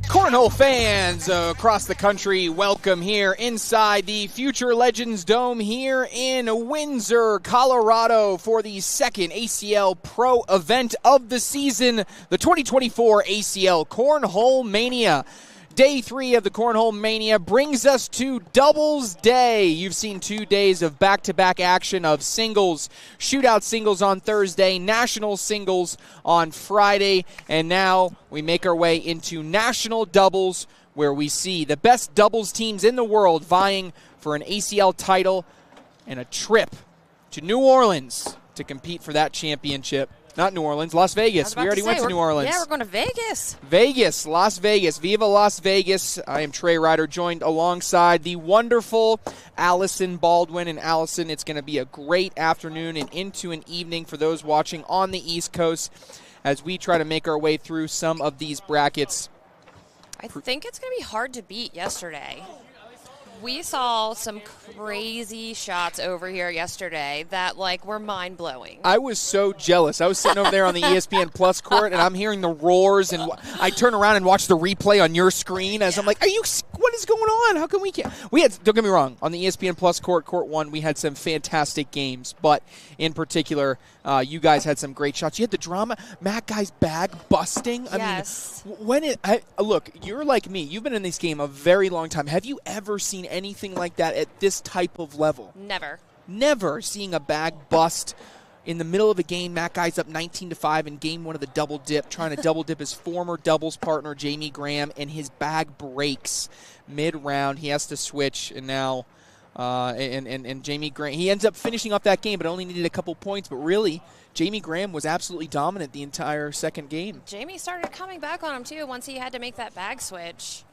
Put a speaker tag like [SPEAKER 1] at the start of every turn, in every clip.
[SPEAKER 1] Cornhole fans across the country, welcome here inside the Future Legends Dome here in Windsor, Colorado for the second ACL Pro event of the season, the 2024 ACL Cornhole Mania. Day 3 of the Cornhole Mania brings us to Doubles Day. You've seen 2 days of back-to-back action of singles, shootout singles on Thursday, national singles on Friday, and now we make our way into national doubles where we see the best doubles teams in the world vying for an ACL title and a trip to New Orleans to compete for that championship. Not New Orleans, Las Vegas. We already went to New Orleans.
[SPEAKER 2] Yeah, we're going to Vegas.
[SPEAKER 1] Vegas, Las Vegas. Viva Las Vegas. I am Trey Ryder, joined alongside the wonderful Allison Baldwin. And Allison, it's going to be a great afternoon and into an evening for those watching on the East Coast as we try to make our way through some of these brackets.
[SPEAKER 2] I think it's going to be hard to beat yesterday. We saw some crazy shots over here yesterday that, were mind-blowing.
[SPEAKER 1] I was so jealous. I was sitting over there on the ESPN Plus court, and I'm hearing the roars, and I turn around and watch the replay on your screen as I'm like, what is going on? How come we can't? Don't get me wrong, on the ESPN Plus court 1, we had some fantastic games, but in particular, you guys had some great shots. You had the drama, Matt Guy's bag busting.
[SPEAKER 2] Yes.
[SPEAKER 1] I mean, look, you're like me. You've been in this game a very long time. Have you ever seen anything like that at this type of level? Never seeing a bag bust in the middle of a game. Matt Guy's up 19-5 in game 1 of the double dip, trying to double dip his former doubles partner Jamie Graham, and his bag breaks mid-round. He has to switch, and now and Jamie Graham, he ends up finishing off that game, but only needed a couple points. But really, Jamie Graham was absolutely dominant the entire second game.
[SPEAKER 2] Jamie started coming back on him too once he had to make that bag switch.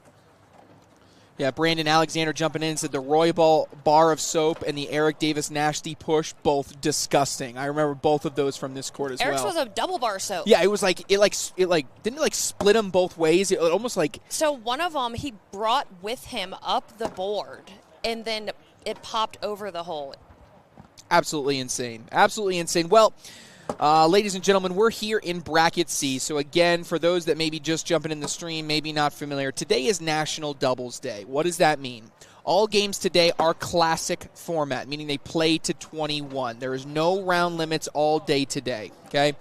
[SPEAKER 1] Yeah, Brandon Alexander jumping in and said the Roy Ball bar of soap and the Eric Davis nasty push, both disgusting. I remember both of those from this court as
[SPEAKER 2] Eric's
[SPEAKER 1] well.
[SPEAKER 2] was a double bar soap.
[SPEAKER 1] Yeah, it was didn't it split them both ways? It almost like. So
[SPEAKER 2] one of them he brought with him up the board, and then it popped over the hole.
[SPEAKER 1] Absolutely insane. Absolutely insane. Well, ladies and gentlemen, we're here in Bracket C. So again, for those that may be just jumping in the stream, maybe not familiar, today is National Doubles Day. What does that mean? All games today are classic format, meaning they play to 21. There is no round limits all day today, okay?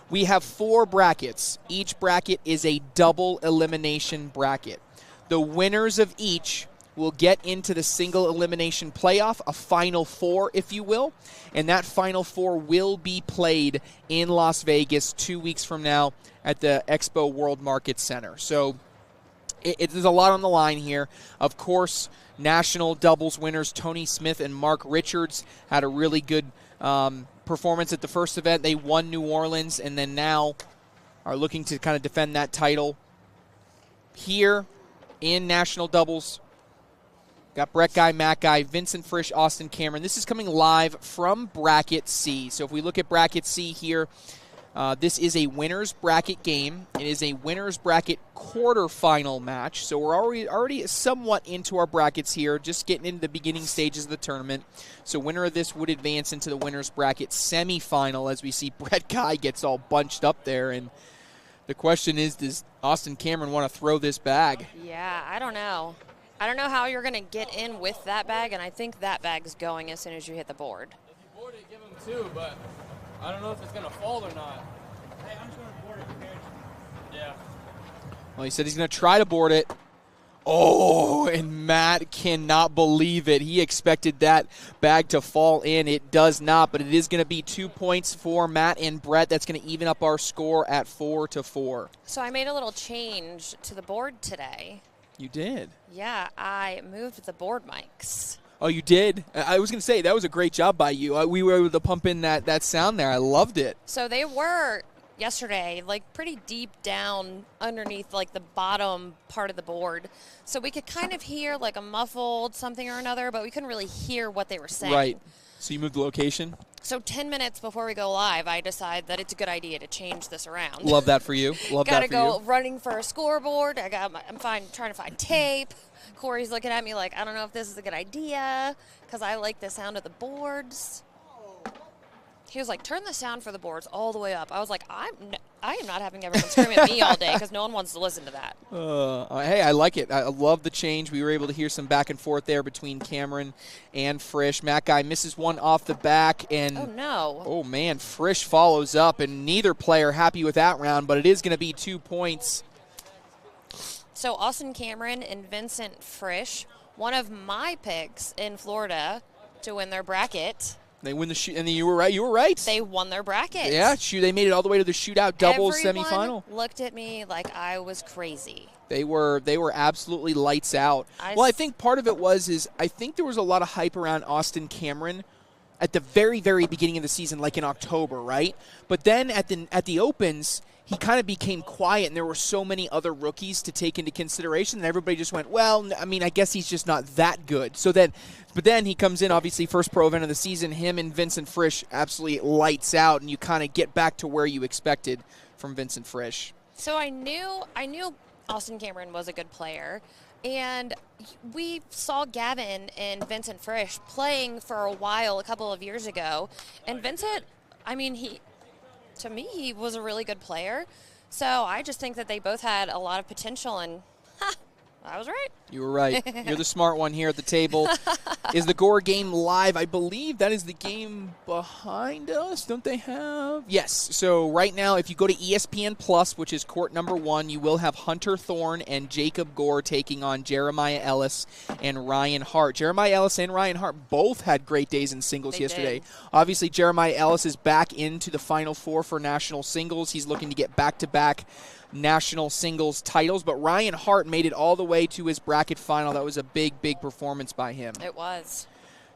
[SPEAKER 1] We have 4 brackets. Each bracket is a double elimination bracket. The winners of each will get into the single elimination playoff, a Final Four, if you will, and that Final Four will be played in Las Vegas 2 weeks from now at the Expo World Market Center. So there's a lot on the line here. Of course, national doubles winners Tony Smith and Mark Richards had a really good performance at the first event. They won New Orleans and then now are looking to kind of defend that title here in national doubles. Got Brett Guy, Matt Guy, Vincent Frisch, Austin Cameron. This is coming live from Bracket C. So if we look at Bracket C here, this is a winner's bracket game. It is a winner's bracket quarterfinal match. So we're already somewhat into our brackets here, just getting into the beginning stages of the tournament. So winner of this would advance into the winner's bracket semifinal as we see Brett Guy gets all bunched up there. And the question is, does Austin Cameron want to throw this bag?
[SPEAKER 2] Yeah, I don't know. I don't know how you're going to get in with that bag, and I think that bag's going as soon as you hit the board.
[SPEAKER 3] If you board it, give him 2, but I don't know if it's going to fall or not. Hey, I'm just going to board it, okay? Yeah.
[SPEAKER 1] Well, he said he's going to try to board it. Oh, and Matt cannot believe it. He expected that bag to fall in. It does not, but it is going to be 2 points for Matt and Brett. That's going to even up our score at 4-4.
[SPEAKER 2] So I made a little change to the board today.
[SPEAKER 1] You did?
[SPEAKER 2] Yeah, I moved the board mics.
[SPEAKER 1] Oh, you did? I was going to say, that was a great job by you. We were able to pump in that sound there. I loved it.
[SPEAKER 2] So they were, yesterday, pretty deep down underneath, the bottom part of the board. So we could kind of hear, a muffled something or another, but we couldn't really hear what they were saying.
[SPEAKER 1] Right. So you moved the location?
[SPEAKER 2] So 10 minutes before we go live, I decide that it's a good idea to change this around.
[SPEAKER 1] Love that for you. Love that for you.
[SPEAKER 2] Gotta go running for a scoreboard. I'm trying to find tape. Corey's looking at me like, I don't know if this is a good idea because I like the sound of the boards. He was like, turn the sound for the boards all the way up. I was like, I am not having everyone scream at me all day because no one wants to listen to that.
[SPEAKER 1] Hey, I like it. I love the change. We were able to hear some back and forth there between Cameron and Frisch. Matt Guy misses one off the back, and
[SPEAKER 2] Oh, no.
[SPEAKER 1] oh man, Frisch follows up, and neither player happy with that round, but it is going to be 2 points.
[SPEAKER 2] So Austin Cameron and Vincent Frisch, one of my picks in Florida to win their bracket.
[SPEAKER 1] They win the shoot, and you were right. You were right.
[SPEAKER 2] They won their bracket.
[SPEAKER 1] Yeah, they made it all the way to the shootout doubles
[SPEAKER 2] Everyone
[SPEAKER 1] semifinal.
[SPEAKER 2] Looked at me like I was crazy.
[SPEAKER 1] They were absolutely lights out. I think part of it was I think there was a lot of hype around Austin Cameron at the very, very beginning of the season, like in October, right? But then at the Opens, he kind of became quiet, and there were so many other rookies to take into consideration, and everybody just went, well, I mean, I guess he's just not that good. But then he comes in, obviously, first pro event of the season. Him and Vincent Frisch absolutely lights out, and you kind of get back to where you expected from Vincent Frisch.
[SPEAKER 2] So I knew Austin Cameron was a good player, and we saw Gavin and Vincent Frisch playing for a while a couple of years ago, and Vincent, I mean, to me, he was a really good player. So I just think that they both had a lot of potential, and I was right.
[SPEAKER 1] You were right. You're the smart one here at the table. Is the Gore game live? I believe that is the game behind us. Don't they have? Yes. So right now, if you go to ESPN Plus, which is court number 1, you will have Hunter Thorne and Jacob Gore taking on Jeremiah Ellis and Ryan Hart. Jeremiah Ellis and Ryan Hart both had great days in singles yesterday.
[SPEAKER 2] Did.
[SPEAKER 1] Obviously, Jeremiah Ellis is back into the Final Four for national singles. He's looking to get back-to-back national singles titles, but Ryan Hart made it all the way to his bracket final. That was a big, big performance by him.
[SPEAKER 2] It was.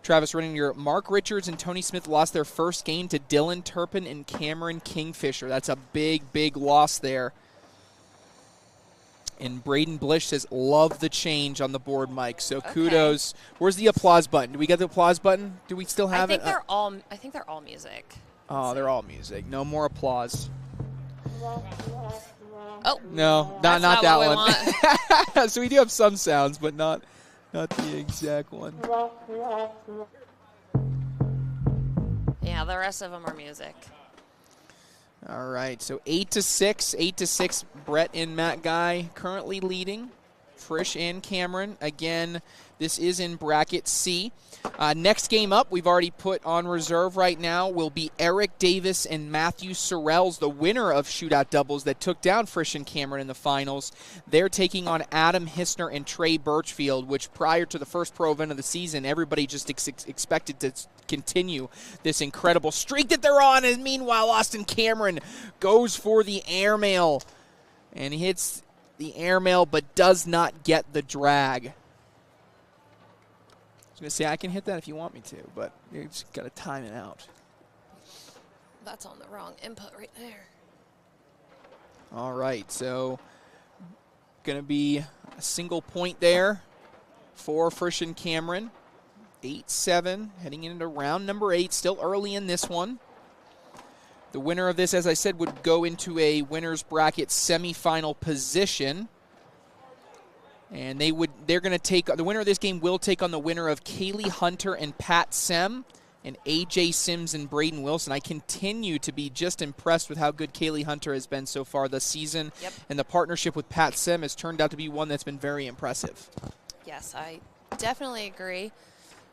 [SPEAKER 1] Travis running your Mark Richards and Tony Smith lost their first game to Dylan Turpin and Cameron Kingfisher. That's a big, big loss there. And Braden Blish says, love the change on the board, Mike. So kudos. Where's the applause button? Do we get the applause button? Do we still have it?
[SPEAKER 2] I think they're all music.
[SPEAKER 1] Oh, they're all music. No more applause.
[SPEAKER 2] Oh.
[SPEAKER 1] No, not that one. So we do have some sounds, but not the exact one.
[SPEAKER 2] Yeah, the rest of them are music.
[SPEAKER 1] All right, so 8-6, Brett and Matt Guy currently leading. Frisch and Cameron. Again, this is in bracket C. Next game up, we've already put on reserve right now, will be Eric Davis and Matthew Sorrells, the winner of shootout doubles that took down Frisch and Cameron in the finals. They're taking on Adam Hissner and Trey Birchfield, which prior to the first pro event of the season, everybody just expected to continue this incredible streak that they're on. And meanwhile, Austin Cameron goes for the airmail and hits the airmail but does not get the drag. I was going to say, I can hit that if you want me to, but you just got to time it out.
[SPEAKER 2] That's on the wrong input right there.
[SPEAKER 1] All right, so going to be a single point there for Frisch and Cameron. 8-7, heading into round number 8, still early in this one. The winner of this, as I said, would go into a winner's bracket semifinal position. And they're going to take, the winner of this game will take on the winner of Kaylee Hunter and Pat Sem and AJ Sims and Braden Wilson. I continue to be just impressed with how good Kaylee Hunter has been so far this season.
[SPEAKER 2] Yep.
[SPEAKER 1] And the partnership with Pat Sem has turned out to be one that's been very impressive.
[SPEAKER 2] Yes, I definitely agree.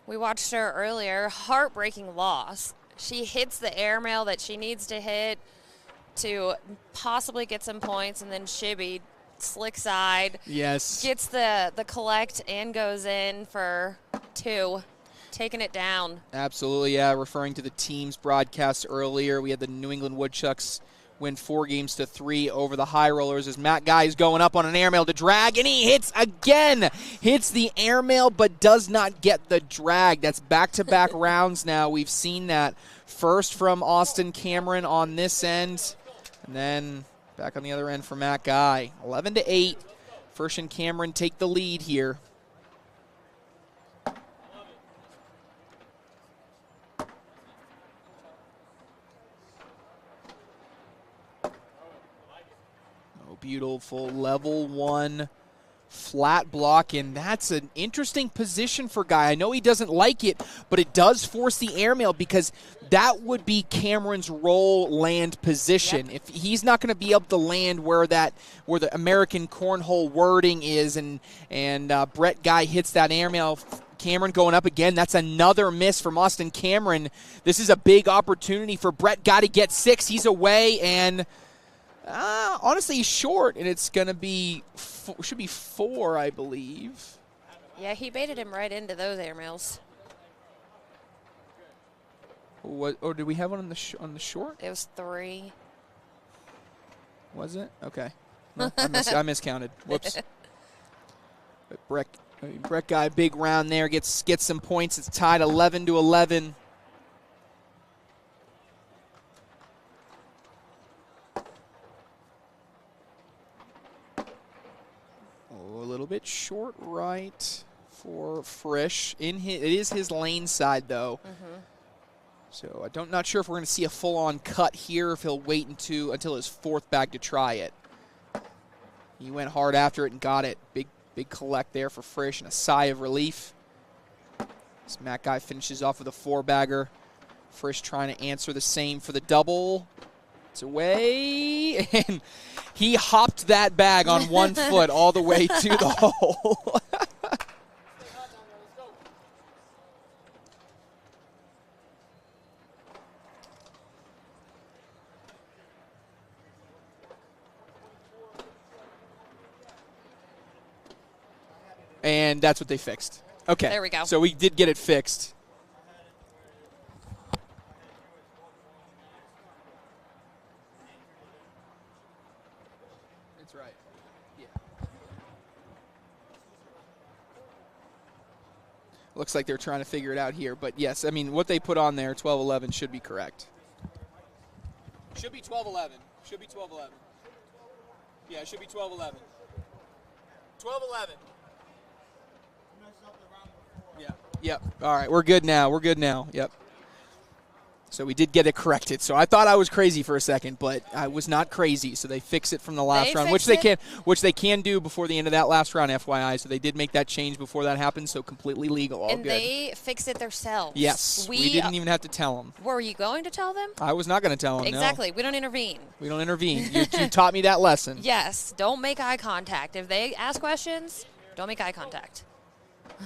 [SPEAKER 2] We watched her earlier. Heartbreaking loss. She hits the airmail that she needs to hit to possibly get some points, and then Shibby, slick side,
[SPEAKER 1] yes,
[SPEAKER 2] gets the collect and goes in for 2, taking it down.
[SPEAKER 1] Absolutely, yeah. Referring to the team's broadcast earlier, we had the New England Woodchucks win 4-3 over the High Rollers as Matt Guy is going up on an airmail to drag, and he hits again. Hits the airmail but does not get the drag. That's back-to-back rounds now. We've seen that first from Austin Cameron on this end, and then back on the other end for Matt Guy. 11-8. Frisch and Cameron take the lead here. Beautiful level 1 Flat block, and that's an interesting position for Guy. I know he doesn't like it, but it does force the airmail because that would be Cameron's roll land position.
[SPEAKER 2] Yep.
[SPEAKER 1] If he's not going to be able to land where the American Cornhole wording is, and Brett Guy hits that airmail, Cameron going up again. That's another miss from Austin Cameron. This is a big opportunity for Brett Guy to get 6. He's away, and honestly, he's short, and it's going to be should be 4, I believe.
[SPEAKER 2] Yeah, he baited him right into those airmails.
[SPEAKER 1] What? Or did we have one on the short?
[SPEAKER 2] It was 3.
[SPEAKER 1] Was it? Okay. No, I miscounted. Whoops. But Brett Guy, big round there, gets some points. It's tied 11-11. A little bit short right for Frisch. It is his lane side, though.
[SPEAKER 2] Mm-hmm.
[SPEAKER 1] So I'm not sure if we're going to see a full-on cut here, if he'll wait until his 4th bag to try it. He went hard after it and got it. Big collect there for Frisch and a sigh of relief. This Matt Guy finishes off with a 4-bagger. Frisch trying to answer the same for the double. It's away, and he hopped that bag on one foot all the way to the hole. And that's what they fixed. Okay.
[SPEAKER 2] There we go.
[SPEAKER 1] So we did get it fixed. That's right. Yeah. Looks like they're trying to figure it out here. But, yes, I mean, what they put on there, 12-11, should be correct. Should be 12-11. Should be 12-11. Yeah, it should be 12-11. 12-11. Yeah. Yep. All right. We're good now. Yep. So we did get it corrected. So I thought I was crazy for a second, but I was not crazy. So they fix it from the last round, which they can do before the end of that last round, FYI. So they did make that change before that happened. So completely legal. All
[SPEAKER 2] and
[SPEAKER 1] good.
[SPEAKER 2] They fixed it themselves.
[SPEAKER 1] Yes. We didn't even have to tell them.
[SPEAKER 2] Were you going to tell them?
[SPEAKER 1] I was not going to tell them.
[SPEAKER 2] Exactly.
[SPEAKER 1] No.
[SPEAKER 2] We don't intervene.
[SPEAKER 1] We don't intervene. You taught me that lesson.
[SPEAKER 2] Yes. Don't make eye contact. If they ask questions, don't make eye contact.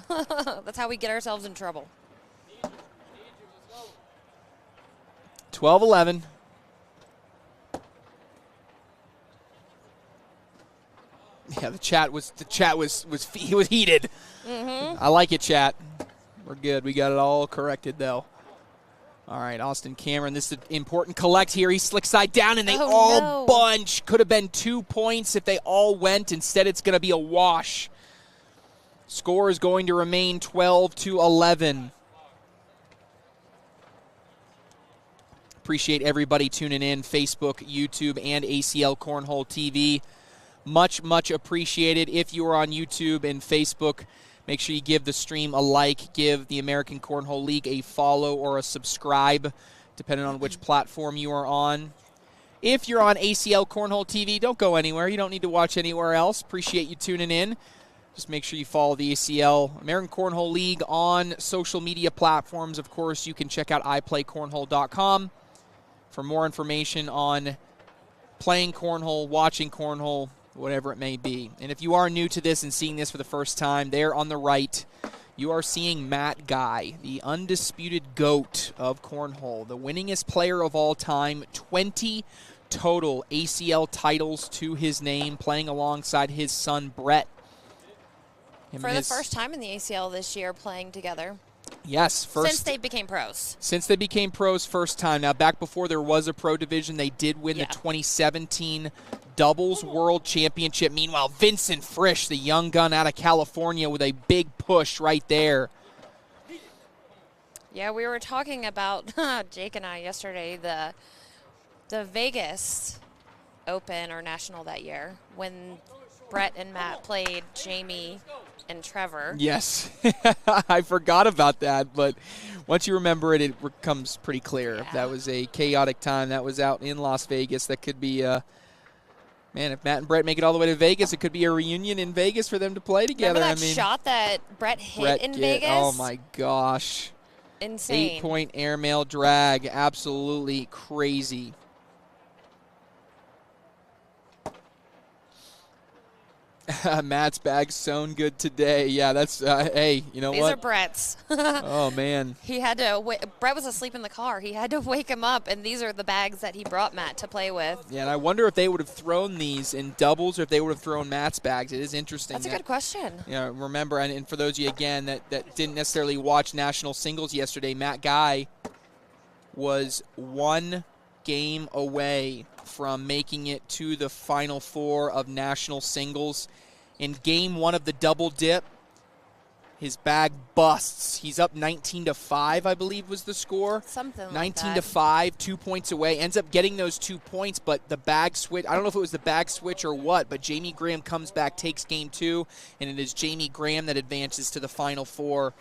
[SPEAKER 2] That's how we get ourselves in trouble.
[SPEAKER 1] 12-11. Yeah, the chat was heated.
[SPEAKER 2] Mm-hmm.
[SPEAKER 1] I like it, chat. We're good. We got it all corrected though. All right, Austin Cameron. This is an important collect here. He slick side down, and they bunch. Could have been 2 points if they all went. Instead, it's going to be a wash. Score is going to remain 12-11. Appreciate everybody tuning in, Facebook, YouTube, and ACL Cornhole TV. Much, much appreciated. If you are on YouTube and Facebook, make sure you give the stream a like, give the American Cornhole League a follow or a subscribe, depending on which platform you are on. If you're on ACL Cornhole TV, don't go anywhere. You don't need to watch anywhere else. Appreciate you tuning in. Just make sure you follow the ACL American Cornhole League on social media platforms. Of course, you can check out iPlayCornhole.com for more information on playing cornhole, watching cornhole, whatever it may be. And if you are new to this and seeing this for the first time, there on the right, you are seeing Matt Guy, the undisputed GOAT of cornhole, the winningest player of all time, 20 total ACL titles to his name, playing alongside his son, Brett.
[SPEAKER 2] For the first time in the ACL this year, playing together.
[SPEAKER 1] Yes.
[SPEAKER 2] Since they became pros.
[SPEAKER 1] Since they became pros, first time. Now, back before there was a pro division, they did win the 2017 Doubles World Championship. Meanwhile, Vincent Frisch, the young gun out of California, with a big push right there.
[SPEAKER 2] Yeah, we were talking about, Jake and I yesterday, the Vegas Open or National that year when Brett and Matt played Jamie and Trevor.
[SPEAKER 1] Yes. I forgot about that, but once you remember it, it becomes pretty clear.
[SPEAKER 2] Yeah.
[SPEAKER 1] That was a chaotic time. That was out in Las Vegas. That could be Man, if Matt and Brett make it all the way to Vegas, it could be a reunion in Vegas for them to play together.
[SPEAKER 2] Remember that shot that Brett hit in Vegas?
[SPEAKER 1] Oh, my gosh.
[SPEAKER 2] Insane.
[SPEAKER 1] 8-point airmail drag. Absolutely crazy. Matt's bag sewn good today. Yeah, that's, hey, you know
[SPEAKER 2] These
[SPEAKER 1] what?
[SPEAKER 2] are Brett's.
[SPEAKER 1] Oh, man.
[SPEAKER 2] He had to, Brett was asleep in the car. He had to wake him up, and these are the bags that he brought Matt to play with.
[SPEAKER 1] Yeah, and I wonder if they would have thrown these in doubles or if they would have thrown Matt's bags. It is interesting.
[SPEAKER 2] That's a good question.
[SPEAKER 1] Yeah, remember, and for those of you, again, that didn't necessarily watch national singles yesterday, Matt Guy was 1 game away from making it to the Final Four of national singles. In game 1 of the double dip, his bag busts. He's up 19-5, I believe was the score.
[SPEAKER 2] Something like that.
[SPEAKER 1] 19-5, 2 points away. Ends up getting those 2 points, but the bag switch, I don't know if it was the bag switch or what, but Jamie Graham comes back, takes game 2, and it is Jamie Graham that advances to the Final Four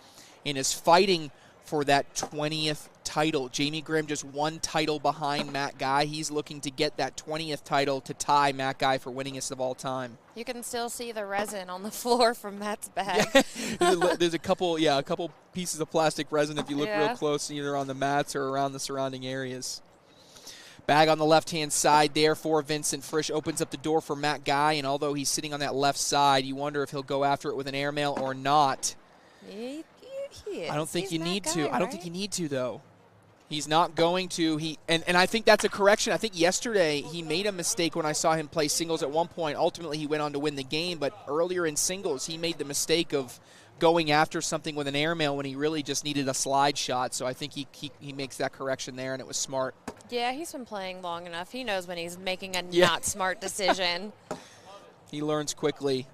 [SPEAKER 1] and is fighting for that 20th title. Jamie Graham just 1 title behind Matt Guy. He's looking to get that 20th title to tie Matt Guy for winningest of all time.
[SPEAKER 2] You can still see the resin on the floor from Matt's bag.
[SPEAKER 1] There's a couple pieces of plastic resin if you look real close, either on the mats or around the surrounding areas. Bag on the left-hand side there for Vincent Frisch opens up the door for Matt Guy, and although he's sitting on that left side, you wonder if he'll go after it with an airmail or not.
[SPEAKER 2] I
[SPEAKER 1] don't think you need to. I don't think you need to, though. He's not going to. And I think that's a correction. I think yesterday he made a mistake when I saw him play singles at one point. Ultimately, he went on to win the game, but earlier in singles, he made the mistake of going after something with an airmail when he really just needed a slide shot. So I think he makes that correction there, and it was smart.
[SPEAKER 2] Yeah, he's been playing long enough. He knows when he's making a not smart decision.
[SPEAKER 1] He learns quickly.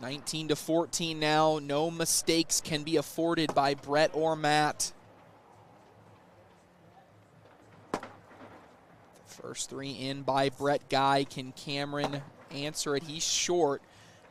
[SPEAKER 1] 19-14 now. No mistakes can be afforded by Brett or Matt. First 3 in by Brett Guy. Can Cameron answer it? He's short.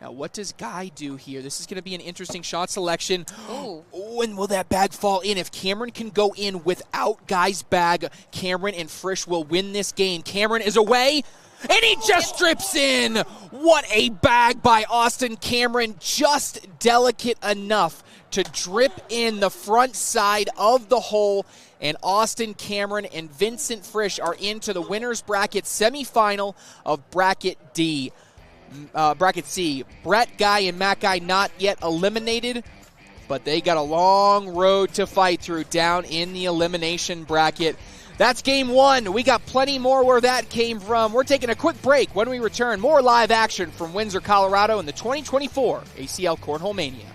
[SPEAKER 1] Now, what does Guy do here? This is going to be an interesting shot selection.
[SPEAKER 2] Ooh.
[SPEAKER 1] Oh, and will that bag fall in? If Cameron can go in without Guy's bag, Cameron and Frisch will win this game. Cameron is away. And he just strips in. What a bag by Austin Cameron. Just delicate enough to drip in the front side of the hole. And Austin Cameron and Vincent Frisch are into the winner's bracket semifinal of Bracket D. Bracket C. Brett Guy and Matt Guy not yet eliminated, but they got a long road to fight through down in the elimination bracket. That's game 1. We got plenty more where that came from. We're taking a quick break. When we return, more live action from Windsor, Colorado in the 2024 ACL Cornhole Mania.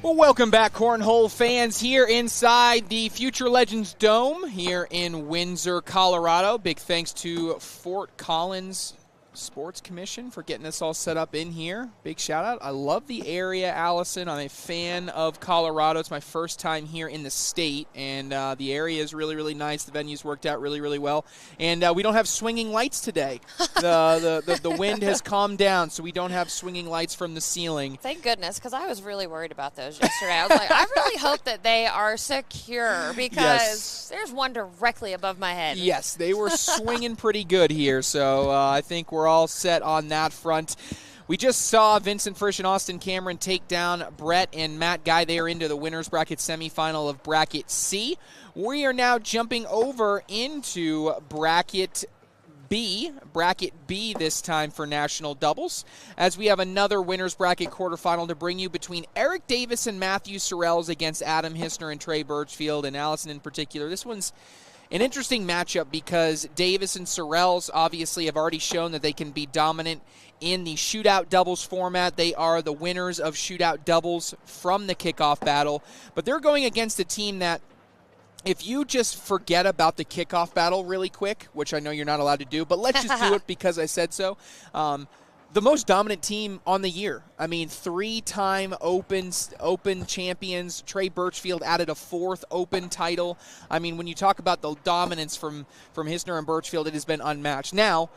[SPEAKER 1] Well, welcome back, Cornhole fans, here inside the Future Legends Dome here in Windsor, Colorado. Big thanks to Fort Collins Sports Commission for getting us all set up in here. Big shout out. I love the area, Allison. I'm a fan of Colorado. It's my first time here in the state, and the area is really, really nice. The venue's worked out really, really well. And we don't have swinging lights today. The wind has calmed down, so we don't have swinging lights from the ceiling.
[SPEAKER 2] Thank goodness, because I was really worried about those yesterday. I was like, I really hope that they are secure, because there's one directly above my head.
[SPEAKER 1] Yes, they were swinging pretty good here, so I think we're all set on that front. We just saw Vincent Frisch and Austin Cameron take down Brett and Matt Guy. They are into the winner's bracket semifinal of Bracket C. We are now jumping over into Bracket B this time for national doubles, as we have another winner's bracket quarterfinal to bring you between Eric Davis and Matthew Sorrells against Adam Hissner and Trey Birchfield, and Allison in particular. This one's an interesting matchup because Davis and Sorrells obviously have already shown that they can be dominant in the shootout doubles format. They are the winners of shootout doubles from the kickoff battle, but they're going against a team that, if you just forget about the kickoff battle really quick, which I know you're not allowed to do, but let's just do it because I said so, the most dominant team on the year. I mean, 3-time Open champions. Trey Birchfield added a 4th Open title. I mean, when you talk about the dominance from Hissner and Birchfield, it has been unmatched. Now,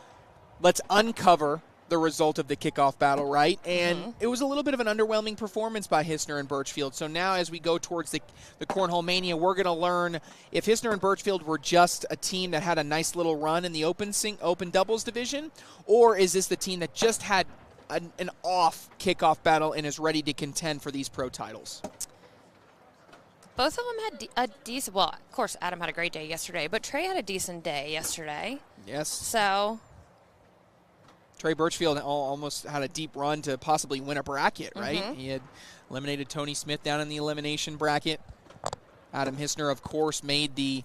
[SPEAKER 1] let's uncover the result of the kickoff battle, right? And it was a little bit of an underwhelming performance by Hissner and Birchfield. So now as we go towards the Cornhole Mania, we're going to learn if Hissner and Birchfield were just a team that had a nice little run in the open doubles division, or is this the team that just had an off kickoff battle and is ready to contend for these pro titles?
[SPEAKER 2] Both of them had a decent, well, of course, Adam had a great day yesterday, but Trey had a decent day yesterday.
[SPEAKER 1] Yes.
[SPEAKER 2] So
[SPEAKER 1] Trey Birchfield almost had a deep run to possibly win a bracket, right? He had eliminated Tony Smith down in the elimination bracket. Adam Hissner, of course, made the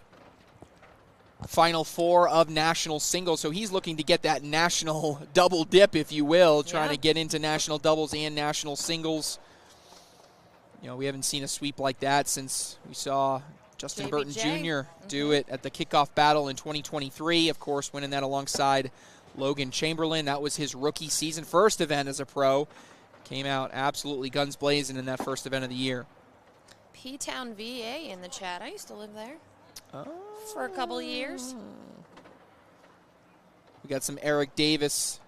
[SPEAKER 1] Final Four of national singles, so he's looking to get that national double dip, if you will, trying to get into national doubles and national singles. You know, we haven't seen a sweep like that since we saw Justin Burton Jr. do it at the kickoff battle in 2023, of course, winning that alongside Logan Chamberlain. That was his rookie season, first event as a pro. Came out absolutely guns blazing in that first event of the year.
[SPEAKER 2] P-Town, VA in the chat. I used to live there for a couple of years.
[SPEAKER 1] We got some Eric Davis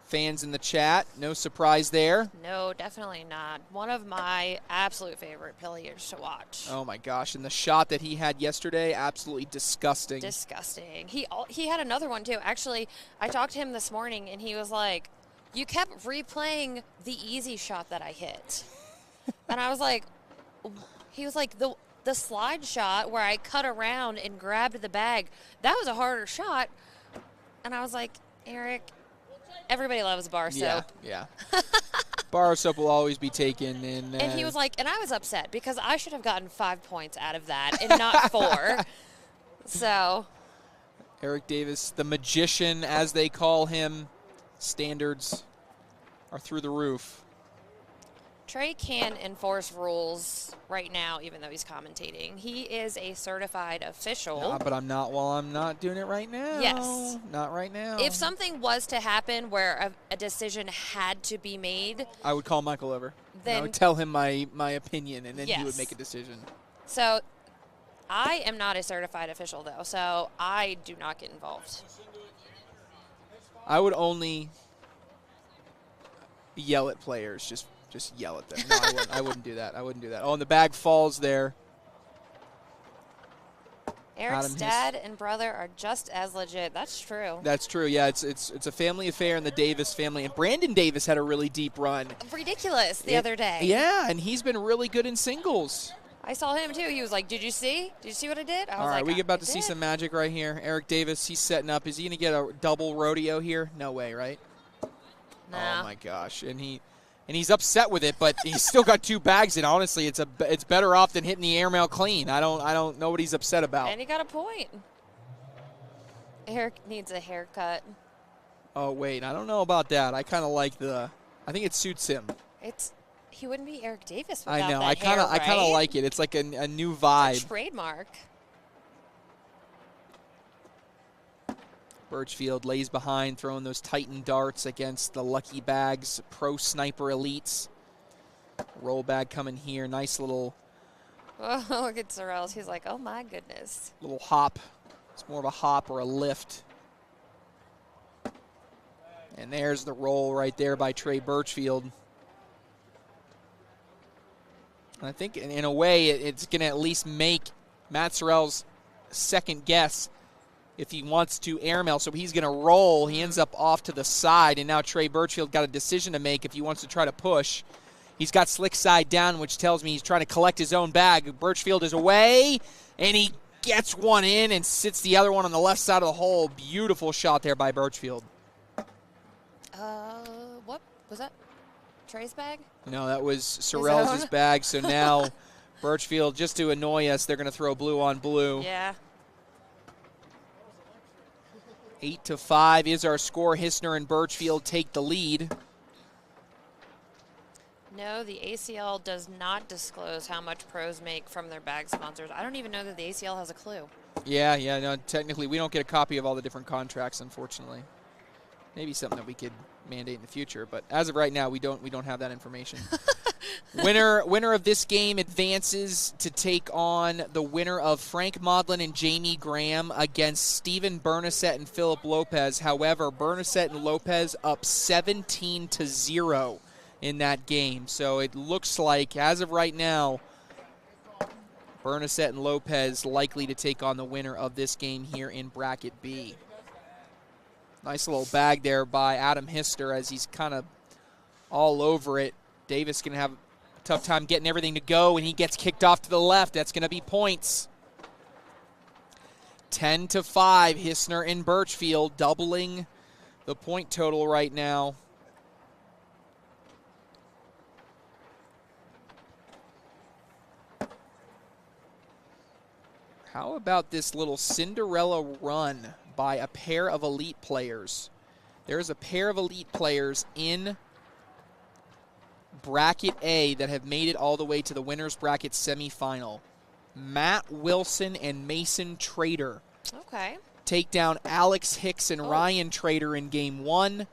[SPEAKER 1] fans in the chat. No surprise there.
[SPEAKER 2] No, definitely not. One of my absolute favorite players to watch.
[SPEAKER 1] Oh my gosh, and the shot that he had yesterday, absolutely disgusting.
[SPEAKER 2] Disgusting. He had another one too. Actually, I talked to him this morning and he was like, you kept replaying the easy shot that I hit. And I was like, he was like, the slide shot where I cut around and grabbed the bag, that was a harder shot. And I was like, Eric, everybody loves bar soap.
[SPEAKER 1] Yeah. Bar soap will always be taken.
[SPEAKER 2] And he was like, and I was upset because I should have gotten 5 points out of that and not 4. So
[SPEAKER 1] Eric Davis, the magician, as they call him, standards are through the roof.
[SPEAKER 2] Trey can enforce rules right now, even though he's commentating. He is a certified official.
[SPEAKER 1] No, but I'm not. Well, I'm not doing it right now.
[SPEAKER 2] Yes.
[SPEAKER 1] Not right now.
[SPEAKER 2] If something was to happen where a decision had to be made,
[SPEAKER 1] I would call Michael over.
[SPEAKER 2] Then
[SPEAKER 1] I would tell him my opinion, and then he would make a decision.
[SPEAKER 2] So I am not a certified official, though, so I do not get involved.
[SPEAKER 1] I would only yell at players, just yell at them. No, I wouldn't do that. I wouldn't do that. Oh, and the bag falls there.
[SPEAKER 2] Eric's dad and brother are just as legit. That's true.
[SPEAKER 1] That's true. Yeah, it's a family affair in the Davis family. And Brandon Davis had a really deep run.
[SPEAKER 2] Ridiculous the other day.
[SPEAKER 1] Yeah, and he's been really good in singles.
[SPEAKER 2] I saw him, too. He was like, did you see? Did you see what I did? I was
[SPEAKER 1] All right,
[SPEAKER 2] like,
[SPEAKER 1] we about to see some magic right here. Eric Davis, he's setting up. Is he going to get a double rodeo here? No way, right?
[SPEAKER 2] Nah.
[SPEAKER 1] Oh, my gosh. And he's upset with it, but he's still got 2 bags, and honestly, it's better off than hitting the airmail clean. I don't know what he's upset about.
[SPEAKER 2] And he got a point. Eric needs a haircut.
[SPEAKER 1] Oh wait, I don't know about that. I kind of like I think it suits him.
[SPEAKER 2] He wouldn't be Eric Davis without
[SPEAKER 1] I know.
[SPEAKER 2] that
[SPEAKER 1] I kind of
[SPEAKER 2] hair, right?
[SPEAKER 1] like it. It's like a new vibe.
[SPEAKER 2] It's a trademark.
[SPEAKER 1] Birchfield lays behind, throwing those Titan darts against the Lucky Bags Pro Sniper Elites. Roll bag coming here. Nice little
[SPEAKER 2] Oh, look at Sorrells. He's like, oh, my goodness.
[SPEAKER 1] little hop. It's more of a hop or a lift. And there's the roll right there by Trey Birchfield. And I think in a way it's going to at least make Matt Sorrell's second guess if he wants to airmail. So he's going to roll. He ends up off to the side, and now Trey Birchfield got a decision to make if he wants to try to push. He's got slick side down, which tells me he's trying to collect his own bag. Birchfield is away, and he gets one in and sits the other one on the left side of the hole. Beautiful shot there by Birchfield.
[SPEAKER 2] What was that? Trey's bag?
[SPEAKER 1] No, that was Sorrells' bag. So now Birchfield, just to annoy us, they're going to throw blue on blue.
[SPEAKER 2] Yeah.
[SPEAKER 1] 8-5 is our score. Hissner and Birchfield take the lead.
[SPEAKER 2] No, the ACL does not disclose how much pros make from their bag sponsors. I don't even know that the ACL has a clue.
[SPEAKER 1] Yeah, no, technically we don't get a copy of all the different contracts, unfortunately. Maybe something that we could mandate in the future, but as of right now, we don't have that information. Winner of this game advances to take on the winner of Frank Maudlin and Jamie Graham against Steven Bernasette and Philip Lopez. However, Bernasette and Lopez up 17-0 in that game. So it looks like, as of right now, Bernasette and Lopez likely to take on the winner of this game here in Bracket B. Nice little bag there by Adam Hister as he's kind of all over it. Davis going to have a tough time getting everything to go, and he gets kicked off to the left. That's going to be points. 10-5, Hissner and Birchfield doubling the point total right now. How about this little Cinderella run by a pair of elite players? There's a pair of elite players in Bracket A that have made it all the way to the winner's bracket semifinal. Matt Wilson and Mason Trader.
[SPEAKER 2] Okay.
[SPEAKER 1] Take down Alex Hicks and Ryan Trader in game 1.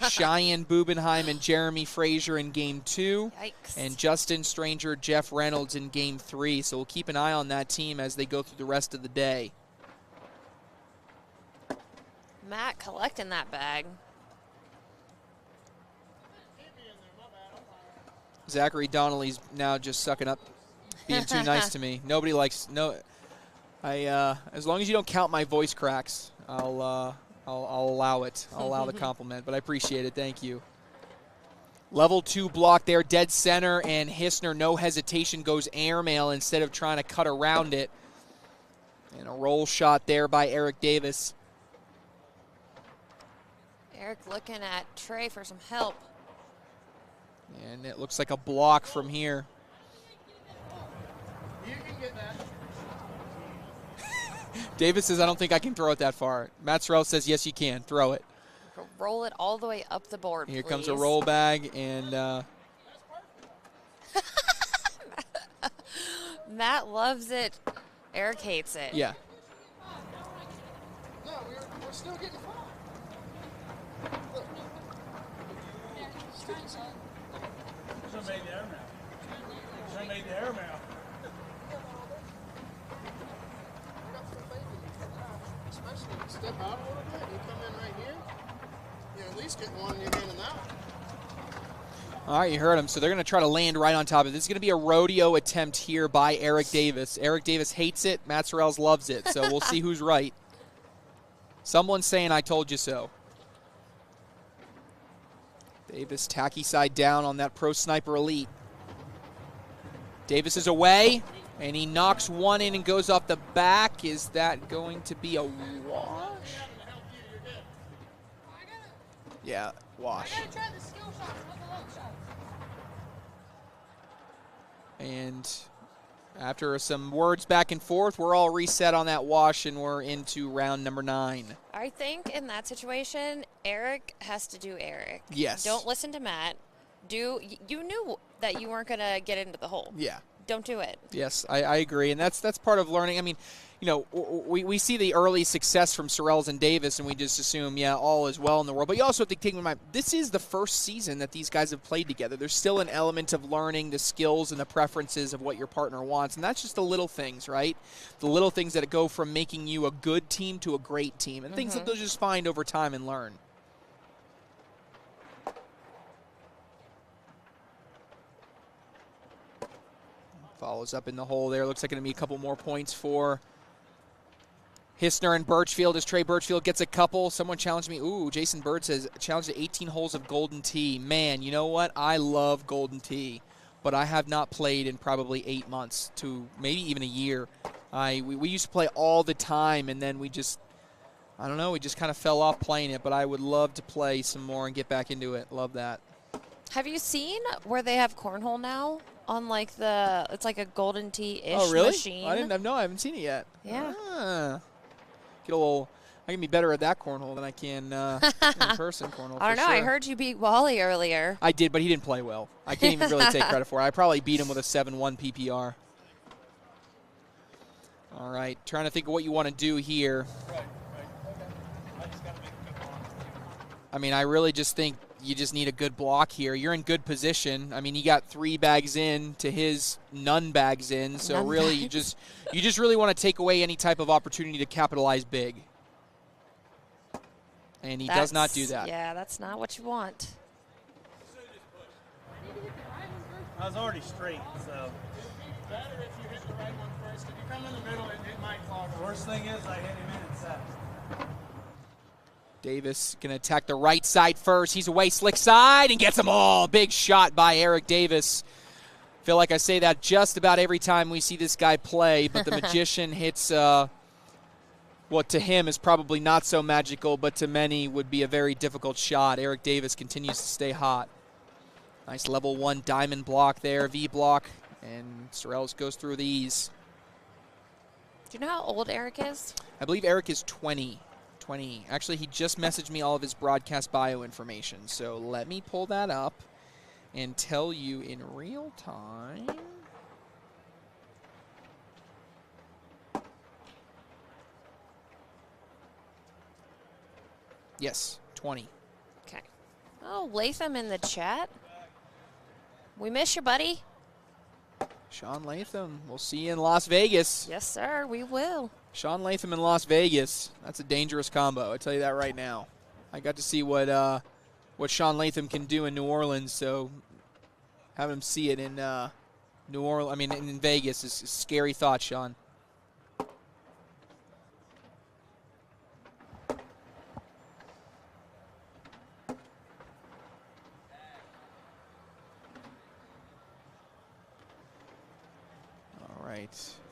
[SPEAKER 1] Cheyenne Bubenheim and Jeremy Frazier in game 2.
[SPEAKER 2] Yikes.
[SPEAKER 1] And Justin Stranger, Jeff Reynolds in game 3. So we'll keep an eye on that team as they go through the rest of the day.
[SPEAKER 2] Matt collecting that bag.
[SPEAKER 1] Zachary Donnelly's now just sucking up, being too nice to me. Nobody likes as long as you don't count my voice cracks, I'll allow it. I'll allow the compliment, but I appreciate it. Thank you. Level 2 block there, dead center, and Hissner, no hesitation, goes airmail instead of trying to cut around it. And a roll shot there by Eric Davis.
[SPEAKER 2] Eric looking at Trey for some help.
[SPEAKER 1] And it looks like a block from here.
[SPEAKER 3] You can get that.
[SPEAKER 1] Davis says, I don't think I can throw it that far. Matt Sorrell says, yes, you can. Throw it.
[SPEAKER 2] Roll it all the way up the board,
[SPEAKER 1] Here
[SPEAKER 2] please.
[SPEAKER 1] comes a roll bag, and
[SPEAKER 2] Matt loves it. Eric hates it.
[SPEAKER 1] yeah.
[SPEAKER 3] No, we're still getting far. Look. Stick inside. Should have made the airmail. Should have made the airmail. Especially if you step out a little bit, you come in right here, you at least get one in your hand and that one.
[SPEAKER 1] All right, you heard him. So they're going to try to land right on top of it. This is going to be a rodeo attempt here by Eric Davis. Eric Davis hates it. Matt Sorrells loves it. So we'll see who's right. Someone's saying, I told you so. Davis tacky side down on that Pro Sniper Elite. Davis is away, and he knocks one in and goes off the back. Is that going to be a wash? Yeah, wash. And after some words back and forth, we're all reset on that wash, and we're into round number 9.
[SPEAKER 2] I think in that situation, Eric has to do Eric.
[SPEAKER 1] Yes.
[SPEAKER 2] Don't listen to Matt. You knew that you weren't going to get into the hole.
[SPEAKER 1] Yeah.
[SPEAKER 2] Don't do it.
[SPEAKER 1] Yes, I agree, and that's part of learning. I mean, you know, we see the early success from Sorrells and Davis, and we just assume, yeah, all is well in the world. But you also have to take in mind, this is the first season that these guys have played together. There's still an element of learning the skills and the preferences of what your partner wants, and that's just the little things, right? The little things that go from making you a good team to a great team, and things that they'll just find over time and learn. Follows up in the hole there. Looks like going to be a couple more points for Hissner and Birchfield as Trey Birchfield gets a couple. Someone challenged me. Ooh, Jason Bird says, challenged to 18 holes of Golden Tee. Man, you know what? I love Golden Tee, but I have not played in probably 8 months to maybe even a year. We used to play all the time, and then we just, I don't know, we just kind of fell off playing it, but I would love to play some more and get back into it. Love that.
[SPEAKER 2] Have you seen where they have cornhole now? On like the, it's like a Golden Tee-ish
[SPEAKER 1] oh, really?
[SPEAKER 2] machine.
[SPEAKER 1] I haven't seen it yet.
[SPEAKER 2] Yeah.
[SPEAKER 1] Get a little, I can be better at that cornhole than I can in person cornhole.
[SPEAKER 2] I don't know.
[SPEAKER 1] Sure.
[SPEAKER 2] I heard you beat Wally earlier.
[SPEAKER 1] I did, but he didn't play well. I can't even really take credit for it. I probably beat him with a 7-1 PPR. All right, trying to think of what you want to do here.
[SPEAKER 3] Right. Okay. I just got to make a good one.
[SPEAKER 1] I mean, I really just think you just need a good block here. You're in good position. I mean, you got 3 bags in to his none bags in. So
[SPEAKER 2] none
[SPEAKER 1] really,
[SPEAKER 2] bags.
[SPEAKER 1] you just really want to take away any type of opportunity to capitalize big. And he does not do that.
[SPEAKER 2] Yeah, that's not what you want.
[SPEAKER 4] I was already straight, so.
[SPEAKER 3] Better if you hit the right one first. If you come in the middle, it might clog up.
[SPEAKER 4] Worst thing is I hit him in and set.
[SPEAKER 1] Davis going to attack the right side first. He's away, slick side, and gets them all. Big shot by Eric Davis. Feel like I say that just about every time we see this guy play, but the magician hits what to him is probably not so magical, but to many would be a very difficult shot. Eric Davis continues to stay hot. Nice level 1 diamond block there, V block, and Sorrells goes through these.
[SPEAKER 2] Do you know how old Eric is?
[SPEAKER 1] I believe Eric is 20. Actually, he just messaged me all of his broadcast bio information, so let me pull that up and tell you in real time. Yes, 20.
[SPEAKER 2] Okay. Oh, Latham in the chat. We miss you, buddy.
[SPEAKER 1] Sean Latham, we'll see you in Las Vegas.
[SPEAKER 2] Yes, sir, we will.
[SPEAKER 1] Sean Latham in Las Vegas. That's a dangerous combo. I tell you that right now. I got to see what Sean Latham can do in New Orleans, so having him see it in New Orleans, I mean in Vegas, is a scary thought, Sean. All right.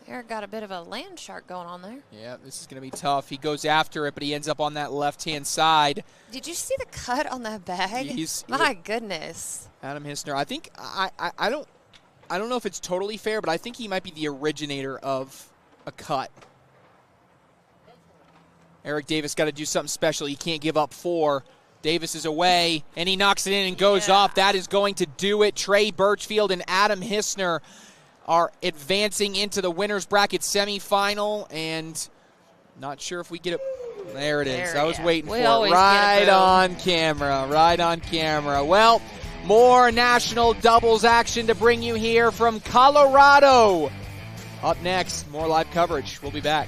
[SPEAKER 2] Eric got a bit of a land shark going on there.
[SPEAKER 1] Yeah, this is going to be tough. He goes after it, but he ends up on that left-hand side.
[SPEAKER 2] Did you see the cut on that bag? My goodness.
[SPEAKER 1] Adam Hissner. I think I don't know if it's totally fair, but I think he might be the originator of a cut. Eric Davis got to do something special. He can't give up 4. Davis is away, and he knocks it in and goes off. That is going to do it. Trey Birchfield and Adam Hissner are advancing into the winner's bracket semifinal, and not sure if we get it. There it is. I was waiting for it. Right on camera. Right on camera. Well, more national doubles action to bring you here from Colorado. Up next, more live coverage. We'll be back.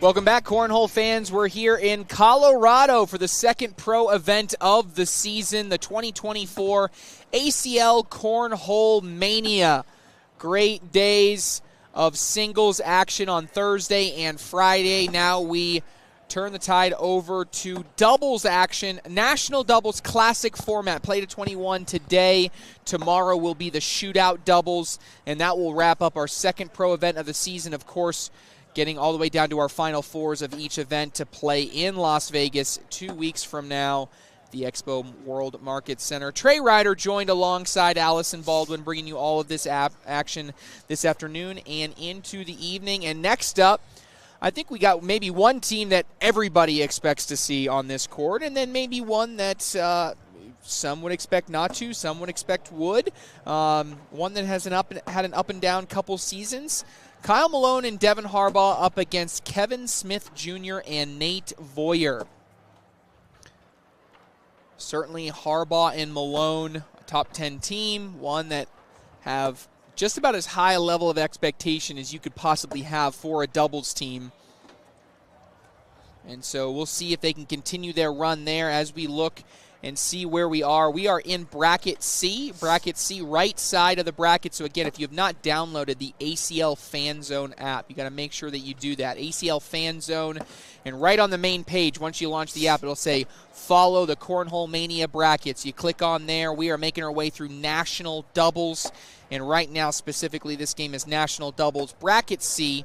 [SPEAKER 1] Welcome back, Cornhole fans. We're here in Colorado for the second pro event of the season, the 2024 ACL Cornhole Mania. Great days of singles action on Thursday and Friday. Now we turn the tide over to doubles action. National doubles classic format, play to 21 today. Tomorrow will be the shootout doubles, and that will wrap up our second pro event of the season. Of course, getting all the way down to our final fours of each event to play in Las Vegas 2 weeks from now, the Expo World Market Center. Trey Ryder joined alongside Allison Baldwin, bringing you all of this action this afternoon and into the evening. And next up, I think we got maybe one team that everybody expects to see on this court, and then maybe one that some would expect not to, some would expect would. One that has had an up and down couple seasons. Kyle Malone and Devin Harbaugh up against Kevin Smith Jr. and Nate Voyer. Certainly Harbaugh and Malone, a top 10 team, one that have just about as high a level of expectation as you could possibly have for a doubles team. And so we'll see if they can continue their run there as we look and see where we are. We are in Bracket C. Bracket C, right side of the bracket. So again, if you have not downloaded the ACL Fan Zone app, you got to make sure that you do that. ACL Fan Zone, and right on the main page, once you launch the app, it'll say follow the Cornhole Mania brackets. You click on there. We are making our way through national doubles, and right now specifically, this game is national doubles. Bracket C.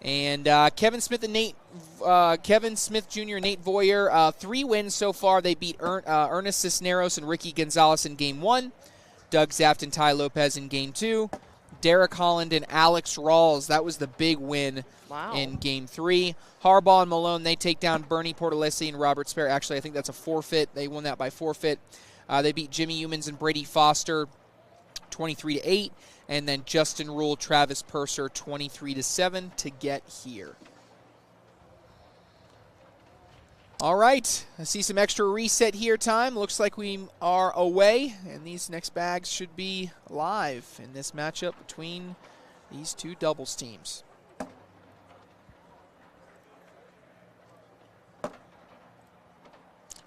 [SPEAKER 1] And Kevin Smith Jr., Nate Voyer, 3 wins so far. They beat Ernest Cisneros and Ricky Gonzalez in Game 1, Doug Zaft and Ty Lopez in Game 2, Derek Holland and Alex Rawls. That was the big win in Game 3. Harbaugh and Malone, they take down Bernie Portalesi and Robert Spare. Actually, I think that's a forfeit. They won that by forfeit. They beat Jimmy Humans and Brady Foster 23-8. And then Justin Rule, Travis Purser, 23-7 to get here. All right, I see some extra reset here time. Looks like we are away, and these next bags should be live in this matchup between these two doubles teams.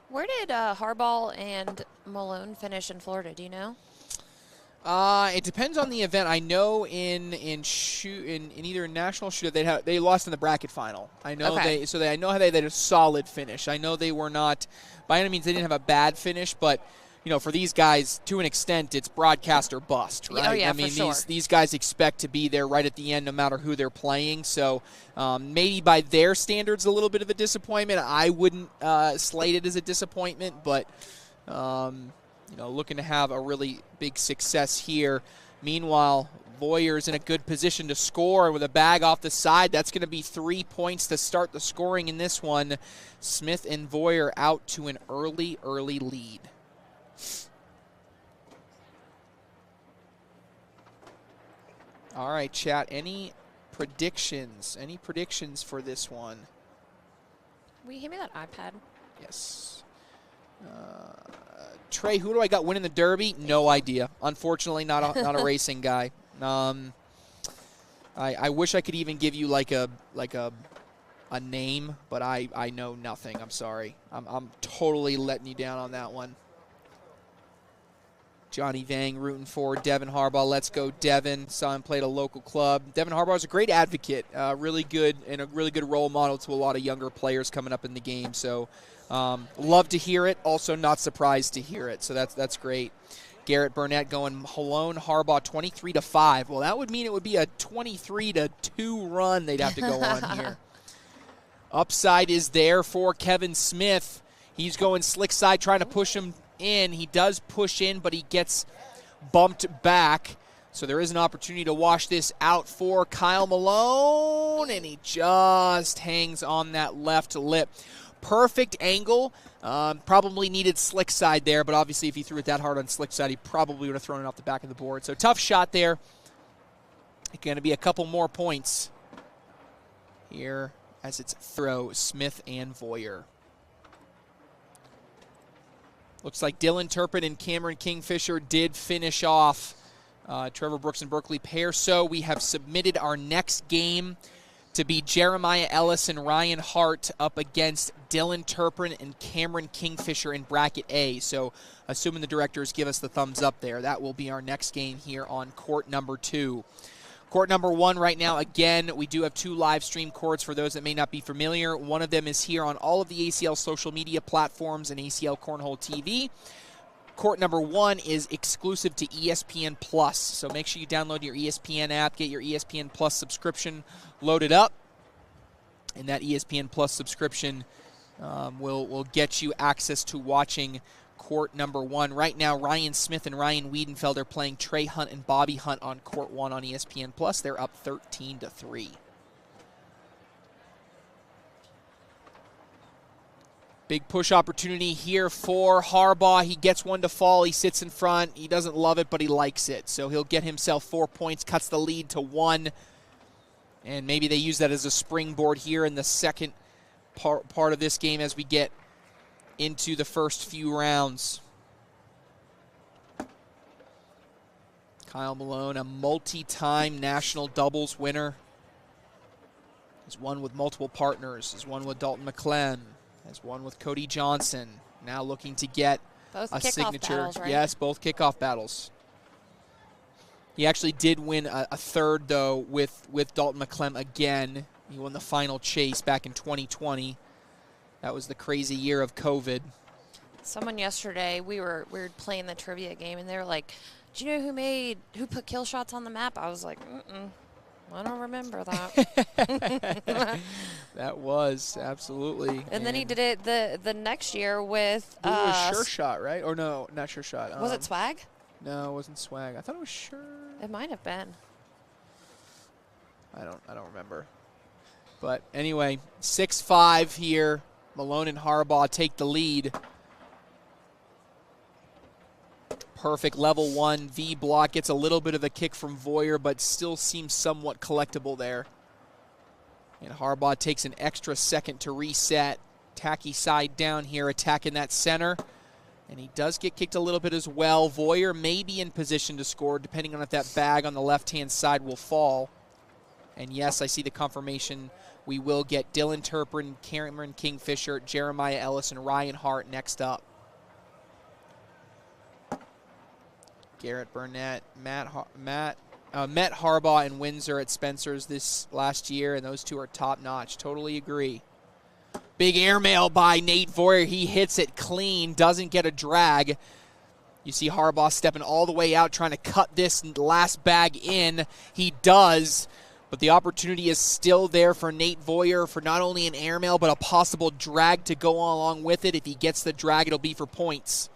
[SPEAKER 2] Where did Harbaugh and Malone finish in Florida? Do you know?
[SPEAKER 1] It depends on the event. I know in either national shootout they lost in the bracket final. I know I know how they had a solid finish. I know they were not by any means they didn't have a bad finish, but you know, for these guys to an extent it's broadcast or bust, right?
[SPEAKER 2] Oh yeah,
[SPEAKER 1] I mean
[SPEAKER 2] for sure.
[SPEAKER 1] these guys expect to be there right at the end no matter who they're playing. So maybe by their standards a little bit of a disappointment. I wouldn't slate it as a disappointment, but you know, looking to have a really big success here. Meanwhile, Voyer's in a good position to score with a bag off the side. That's going to be 3 points to start the scoring in this one. Smith and Voyer out to an early lead. All right, chat, any predictions? Any predictions for this one?
[SPEAKER 2] Will you hand me that iPad?
[SPEAKER 1] Yes. Trey, who do I got winning the Derby? No idea. Unfortunately, not a racing guy. I wish I could even give you like a name, but I know nothing. I'm sorry. I'm totally letting you down on that one. Johnny Vang rooting for Devin Harbaugh. Let's go, Devin. Saw him play at a local club. Devin Harbaugh is a great advocate, really good, and a really good role model to a lot of younger players coming up in the game. So love to hear it. Also not surprised to hear it. So that's great. Garrett Burnett going Malone Harbaugh 23-5. Well, that would mean it would be a 23-2 run they'd have to go on here. Upside is there for Kevin Smith. He's going slick side, trying to push him in. He does push in, but he gets bumped back. So there is an opportunity to wash this out for Kyle Malone, and he just hangs on that left lip. Perfect angle. Probably needed slick side there, but obviously if he threw it that hard on slick side, he probably would have thrown it off the back of the board. So tough shot there. Going to be a couple more points here as it's throw Smith and Voyer. Looks like Dylan Turpin and Cameron Kingfisher did finish off Trevor Brooks and Berkeley pair. So we have submitted our next game to be Jeremiah Ellis and Ryan Hart up against Dylan Turpin and Cameron Kingfisher in bracket A. So assuming the directors give us the thumbs up there, that will be our next game here on court number 2. Court number 1 right now, again, we do have 2 live stream courts for those that may not be familiar. One of them is here on all of the ACL social media platforms and ACL Cornhole TV. Court number 1 is exclusive to ESPN Plus, so make sure you download your ESPN app, get your ESPN Plus subscription loaded up, and that ESPN Plus subscription will get you access to watching court number 1. Right now, Ryan Smith and Ryan Wiedenfeld are playing Trey Hunt and Bobby Hunt on court 1 on ESPN Plus. They're up 13-3. Big push opportunity here for Harbaugh. He gets one to fall. He sits in front. He doesn't love it, but he likes it. So he'll get himself 4 points, cuts the lead to 1. And maybe they use that as a springboard here in the second part of this game as we get into the first few rounds. Kyle Malone, a multi-time national doubles winner. He's won with multiple partners. He's won with Dalton McClem. Has won with Cody Johnson. Now looking to get
[SPEAKER 2] both
[SPEAKER 1] a
[SPEAKER 2] kickoff
[SPEAKER 1] signature.
[SPEAKER 2] battles, right?
[SPEAKER 1] Yes, both kickoff battles. He actually did win a third, though, with Dalton McClem again. He won the final chase back in 2020. That was the crazy year of COVID.
[SPEAKER 2] Someone yesterday, we were playing the trivia game, and they were like, "Do you know who put kill shots on the map?" I was like, I don't remember that.
[SPEAKER 1] That was absolutely.
[SPEAKER 2] And then he did it the next year with.
[SPEAKER 1] It was Sure Shot, right? Or no, not Sure Shot.
[SPEAKER 2] Was it Swag?
[SPEAKER 1] No, it wasn't Swag. I thought it was Sure.
[SPEAKER 2] It might have been.
[SPEAKER 1] I don't remember. But anyway, 6-5 here. Malone and Harbaugh take the lead. Perfect level 1 V block. Gets a little bit of a kick from Voyer, but still seems somewhat collectible there. And Harbaugh takes an extra second to reset. Tacky side down here, attacking that center. And he does get kicked a little bit as well. Voyer may be in position to score, depending on if that bag on the left-hand side will fall. And yes, I see the confirmation. We will get Dylan Turpin, Cameron Kingfisher, Jeremiah Ellis, and Ryan Hart next up. Garrett Burnett, Met Harbaugh and Windsor at Spencer's this last year, and those two are top-notch. Totally agree. Big airmail by Nate Voyer. He hits it clean, doesn't get a drag. You see Harbaugh stepping all the way out, trying to cut this last bag in. He does, but the opportunity is still there for Nate Voyer for not only an airmail, but a possible drag to go along with it. If he gets the drag, it'll be for points.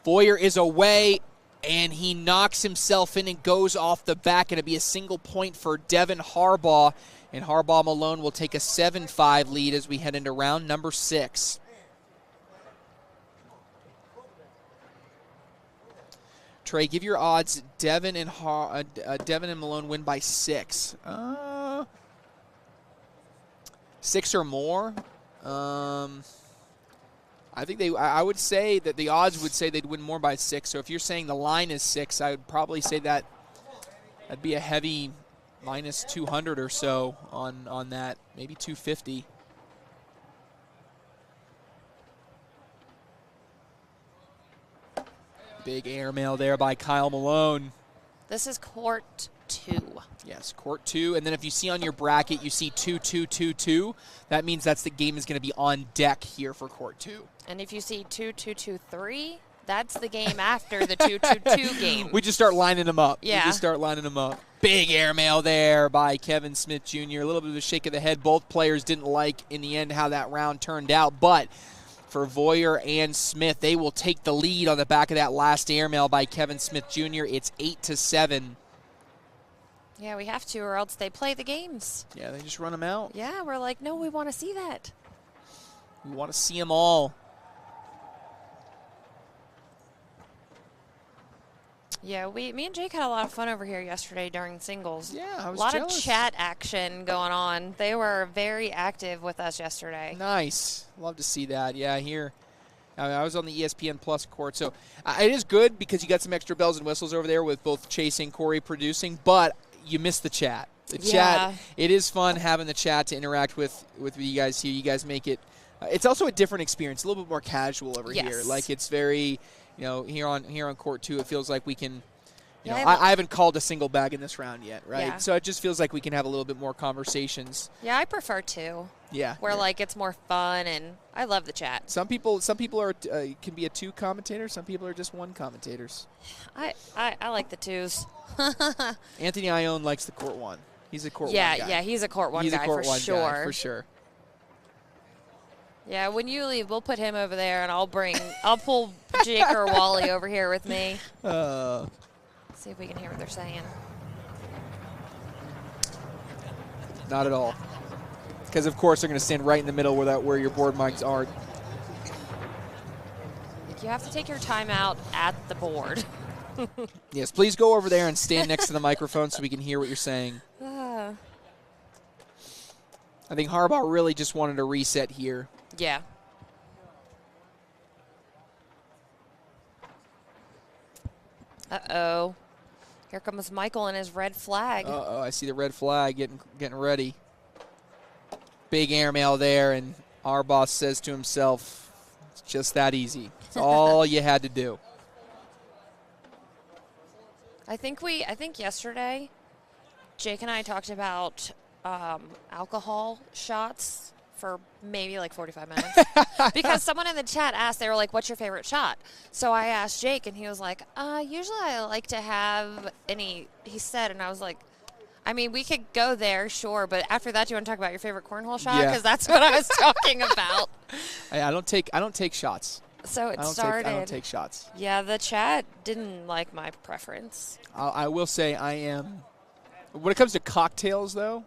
[SPEAKER 1] Voyer is away, and he knocks himself in and goes off the back, and it'll be a single point for Devin Harbaugh. And Harbaugh Malone will take a 7-5 lead as we head into round number 6. Trey, give your odds. Devin and Malone win by 6. 6 or more. I think I would say that the odds would say they'd win more by 6. So if you're saying the line is 6, I would probably say that'd be a heavy minus 200 or so on that, maybe 250. Big airmail there by Kyle Malone.
[SPEAKER 2] This is court 2.
[SPEAKER 1] Yes, court 2. And then if you see on your bracket, you see 2-2-2-2. That means that's the game is going to be on deck here for court 2.
[SPEAKER 2] And if you see 2-2-2-3, that's the game after the 2-2-2 game.
[SPEAKER 1] We just start lining them up.
[SPEAKER 2] Yeah.
[SPEAKER 1] We just start lining them up. Big airmail there by Kevin Smith Jr. A little bit of a shake of the head. Both players didn't like, in the end, how that round turned out. But for Voyer and Smith, they will take the lead on the back of that last airmail by Kevin Smith Jr. It's 8-7.
[SPEAKER 2] Yeah, we have to, or else they play the games.
[SPEAKER 1] Yeah, they just run them out.
[SPEAKER 2] Yeah, we're like, no, we want to see that.
[SPEAKER 1] We want to see them all.
[SPEAKER 2] Yeah, me and Jake had a lot of fun over here yesterday during singles.
[SPEAKER 1] Yeah, I was
[SPEAKER 2] a lot
[SPEAKER 1] jealous.
[SPEAKER 2] of chat action going on. They were very active with us yesterday.
[SPEAKER 1] Nice. Love to see that. Yeah, here. I was on the ESPN Plus court, so it is good because you got some extra bells and whistles over there with both Chase and Corey producing, but you miss the chat. The
[SPEAKER 2] Yeah.
[SPEAKER 1] chat, it is fun having the chat to interact with you guys here. You guys make it. It's also a different experience, a little bit more casual over
[SPEAKER 2] Yes.
[SPEAKER 1] here. Like it's very, here on court 2, it feels like we can.
[SPEAKER 2] Yeah,
[SPEAKER 1] I haven't called a single bag in this round yet, right?
[SPEAKER 2] Yeah.
[SPEAKER 1] So it just feels like we can have a little bit more conversations.
[SPEAKER 2] Yeah, I prefer 2.
[SPEAKER 1] Yeah.
[SPEAKER 2] Where like it's more fun, and I love the chat.
[SPEAKER 1] Some people are can be a 2 commentator. Some people are just 1 commentators.
[SPEAKER 2] I like the 2s.
[SPEAKER 1] Anthony Ione likes the court 1. He's a court 1
[SPEAKER 2] Yeah,
[SPEAKER 1] guy.
[SPEAKER 2] yeah, he's a court 1
[SPEAKER 1] He's
[SPEAKER 2] guy
[SPEAKER 1] a court
[SPEAKER 2] for
[SPEAKER 1] 1
[SPEAKER 2] sure.
[SPEAKER 1] guy, for sure.
[SPEAKER 2] Yeah, when you leave, we'll put him over there, and I'll pull Jake or Wally over here with me. See if we can hear what they're saying.
[SPEAKER 1] Not at all. Because, of course, they're going to stand right in the middle where your board mics are.
[SPEAKER 2] You have to take your time out at the board.
[SPEAKER 1] Yes, please go over there and stand next to the microphone so we can hear what you're saying. I think Harbaugh really just wanted a reset here.
[SPEAKER 2] Yeah. Uh-oh. Here comes Michael and his red flag.
[SPEAKER 1] Uh-oh, I see the red flag getting ready. Big airmail there, and Harbaugh says to himself, it's just that easy. It's all you had to do.
[SPEAKER 2] I think yesterday, Jake and I talked about alcohol shots for maybe like 45 minutes. Because someone in the chat asked, they were like, what's your favorite shot? So I asked Jake, and he was like, usually I like to have, and he said, and I was like, I mean, we could go there, sure, but after that, do you want to talk about your favorite cornhole shot?
[SPEAKER 1] Yeah.
[SPEAKER 2] Because that's what I was talking about.
[SPEAKER 1] I don't take shots.
[SPEAKER 2] So it
[SPEAKER 1] I
[SPEAKER 2] started.
[SPEAKER 1] don't take shots.
[SPEAKER 2] Yeah, the chat didn't like my preference.
[SPEAKER 1] I will say I am. When it comes to cocktails, though,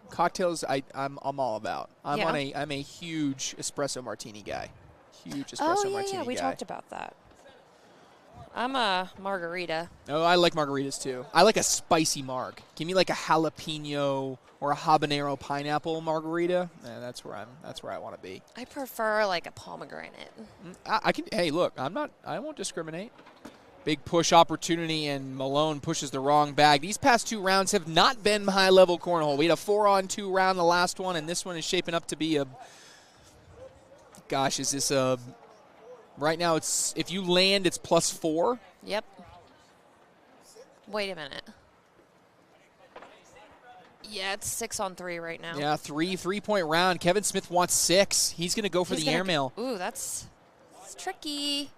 [SPEAKER 1] I'm all about. I'm a huge espresso martini guy. Huge espresso martini guy.
[SPEAKER 2] Yeah, we talked about that. I'm a margarita.
[SPEAKER 1] Oh, I like margaritas too. I like a spicy marg. Give me like a jalapeno or a habanero pineapple margarita. That's where I want to be.
[SPEAKER 2] I prefer like a pomegranate.
[SPEAKER 1] I can. Hey, look, I won't discriminate. Big push opportunity, and Malone pushes the wrong bag. These past 2 rounds have not been high-level cornhole. We had a 4-on-2 round the last one, and this one is shaping up to be a. Gosh, is this a? Right now, it's if you land, it's +4.
[SPEAKER 2] Yep. Wait a minute. Yeah, it's 6-on-3 right now.
[SPEAKER 1] Yeah, 3-point round. Kevin Smith wants 6. He's going to go for the airmail.
[SPEAKER 2] Ooh, that's tricky.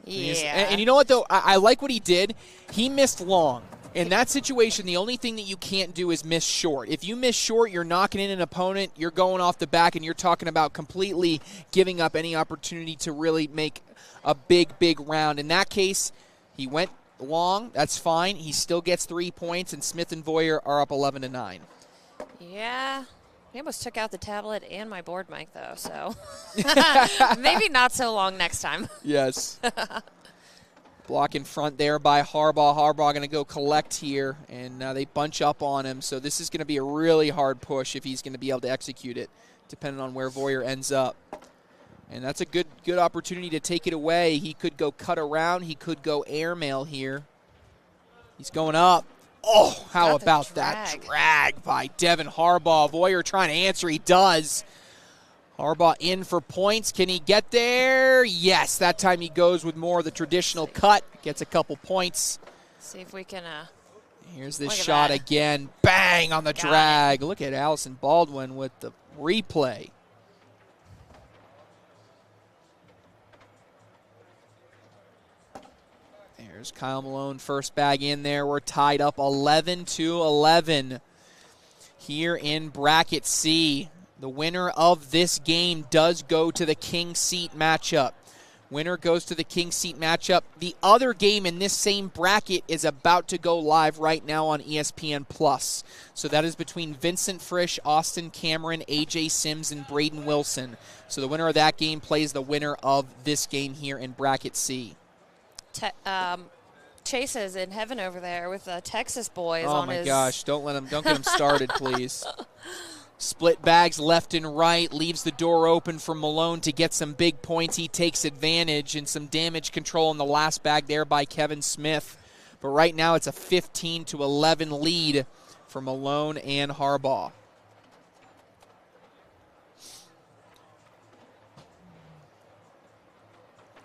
[SPEAKER 1] Yeah. And you know what, though? I like what he did. He missed long. In that situation, the only thing that you can't do is miss short. If you miss short, you're knocking in an opponent, you're going off the back, and you're talking about completely giving up any opportunity to really make a big round. In that case, he went long. That's fine. He still gets 3 points, and Smith and Voyer are up 11-9.
[SPEAKER 2] Yeah. He almost took out the tablet and my board mic, though, so maybe not so long next time.
[SPEAKER 1] Yes. Block in front there by Harbaugh. Harbaugh going to go collect here, and they bunch up on him. So this is going to be a really hard push if he's going to be able to execute it, depending on where Voyer ends up. And that's a good opportunity to take it away. He could go cut around. He could go airmail here. He's going up. Oh, how about that drag by Devin Harbaugh? Voyer trying to answer. He does. Harbaugh in for points. Can he get there? Yes, that time he goes with more of the traditional cut. Gets a couple points.
[SPEAKER 2] See if we can.
[SPEAKER 1] Here's this shot again. Bang on the drag. Look at Allison Baldwin with the replay. There's Kyle Malone, first bag in there. We're tied up 11-11 here in Bracket C. The winner of this game does go to the King Seat matchup. Winner goes to the King Seat matchup. The other game in this same bracket is about to go live right now on ESPN+. So that is between Vincent Frisch, Austin Cameron, AJ Sims, and Braden Wilson. So the winner of that game plays the winner of this game here in Bracket C.
[SPEAKER 2] Chase is in heaven over there with the Texas boys
[SPEAKER 1] on
[SPEAKER 2] his...
[SPEAKER 1] Oh my gosh, don't get him started, please. Split bags left and right, leaves the door open for Malone to get some big points. He takes advantage, and some damage control in the last bag there by Kevin Smith. But right now it's a 15-11 lead for Malone and Harbaugh.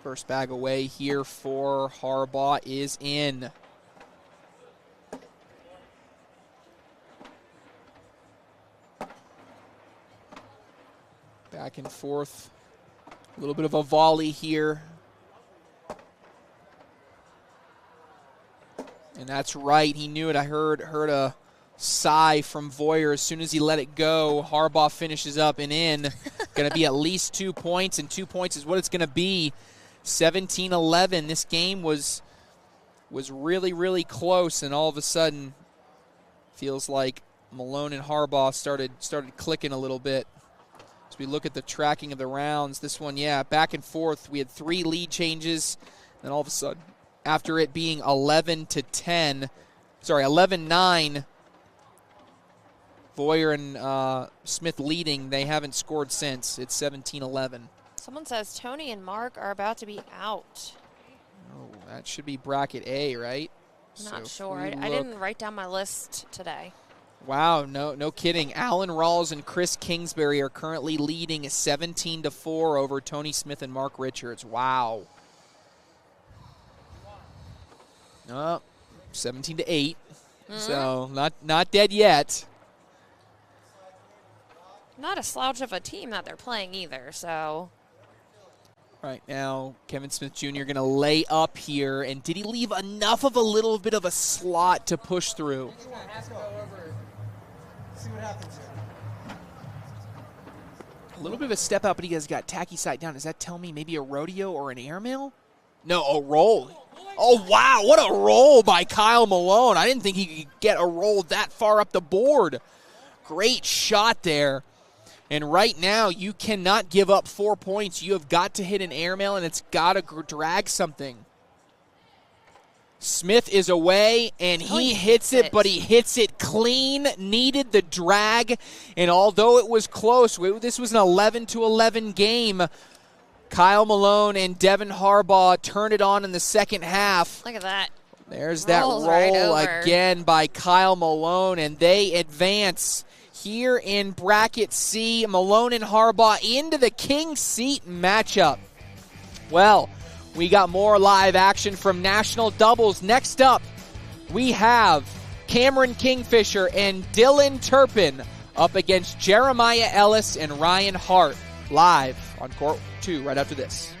[SPEAKER 1] First bag away here for Harbaugh is in. Back and forth. A little bit of a volley here. And that's right. He knew it. I heard a sigh from Voyer as soon as he let it go. Harbaugh finishes up and in. Going to be at least 2 points, and 2 points is what it's going to be. 17-11. This game was really, really close, and all of a sudden feels like Malone and Harbaugh started clicking a little bit. As we look at the tracking of the rounds, this one, yeah, back and forth. We had 3 lead changes, and all of a sudden, after it being 11-9, Voyer and Smith leading, they haven't scored since. It's 17-11.
[SPEAKER 2] Someone says Tony and Mark are about to be out.
[SPEAKER 1] Oh, that should be bracket A, right?
[SPEAKER 2] Not sure. I didn't write down my list today.
[SPEAKER 1] Wow, no kidding. Alan Rawls and Chris Kingsbury are currently leading 17-4 over Tony Smith and Mark Richards. Wow. 17-8. So not dead yet.
[SPEAKER 2] Not a slouch of a team that they're playing either, so.
[SPEAKER 1] Right now, Kevin Smith Jr. going to lay up here. And did he leave enough of a little bit of a slot to push through?
[SPEAKER 4] See what happens here.
[SPEAKER 1] A little bit of a step out, but he has got tacky side down. Does that tell me maybe a rodeo or an airmail? No, a roll. Oh, wow, what a roll by Kyle Malone. I didn't think he could get a roll that far up the board. Great shot there. And right now, you cannot give up 4 points. You have got to hit an airmail, and it's got to drag something. Smith is away, and he hits it, but he hits it clean. Needed the drag, and although it was close, this was an 11-11 game. Kyle Malone and Devin Harbaugh turned it on in the second half.
[SPEAKER 2] Look at that.
[SPEAKER 1] There's that roll
[SPEAKER 2] right
[SPEAKER 1] again by Kyle Malone, and they advance here in bracket C. Malone and Harbaugh into the King Seat matchup. Well, we got more live action from National Doubles. Next up, we have Cameron Kingfisher and Dylan Turpin up against Jeremiah Ellis and Ryan Hart, live on Court 2 right after this.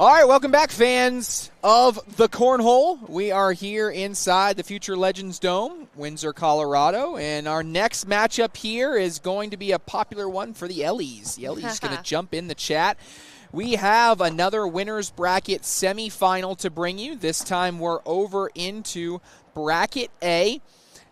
[SPEAKER 1] All right, welcome back, fans of the Cornhole. We are here inside the Future Legends Dome, Windsor, Colorado, and our next matchup here is going to be a popular one for the Ellies. The Ellies going to jump in the chat. We have another winner's bracket semifinal to bring you. This time we're over into bracket A,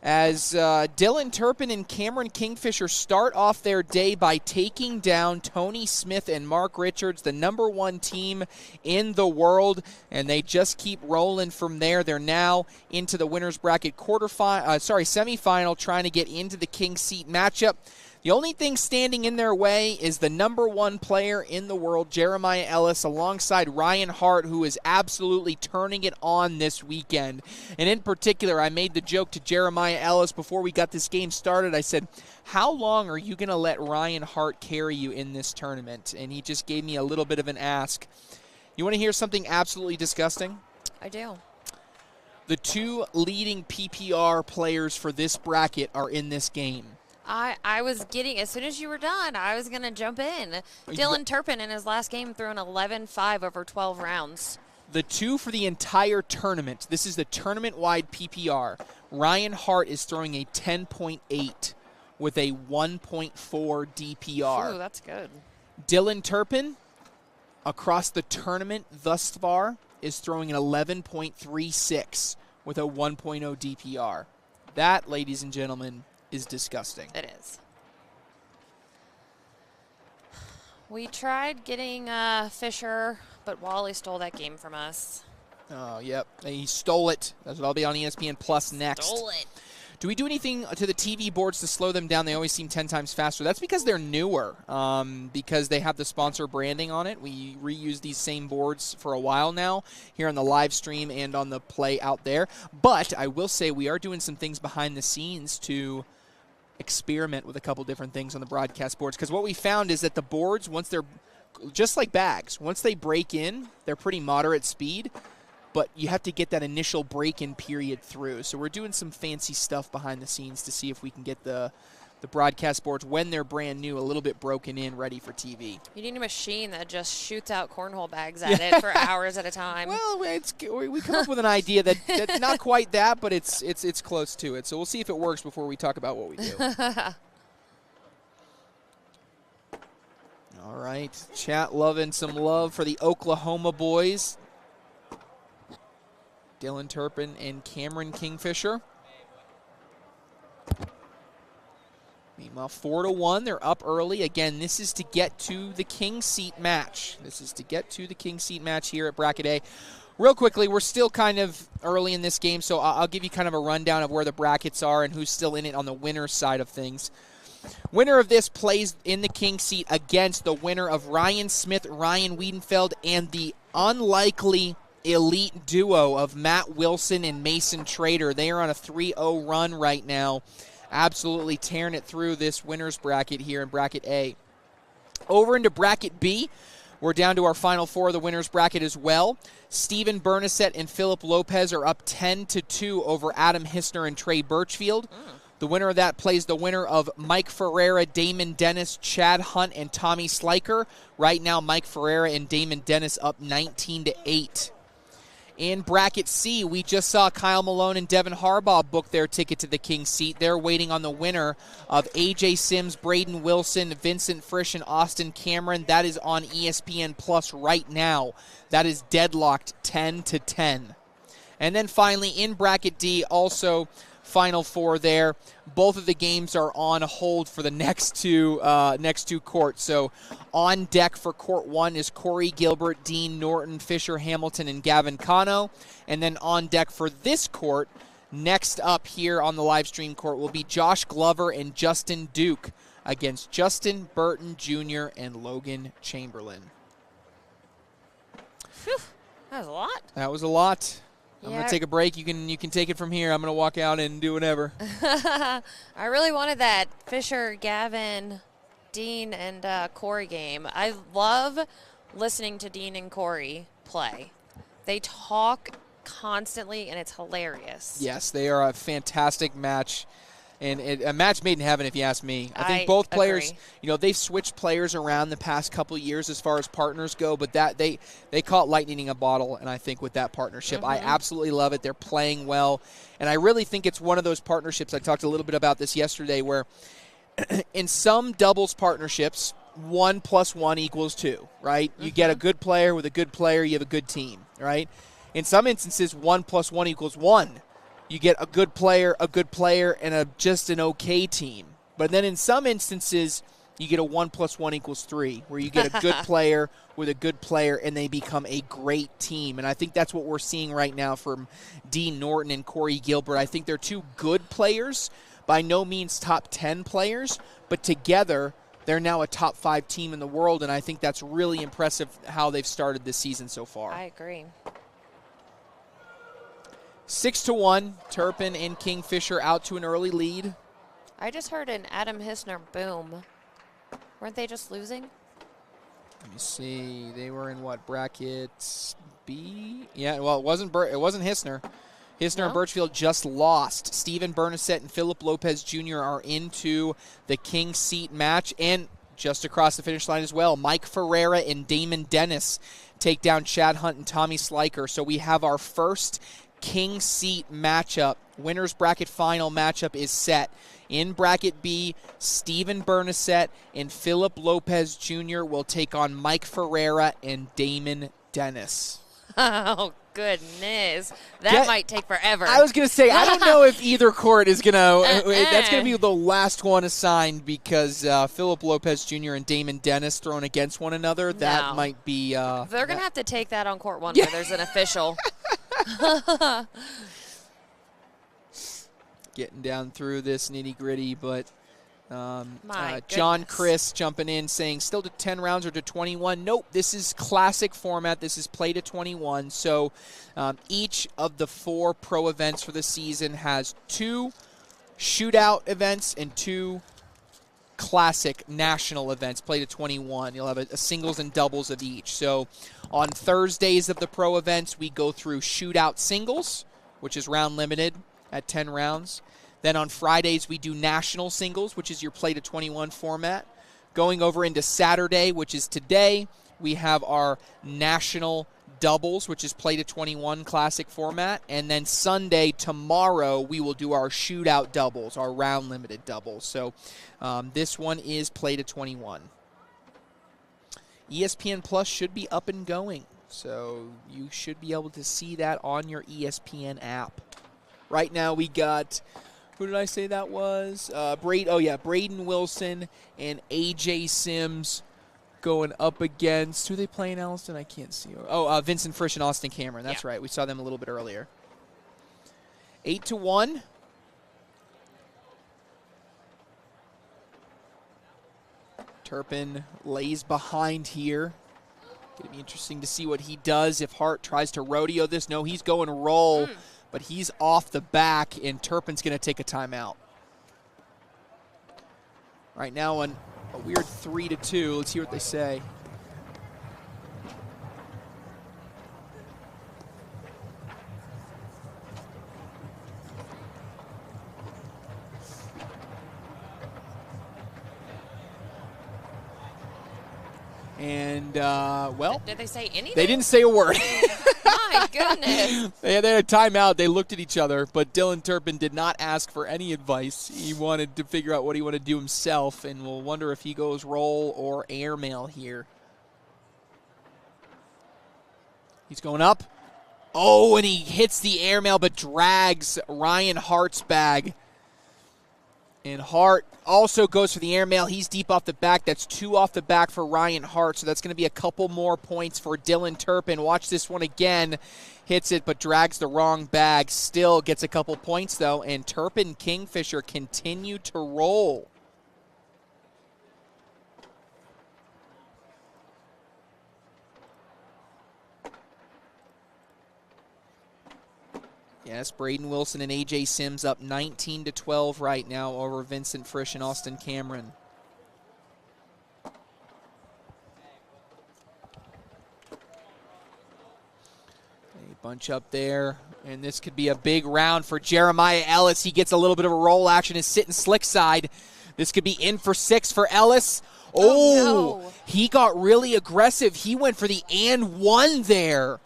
[SPEAKER 1] as Dylan Turpin and Cameron Kingfisher start off their day by taking down Tony Smith and Mark Richards, the #1 team in the world, and they just keep rolling from there. They're now into the winner's bracket semifinal, trying to get into the King seat matchup. The only thing standing in their way is the #1 player in the world, Jeremiah Ellis, alongside Ryan Hart, who is absolutely turning it on this weekend. And in particular, I made the joke to Jeremiah Ellis before we got this game started. I said, how long are you going to let Ryan Hart carry you in this tournament? And he just gave me a little bit of an ask. You want to hear something absolutely disgusting?
[SPEAKER 2] I do.
[SPEAKER 1] The two leading PPR players for this bracket are in this game.
[SPEAKER 2] I was getting, as soon as you were done, I was going to jump in. Dylan Turpin in his last game threw an 11-5 over 12 rounds.
[SPEAKER 1] The two for the entire tournament. This is the tournament-wide PPR. Ryan Hart is throwing a 10.8 with a 1.4 DPR.
[SPEAKER 2] Ooh, that's good.
[SPEAKER 1] Dylan Turpin, across the tournament thus far, is throwing an 11.36 with a 1.0 DPR. That, ladies and gentlemen, is disgusting.
[SPEAKER 2] It is. We tried getting Fisher, but Wally stole that game from us.
[SPEAKER 1] Oh, yep. He stole it. That'll be on ESPN Plus next.
[SPEAKER 2] Stole it.
[SPEAKER 1] Do we do anything to the TV boards to slow them down? They always seem 10 times faster. That's because they're newer, because they have the sponsor branding on it. We reuse these same boards for a while now here on the live stream and on the play out there. But I will say we are doing some things behind the scenes to experiment with a couple different things on the broadcast boards, because what we found is that the boards, once they're just like bags, once they break in, they're pretty moderate speed, but you have to get that initial break-in period through. So we're doing some fancy stuff behind the scenes to see if we can get the broadcast boards, when they're brand new, a little bit broken in, ready for TV.
[SPEAKER 2] You need a machine that just shoots out cornhole bags at it for hours at a time.
[SPEAKER 1] Well, we come up with an idea that's not quite that, but it's close to it. So we'll see if it works before we talk about what we do. All right, chat loving some love for the Oklahoma boys. Dylan Turpin and Cameron Kingfisher. Meanwhile, 4-1, they're up early. Again, this is to get to the King seat match. This is to get to the King seat match here at Bracket A. Real quickly, we're still kind of early in this game, so I'll give you kind of a rundown of where the brackets are and who's still in it on the winner's side of things. Winner of this plays in the King seat against the winner of Ryan Smith, Ryan Wiedenfeld, and the unlikely elite duo of Matt Wilson and Mason Trader. They are on a 3-0 run right now, absolutely tearing it through this winner's bracket here in Bracket A. Over into Bracket B, we're down to our final four of the winner's bracket as well. Steven Bernasette and Philip Lopez are up 10-2 over Adam Hissner and Trey Birchfield. The winner of that plays the winner of Mike Ferreira, Damon Dennis, Chad Hunt, and Tommy Sliker. Right now, Mike Ferreira and Damon Dennis up 19-8. In Bracket C, we just saw Kyle Malone and Devin Harbaugh book their ticket to the King seat. They're waiting on the winner of A.J. Sims, Braden Wilson, Vincent Frisch, and Austin Cameron. That is on ESPN Plus right now. That is deadlocked 10-10. And then finally, in Bracket D, also Final Four there. Both of the games are on hold for the next two courts. So on deck for Court 1 is Corey Gilbert, Dean Norton, Fisher Hamilton, and Gavin Cano. And then on deck for this court, next up here on the live stream court, will be Josh Glover and Justin Duke against Justin Burton Jr. and Logan Chamberlain.
[SPEAKER 2] Whew, that was a lot.
[SPEAKER 1] That was a lot. I'm
[SPEAKER 2] Yeah.
[SPEAKER 1] going to take a break. You can take it from here. I'm going to walk out and do whatever.
[SPEAKER 2] I really wanted that Fisher, Gavin, Dean, and Corey game. I love listening to Dean and Corey play. They talk constantly, and it's hilarious.
[SPEAKER 1] Yes, they are a fantastic match. And a match made in heaven, if you ask me. I think both players, they've switched players around the past couple of years as far as partners go, but that they caught lightning in a bottle, and I think with that partnership, I absolutely love it. They're playing well, and I really think it's one of those partnerships. I talked a little bit about this yesterday, where in some doubles partnerships, 1 + 1 = 2, right? You get a good player with a good player, you have a good team, right? In some instances, 1 + 1 = 1. You get a good player, and just an okay team. But then in some instances, you get a 1 + 1 = 3, where you get a good player with a good player, and they become a great team. And I think that's what we're seeing right now from Dean Norton and Corey Gilbert. I think they're two good players, by no means top 10 players, but together they're now a top 5 team in the world, and I think that's really impressive how they've started this season so far.
[SPEAKER 2] I agree.
[SPEAKER 1] 6-1, Turpin and Kingfisher out to an early lead.
[SPEAKER 2] I just heard an Adam Hissner boom. Weren't they just losing?
[SPEAKER 1] Let me see. They were in what, bracket B? Yeah, well, it wasn't Hissner. Hissner and Birchfield just lost. Steven Bernasette and Philip Lopez Jr. are into the King Seat match, and just across the finish line as well, Mike Ferreira and Damon Dennis take down Chad Hunt and Tommy Sliker. So we have our first King Seat matchup. Winner's bracket final matchup is set. In bracket B, Steven Bernasette and Philip Lopez Jr. will take on Mike Ferreira and Damon Dennis.
[SPEAKER 2] Oh, goodness. That might take forever.
[SPEAKER 1] I was going to say, I don't know if either court is going to that's going to be the last one assigned, because Philip Lopez Jr. and Damon Dennis thrown against one another. That might be
[SPEAKER 2] they're going to have to take that on court 1 where there's an official.
[SPEAKER 1] Getting down through this nitty-gritty, but John Chris jumping in saying, still to 10 rounds or to 21? Nope, this is classic format. This is play to 21. So each of the 4 pro events for the season has 2 shootout events and 2 classic national events, play to 21. You'll have a singles and doubles of each. So on Thursdays of the pro events, we go through shootout singles, which is round limited at 10 rounds. Then on Fridays, we do national singles, which is your play to 21 format. Going over into Saturday, which is today, we have our national doubles, which is play to 21 classic format. And then Sunday, tomorrow, we will do our shootout doubles, our round limited doubles. So this one is play to 21. ESPN Plus should be up and going, so you should be able to see that on your ESPN app. Right now we got, who did I say that was? Braden Wilson and AJ Sims going up against, who are they playing, Allison? I can't see. Vincent Frisch and Austin Cameron. That's right. We saw them a little bit earlier. 8-1. Turpin lays behind here. Going to be interesting to see what he does if Hart tries to rodeo this. No, he's going roll, but he's off the back, and Turpin's going to take a timeout. Right now on a weird 3-2. Let's hear what they say. And,
[SPEAKER 2] did they say anything?
[SPEAKER 1] They didn't say a word.
[SPEAKER 2] My goodness.
[SPEAKER 1] They had a timeout. They looked at each other, but Dylan Turpin did not ask for any advice. He wanted to figure out what he wanted to do himself, and we'll wonder if he goes roll or airmail here. He's going up. Oh, and he hits the airmail, but drags Ryan Hart's bag. And Hart also goes for the airmail. He's deep off the back. That's 2 off the back for Ryan Hart. So that's going to be a couple more points for Dylan Turpin. Watch this one again. Hits it, but drags the wrong bag. Still gets a couple points, though. And Turpin Kingfisher continue to roll. Yes, Braden Wilson and A.J. Sims up 19-12 right now over Vincent Frisch and Austin Cameron. They Bunch up there, and this could be a big round for Jeremiah Ellis. He gets a little bit of a roll action, his sit and slick side. This could be in for 6 for Ellis. Oh,
[SPEAKER 2] no.
[SPEAKER 1] He got really aggressive. He went for the and 1 there.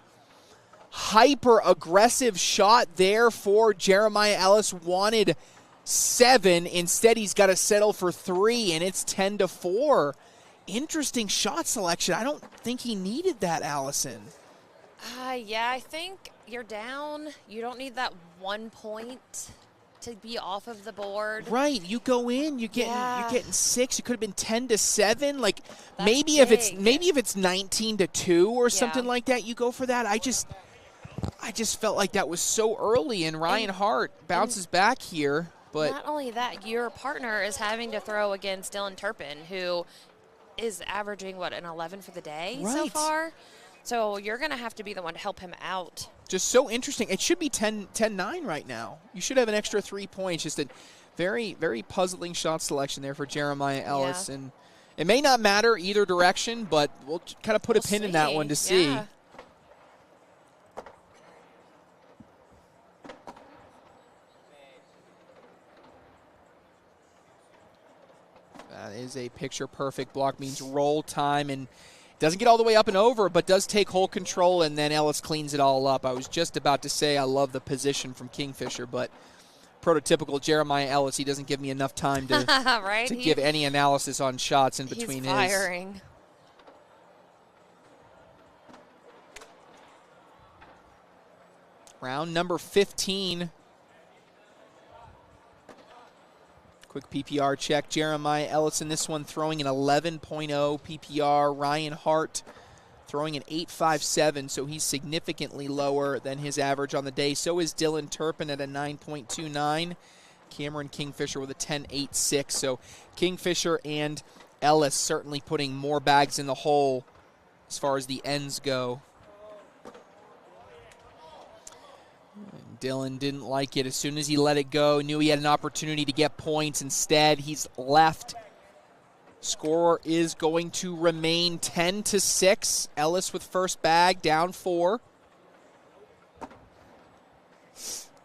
[SPEAKER 1] Hyper aggressive shot there for Jeremiah Ellis. Wanted 7. Instead, he's got to settle for 3, and it's 10-4. Interesting shot selection. I don't think he needed that, Allison.
[SPEAKER 2] Yeah, I think you're down. You don't need that 1 point to be off of the board.
[SPEAKER 1] Right, you go in, you're getting 6. It could have been 10-7. Like
[SPEAKER 2] That's
[SPEAKER 1] maybe
[SPEAKER 2] big.
[SPEAKER 1] if it's 19-2 or something like that, you go for that. I just felt like that was so early, and Ryan Hart bounces back here. But
[SPEAKER 2] not only that, your partner is having to throw against Dylan Turpin, who is averaging an 11 for the day so
[SPEAKER 1] Right.
[SPEAKER 2] far. So you're going to have to be the one to help him out.
[SPEAKER 1] just so interesting. It should be 10-9 right now. You should have an extra 3 points. Just a very, very puzzling shot selection there for Jeremiah Ellis.
[SPEAKER 2] Yeah.
[SPEAKER 1] And it may not matter either direction, but we'll kind of put a pin in that one to see.
[SPEAKER 2] Yeah.
[SPEAKER 1] That is a picture-perfect block. Means roll time, and doesn't get all the way up and over, but does take hole control, and then Ellis cleans it all up. I was just about to say I love the position from Kingfisher, but prototypical Jeremiah Ellis, he doesn't give me enough time to,
[SPEAKER 2] right?
[SPEAKER 1] to give any analysis on shots in
[SPEAKER 2] He's
[SPEAKER 1] between
[SPEAKER 2] firing.
[SPEAKER 1] Round number 15. Quick PPR check. Jeremiah Ellis in this one throwing an 11.0 PPR. Ryan Hart throwing an 8.57, so he's significantly lower than his average on the day. So is Dylan Turpin at a 9.29. Cameron Kingfisher with a 10.86. So Kingfisher and Ellis certainly putting more bags in the hole as far as the ends go. Dylan didn't like it. As soon as he let it go, knew he had an opportunity to get points. Instead, he's left. Score is going to remain 10-6. Ellis with first bag, down 4.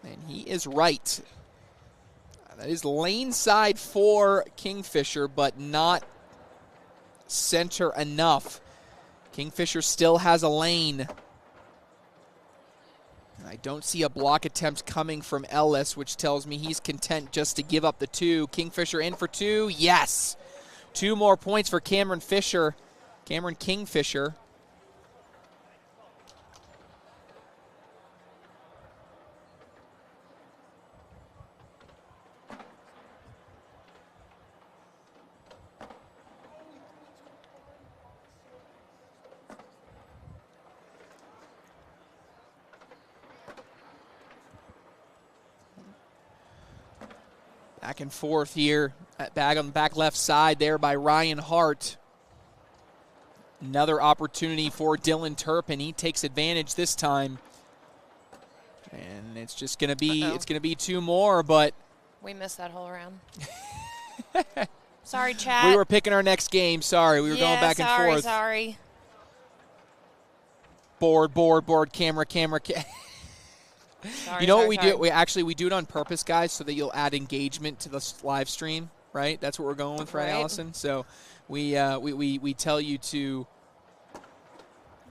[SPEAKER 1] And he is right. That is lane side for Kingfisher, but not center enough. Kingfisher still has a lane. I don't see a block attempt coming from Ellis, which tells me he's content just to give up the 2. Kingfisher in for 2. Yes. 2 more points for Cameron Kingfisher. Back and forth here. Bag on the back left side there by Ryan Hart. Another opportunity for Dylan Turpin. He takes advantage this time. And it's just going to be 2 more, but
[SPEAKER 2] We missed that whole round. Sorry, chat.
[SPEAKER 1] we were picking our next game. Sorry, we were going back and forth.
[SPEAKER 2] Sorry.
[SPEAKER 1] Board, camera.
[SPEAKER 2] Sorry,
[SPEAKER 1] You know
[SPEAKER 2] sorry,
[SPEAKER 1] what we
[SPEAKER 2] sorry.
[SPEAKER 1] do? We do it on purpose, guys, so that you'll add engagement to the live stream, right? That's what we're going with, right, Allison? So we tell you to.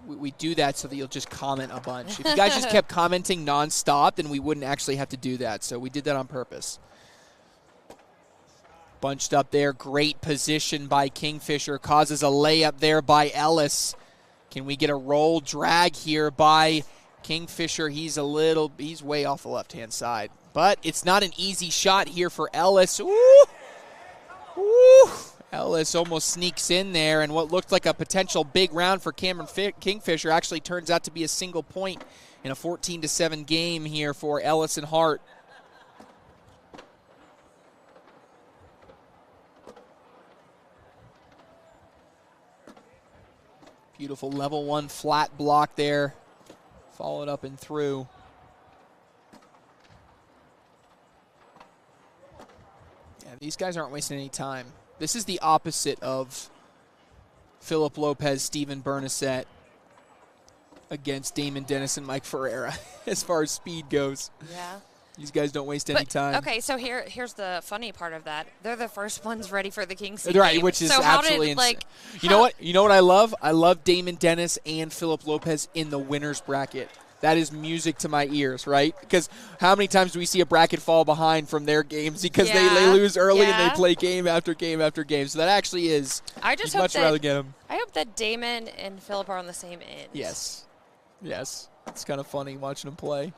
[SPEAKER 1] We do that so that you'll just comment a bunch. If you guys just kept commenting nonstop, then we wouldn't actually have to do that. So we did that on purpose. Bunched up there, great position by Kingfisher. Causes a layup there by Ellis. Can we get a roll drag here by Kingfisher? He's way off the left-hand side. But it's not an easy shot here for Ellis. Ooh! Ooh! Ellis almost sneaks in there, and what looked like a potential big round for Cameron Kingfisher actually turns out to be a single point in a 14-7 game here for Ellis and Hart. Beautiful level 1 flat block there. Followed up and through. Yeah, these guys aren't wasting any time. This is the opposite of Philip Lopez, Steven Bernasette. against Damon Dennis and Mike Ferreira as far as speed goes.
[SPEAKER 2] Yeah.
[SPEAKER 1] These guys don't waste any time.
[SPEAKER 2] Okay, so here's the funny part of that. They're the first ones ready for the Kings Seat
[SPEAKER 1] Right,
[SPEAKER 2] game.
[SPEAKER 1] which is
[SPEAKER 2] so
[SPEAKER 1] absolutely insane. You know what? You know what I love? I love Damon Dennis and Philip Lopez in the winner's bracket. That is music to my ears, right? Because how many times do we see a bracket fall behind from their games because they lose early and they play game after game after game? So that actually is.
[SPEAKER 2] I just
[SPEAKER 1] much rather get them.
[SPEAKER 2] I hope that Damon and Philip are on the same end.
[SPEAKER 1] Yes. It's kind of funny watching them play.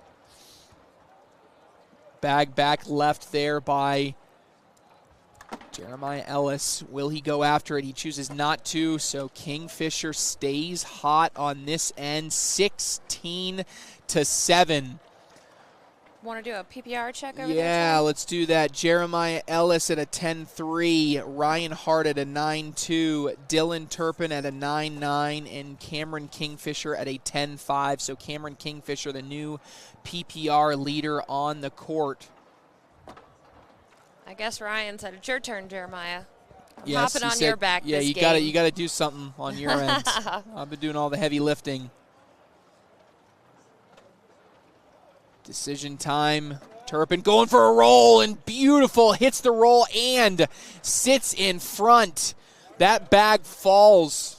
[SPEAKER 1] Bag back left there by Jeremiah Ellis. Will he go after it? He chooses not to, so Kingfisher stays hot on this end, 16-7.
[SPEAKER 2] Want to do a PPR check over there?
[SPEAKER 1] Yeah, let's do that. Jeremiah Ellis at a 10-3, Ryan Hart at a 9-2, Dylan Turpin at a 9-9, and Cameron Kingfisher at a 10-5. So Cameron Kingfisher, the new PPR leader on the court.
[SPEAKER 2] I guess Ryan said it's your turn, Jeremiah.
[SPEAKER 1] Yes,
[SPEAKER 2] Hopping on your back.
[SPEAKER 1] Yeah,
[SPEAKER 2] this
[SPEAKER 1] you
[SPEAKER 2] game.
[SPEAKER 1] got to do something on your end. I've been doing all the heavy lifting. Decision time. Turpin going for a roll, and beautiful. Hits the roll and sits in front. That bag falls.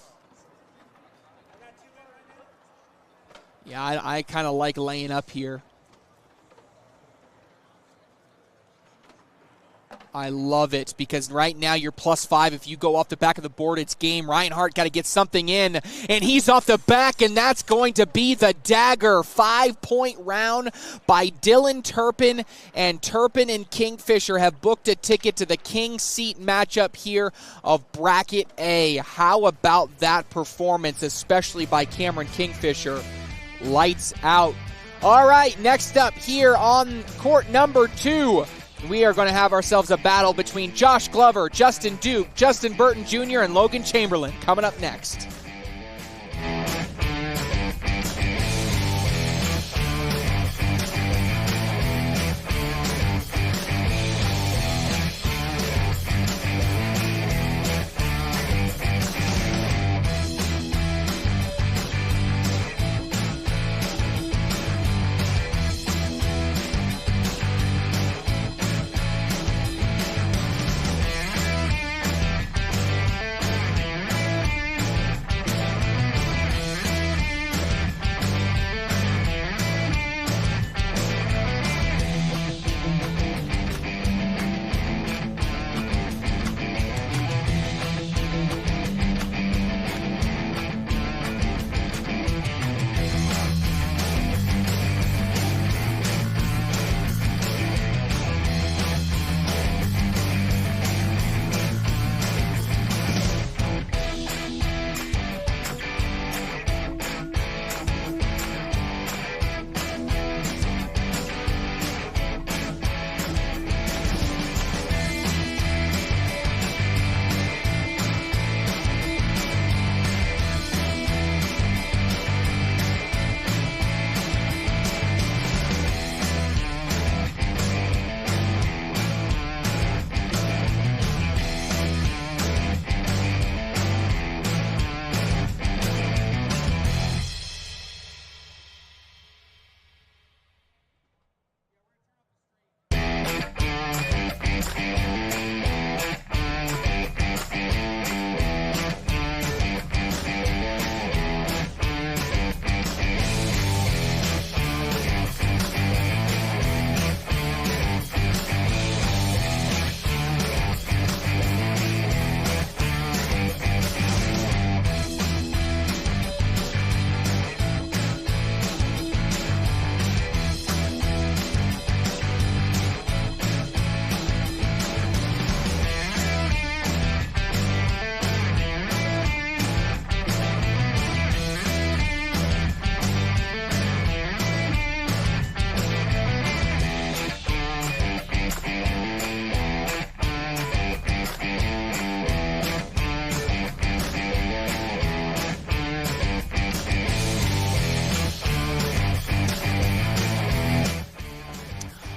[SPEAKER 1] Yeah, I kind of like laying up here. I love it because right now you're +5. If you go off the back of the board, it's game. Ryan Hart got to get something in, and he's off the back, and that's going to be the dagger. 5-point round by Dylan Turpin, and Turpin and Kingfisher have booked a ticket to the King Seat matchup here of Bracket A. How about that performance, especially by Cameron Kingfisher? Lights out. All right, next up here on court number 2, we are going to have ourselves a battle between Josh Glover, Justin Duke, Justin Burton Jr., and Logan Chamberlain coming up next.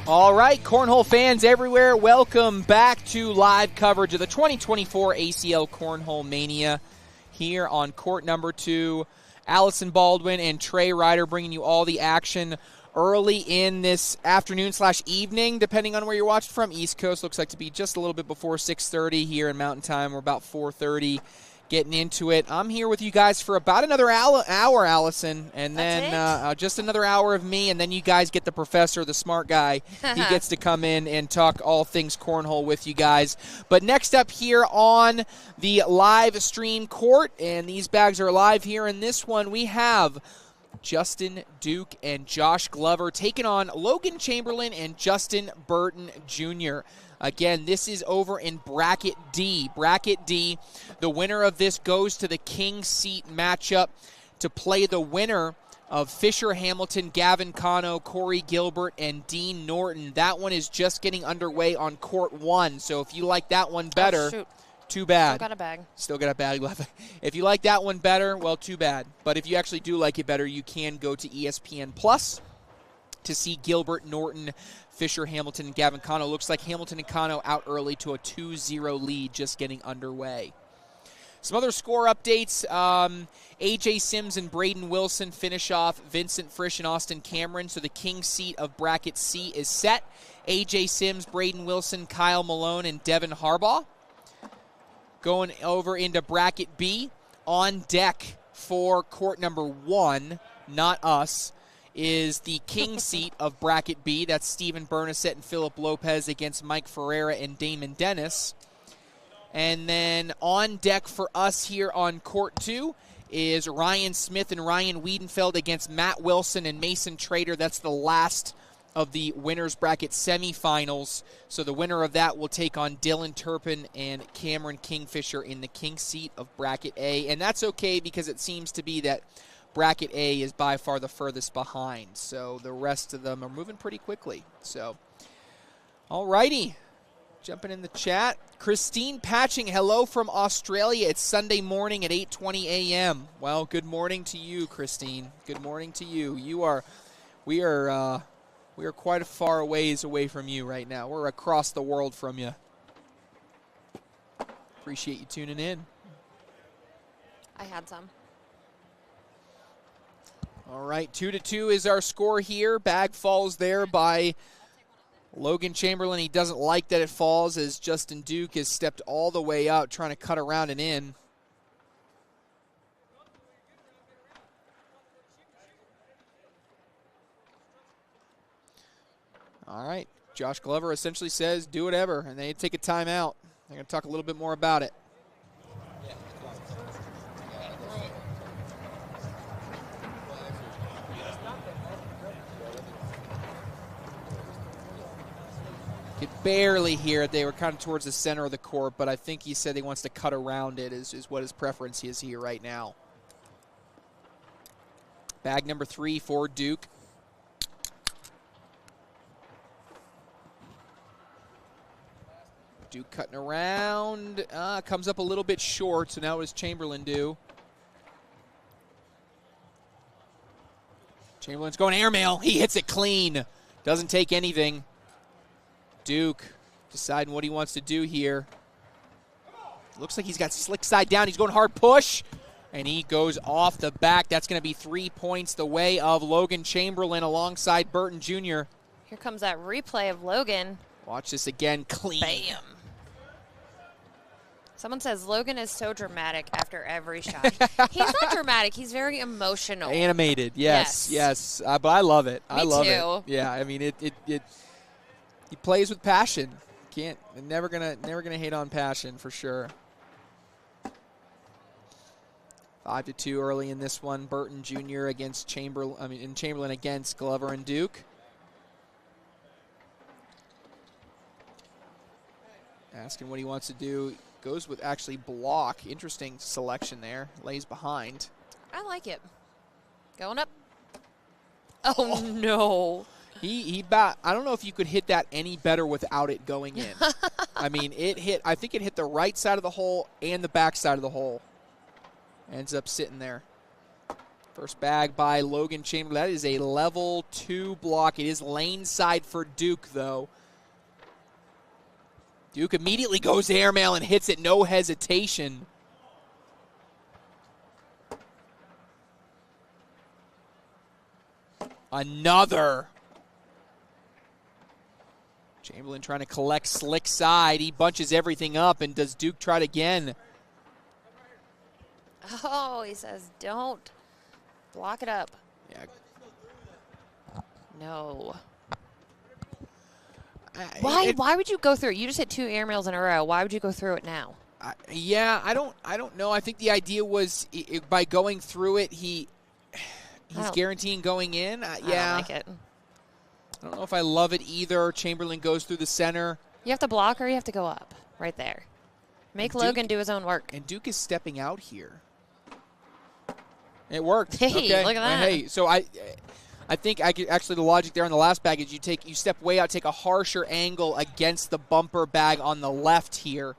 [SPEAKER 1] All right, Cornhole fans everywhere, welcome back to live coverage of the 2024 ACL Cornhole Mania here on court number 2. Allison Baldwin and Trey Ryder bringing you all the action early in this afternoon/evening, depending on where you're watching from. East Coast looks like to be just a little bit before 6:30 here in Mountain Time. We're about 4:30 getting into it. I'm here with you guys for about another hour, Allison, and then just another hour of me, and then you guys get the professor, the smart guy. He gets to come in and talk all things cornhole with you guys. But next up here on the live stream court, and these bags are live here in this one, we have Justin Duke and Josh Glover taking on Logan Chamberlain and Justin Burton Jr. Again, this is over in Bracket D. Bracket D, the winner of this goes to the King Seat matchup to play the winner of Fisher Hamilton, Gavin Cano, Corey Gilbert, and Dean Norton. That one is just getting underway on Court 1, so if you like that one better, too bad.
[SPEAKER 2] Still got a bag.
[SPEAKER 1] Still got a bag left. If you like that one better, well, too bad. But if you actually do like it better, you can go to ESPN Plus to see Gilbert, Norton, Fisher, Hamilton, and Gavin Cano. Looks like Hamilton and Cano out early to a 2-0 lead, just getting underway. Some other score updates. A.J. Sims and Braden Wilson finish off Vincent Frisch and Austin Cameron. So the king seat of Bracket C is set. A.J. Sims, Braden Wilson, Kyle Malone, and Devin Harbaugh. Going over into Bracket B, on deck for court number 1, not us, is the king seat of Bracket B. That's Steven Bernasette and Philip Lopez against Mike Ferreira and Damon Dennis. And then on deck for us here on court 2 is Ryan Smith and Ryan Wiedenfeld against Matt Wilson and Mason Trader. That's the last of the winners bracket semifinals. So the winner of that will take on Dylan Turpin and Cameron Kingfisher in the king seat of Bracket A. And that's okay because it seems to be that Bracket A is by far the furthest behind. So the rest of them are moving pretty quickly. So, all righty. Jumping in the chat. Christine Patching, hello from Australia. It's Sunday morning at 8:20 a.m. Well, good morning to you, Christine. Good morning to you. We are quite a far ways away from you right now. We're across the world from you. Appreciate you tuning in.
[SPEAKER 2] I had some.
[SPEAKER 1] All right, 2-2 is our score here. Bag falls there by Logan Chamberlain. He doesn't like that it falls as Justin Duke has stepped all the way out trying to cut around and in. All right, Josh Glover essentially says do whatever, and they take a timeout. They're going to talk a little bit more about it. Could barely hear it. They were kind of towards the center of the court, but I think he said he wants to cut around it is what his preference is here right now. Bag number 3 for Duke. Duke cutting around. Comes up a little bit short, so now what does Chamberlain do? Chamberlain's going airmail. He hits it clean. Doesn't take anything. Duke deciding what he wants to do here. Looks like he's got slick side down. He's going hard push, and he goes off the back. That's going to be 3 points the way of Logan Chamberlain alongside Burton Jr.
[SPEAKER 2] Here comes that replay of Logan.
[SPEAKER 1] Watch this again. Clean.
[SPEAKER 2] Bam. Someone says Logan is so dramatic after every shot. He's not dramatic. He's very emotional.
[SPEAKER 1] Animated. Yes. But I love it. I love
[SPEAKER 2] too.
[SPEAKER 1] it. Yeah. I mean, he plays with passion. Never gonna hate on passion for sure. 5-2 early in this one. Burton Jr. against Chamberlain against Glover and Duke. Asking what he wants to do. Goes with actually block. Interesting selection there. Lays behind.
[SPEAKER 2] I like it. Going up. Oh, no.
[SPEAKER 1] I don't know if you could hit that any better without it going in. I mean, I think it hit the right side of the hole and the back side of the hole. Ends up sitting there. First bag by Logan Chamberlain. That is a level 2 block. It is lane side for Duke, though. Duke immediately goes to airmail and hits it, no hesitation. Another. Chamberlain trying to collect slick side. He bunches everything up, and does Duke try it again?
[SPEAKER 2] Oh, he says, don't. Block it up.
[SPEAKER 1] Yeah.
[SPEAKER 2] No. Why would you go through it? You just hit 2 airmails in a row. Why would you go through it now?
[SPEAKER 1] I don't know. I think the idea was by going through it, he's guaranteeing going in.
[SPEAKER 2] I don't like it.
[SPEAKER 1] I don't know if I love it either. Chamberlain goes through the center.
[SPEAKER 2] You have to block or you have to go up right there. Make Logan do his own work.
[SPEAKER 1] And Duke is stepping out here. It worked.
[SPEAKER 2] Hey,
[SPEAKER 1] okay.
[SPEAKER 2] Look at that.
[SPEAKER 1] Hey, so I think actually the logic there on the last bag is you step way out, take a harsher angle against the bumper bag on the left here.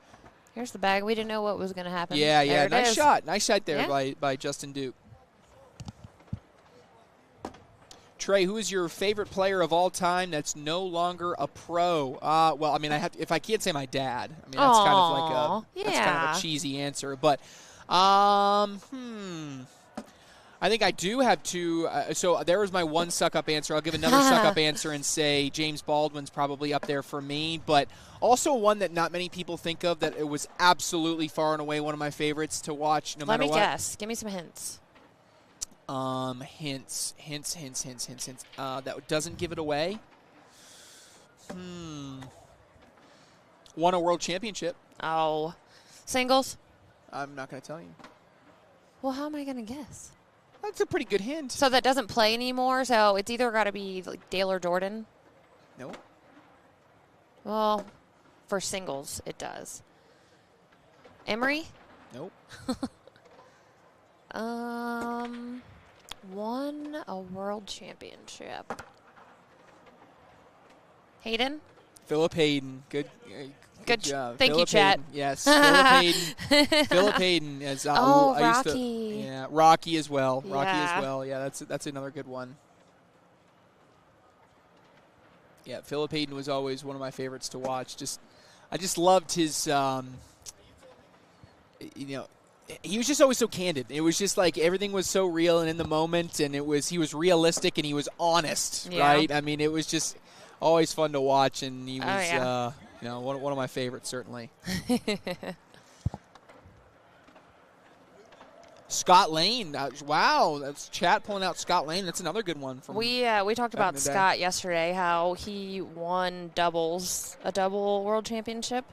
[SPEAKER 2] Here's the bag. We didn't know what was going to happen.
[SPEAKER 1] Yeah.
[SPEAKER 2] Nice
[SPEAKER 1] shot. Nice shot there by Justin Duke. Trey, who is your favorite player of all time that's no longer a pro? Well, I mean, if I can't say my dad, I mean that's kind of a cheesy answer, but I think I do have 2. So there was my one suck-up answer. I'll give another suck-up answer and say James Baldwin's probably up there for me, but also one that not many people think of that it was absolutely far and away one of my favorites to watch no matter what.
[SPEAKER 2] Let me guess. Give me some hints.
[SPEAKER 1] Hints. That doesn't give it away. Won a world championship.
[SPEAKER 2] Oh. Singles?
[SPEAKER 1] I'm not going to tell you.
[SPEAKER 2] Well, how am I going to guess?
[SPEAKER 1] That's a pretty good hint.
[SPEAKER 2] So that doesn't play anymore, so it's either got to be like Dale or Jordan?
[SPEAKER 1] No.
[SPEAKER 2] Well, for singles, it does. Emery?
[SPEAKER 1] Nope.
[SPEAKER 2] Won a world championship. Hayden?
[SPEAKER 1] Philip Hayden. Good job.
[SPEAKER 2] Thank
[SPEAKER 1] Phillip
[SPEAKER 2] you, chat.
[SPEAKER 1] Hayden. Yes, Philip Hayden. Philip Hayden. As,
[SPEAKER 2] Rocky.
[SPEAKER 1] Rocky as well.
[SPEAKER 2] Yeah.
[SPEAKER 1] Rocky as well. Yeah, that's another good one. Yeah, Philip Hayden was always one of my favorites to watch. I just loved his, he was just always so candid. It was just like everything was so real and in the moment, and he was realistic and he was honest, right? I mean, it was just always fun to watch, and he was, one of my favorites certainly. Scott Lane, wow, that's chat pulling out Scott Lane. That's another good one.
[SPEAKER 2] We talked about Scott yesterday, how he won a double world championship,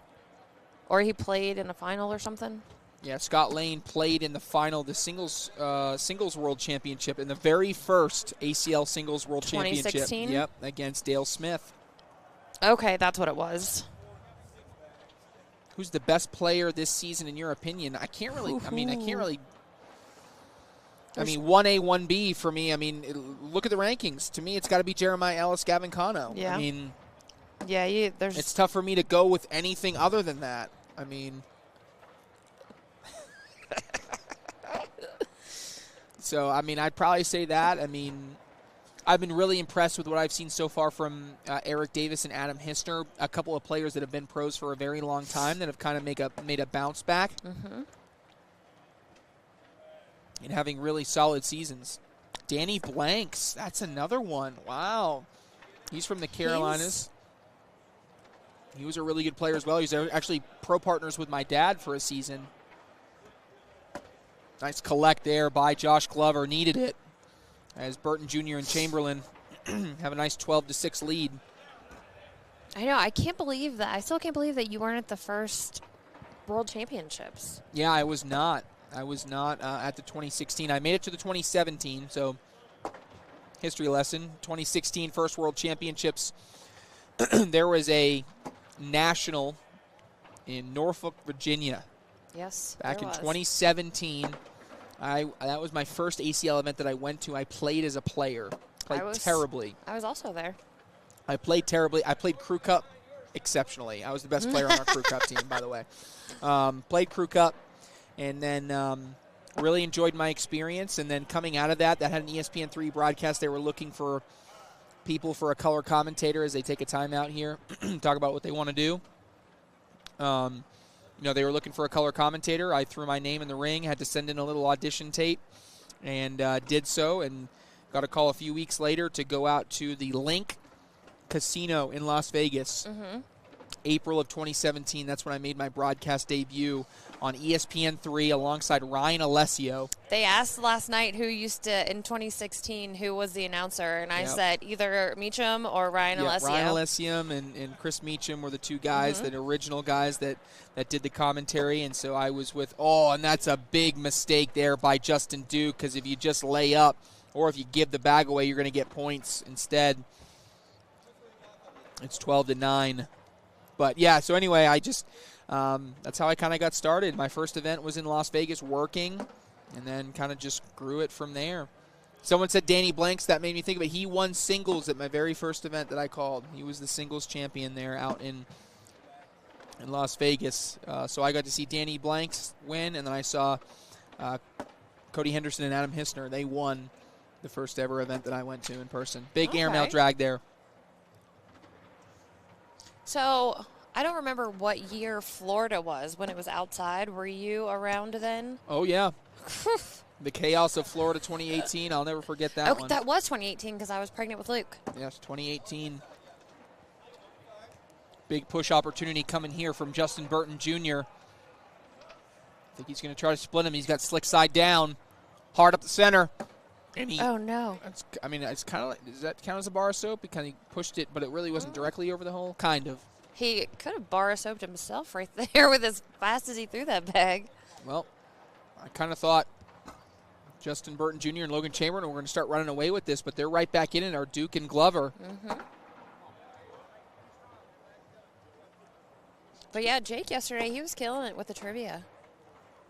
[SPEAKER 2] or he played in a final or something.
[SPEAKER 1] Yeah, Scott Lane played in the final of the singles world championship in the very first ACL singles world
[SPEAKER 2] 2016?
[SPEAKER 1] championship. Yep, against Dale Smith.
[SPEAKER 2] Okay, that's what it was.
[SPEAKER 1] Who's the best player this season in your opinion? I can't really. I mean, 1A, 1B for me. I mean, look at the rankings. To me, it's got to be Jeremiah Ellis, Gavin Cano.
[SPEAKER 2] Yeah.
[SPEAKER 1] I mean,
[SPEAKER 2] it's
[SPEAKER 1] tough for me to go with anything other than that. I mean. So, I mean, I'd probably say that. I mean, I've been really impressed with what I've seen so far from Eric Davis and Adam Hissner, a couple of players that have been pros for a very long time that have kind of made a bounce back and having really solid seasons. Danny Blanks, that's another one. Wow. He's from the Carolinas. He was a really good player as well. He's actually pro partners with my dad for a season. Nice collect there by Josh Glover. Needed it as Burton Jr. and Chamberlain have a nice 12-6 lead.
[SPEAKER 2] I know. I can't believe that. I still can't believe that you weren't at the first World Championships.
[SPEAKER 1] Yeah, I was not. I was not at the 2016. I made it to the 2017, so history lesson. 2016 first World Championships. There was a national in Norfolk, Virginia.
[SPEAKER 2] Yes,
[SPEAKER 1] back in 2017. That was my first ACL event that I went to. I played as a player. Terribly.
[SPEAKER 2] I was also there.
[SPEAKER 1] I played terribly. I played Crew Cup exceptionally. I was the best player on our Crew Cup team, by the way. Played Crew Cup, and then really enjoyed my experience. And then coming out of that had an ESPN3 broadcast. They were looking for people for a color commentator as they take a timeout here, talk about what they want to do. They were looking for a color commentator. I threw my name in the ring, had to send in a little audition tape, and did so, and got a call a few weeks later to go out to the Link Casino in Las Vegas. April of 2017, that's when I made my broadcast debut on ESPN3 alongside Ryan Alessio.
[SPEAKER 2] They asked last night who used to, in 2016, who was the announcer, and I said either Meacham or Ryan Alessio.
[SPEAKER 1] Ryan Alessio and Chris Meacham were the two guys, the original guys that did the commentary, and so I was with, and that's a big mistake there by Justin Duke, because if you just lay up or if you give the bag away, you're going to get points instead. It's 12-9. But, yeah, so anyway, I just that's how I kind of got started. My first event was in Las Vegas working, and then kind of just grew it from there. Someone said Danny Blanks. That made me think of it. He won singles at my very first event that I called. He was the singles champion there out in Las Vegas. So I got to see Danny Blanks win, and then I saw Cody Henderson and Adam Hissner. They won the first ever event that I went to in person. Big airmail drag there.
[SPEAKER 2] So I don't remember what year Florida was when it was outside. Were you around then?
[SPEAKER 1] Oh, yeah. The chaos of Florida 2018. I'll never forget that one.
[SPEAKER 2] That was 2018 because I was pregnant with Luke.
[SPEAKER 1] Yes, 2018. Big push opportunity coming here from Justin Burton Jr. I think he's going to try to split him. He's got slick side down, hard up the center. And
[SPEAKER 2] oh, no.
[SPEAKER 1] It's kind of like, does that count as a bar of soap? He kind of pushed it, but it really wasn't directly over the hole? Kind of.
[SPEAKER 2] He could have bar soaped himself right there with as fast as he threw that bag.
[SPEAKER 1] Well, I kind of thought Justin Burton Jr. and Logan Chamberlain were going to start running away with this, but they're right back in it, are Duke and Glover.
[SPEAKER 2] But, yeah, Jake yesterday, he was killing it with the trivia.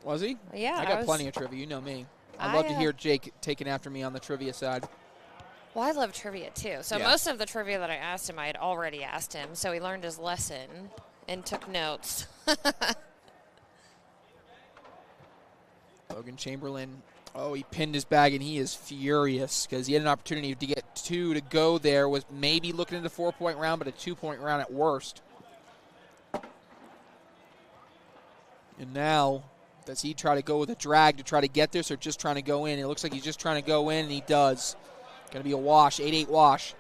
[SPEAKER 1] Was he?
[SPEAKER 2] Yeah.
[SPEAKER 1] I got plenty of trivia. You know me. I'd love to hear Jake taking after me on the trivia side.
[SPEAKER 2] Well, I love trivia, too. So most of the trivia that I asked him, I had already asked him. So he learned his lesson and took notes.
[SPEAKER 1] Logan Chamberlain, he pinned his bag, and he is furious because he had an opportunity to get 2 to go there, was maybe looking at the 4-point round, but a 2-point round at worst. And now, does he try to go with a drag to try to get this or just trying to go in? It looks like he's just trying to go in, and he does. Going to be a wash, 8-8 wash.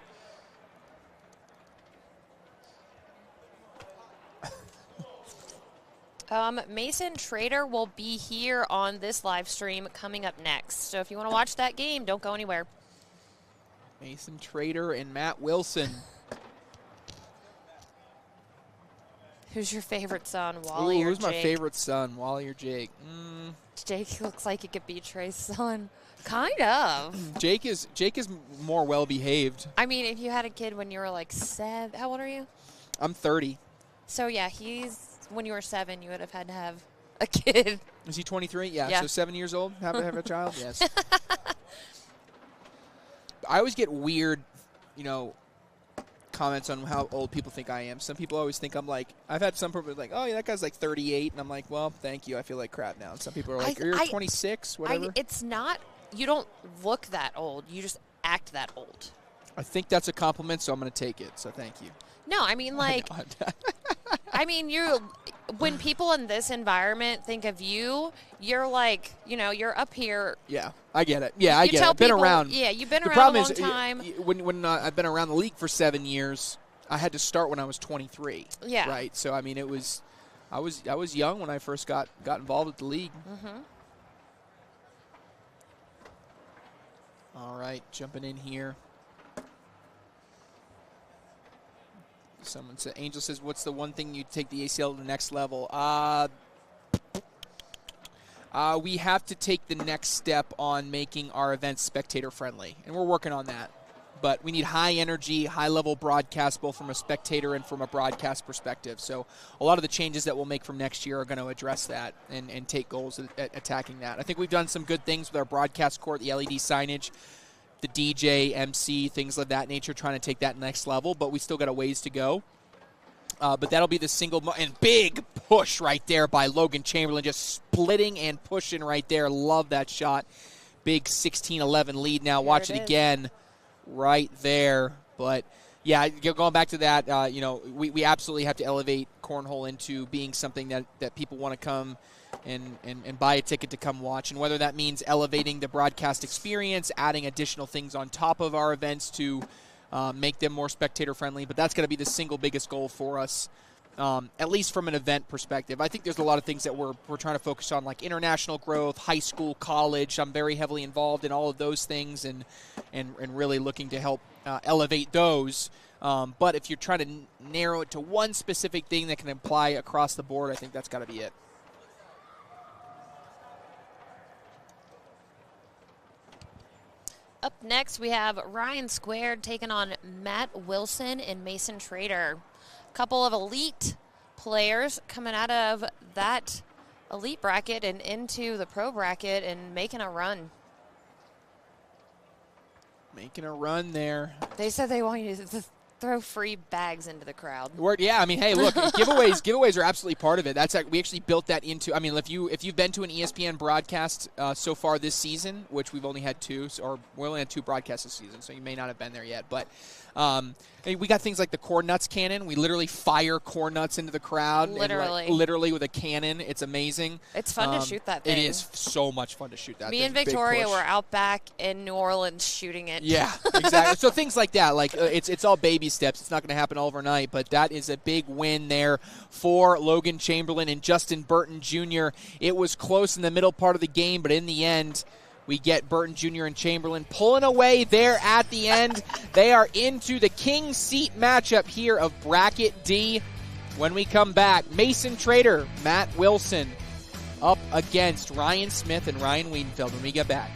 [SPEAKER 2] Mason Trader will be here on this live stream coming up next. So if you want to watch that game, don't go anywhere.
[SPEAKER 1] Mason Trader and Matt Wilson.
[SPEAKER 2] Who's your favorite son, Wally or Jake?
[SPEAKER 1] Who's my favorite son, Wally or Jake?
[SPEAKER 2] Jake looks like he could be Trey's son. Kind of.
[SPEAKER 1] Jake is more well-behaved.
[SPEAKER 2] I mean, if you had a kid when you were like 7, how old are you?
[SPEAKER 1] I'm 30.
[SPEAKER 2] So, yeah, when you were 7, you would have had to have a kid.
[SPEAKER 1] Is he 23? Yeah. So 7 years old, have a child? Yes. I always get weird, comments on how old people think I am. Some people always think I'm like, I've had some people like, oh, yeah, that guy's like 38. And I'm like, well, thank you. I feel like crap now. And some people are like, you're 26, whatever.
[SPEAKER 2] It's not, you don't look that old. You just act that old.
[SPEAKER 1] I think that's a compliment, so I'm going to take it. So thank you.
[SPEAKER 2] No, I mean, like, when people in this environment think of you, you're like, you're up here.
[SPEAKER 1] Yeah, I get it. Yeah, I get it. I've been around.
[SPEAKER 2] Yeah, you've been around a long time.
[SPEAKER 1] When I've been around the league for 7 years, I had to start when I was 23.
[SPEAKER 2] Yeah.
[SPEAKER 1] Right. So I mean, I was young when I first got involved with the league. All right, jumping in here. Someone said, Angel says, what's the one thing you'd take the ACL to the next level? We have to take the next step on making our events spectator-friendly, and we're working on that. But we need high-energy, high-level broadcast, both from a spectator and from a broadcast perspective. So a lot of the changes that we'll make from next year are going to address that and take goals at attacking that. I think we've done some good things with our broadcast court, the LED signage, the DJ, MC, things of that nature, trying to take that next level, but we still got a ways to go. But that'll be the single and big push right there by Logan Chamberlain, just splitting and pushing right there. Love that shot. Big 16-11 lead now. Watch it again right there. But, yeah, going back to that, we absolutely have to elevate Cornhole into being something that people want to come and buy a ticket to come watch. And whether that means elevating the broadcast experience, adding additional things on top of our events to make them more spectator-friendly, but that's going to be the single biggest goal for us, at least from an event perspective. I think there's a lot of things that we're trying to focus on, like international growth, high school, college. I'm very heavily involved in all of those things and really looking to help elevate those. But if you're trying to narrow it to one specific thing that can apply across the board, I think that's got to be it.
[SPEAKER 2] Up next, we have Ryan Squared taking on Matt Wilson and Mason Trader. A couple of elite players coming out of that elite bracket and into the pro bracket and making a run.
[SPEAKER 1] Making a run there.
[SPEAKER 2] They said they want you to throw free bags into the crowd.
[SPEAKER 1] Yeah, I mean, hey, look, giveaways are absolutely part of it. We actually built that into. I mean, if you've been to an ESPN broadcast so far this season, which we've only had two, or we only had two broadcasts this season, so you may not have been there yet. But we got things like the corn nuts cannon. We literally fire corn nuts into the crowd. Literally with a cannon. It's amazing.
[SPEAKER 2] It's fun to shoot that thing.
[SPEAKER 1] It is so much fun to shoot that thing.
[SPEAKER 2] Me and Victoria were out back in New Orleans shooting it.
[SPEAKER 1] Yeah, exactly. So things like that, like it's all baby steps. It's not going to happen overnight, but that is a big win there for Logan Chamberlain and Justin Burton Jr. It was close in the middle part of the game, but in the end, we get Burton Jr. and Chamberlain pulling away there at the end. They are into the king seat matchup here of Bracket D. When we come back, Mason Trader, Matt Wilson up against Ryan Smith and Ryan Wiedenfeld when we get back.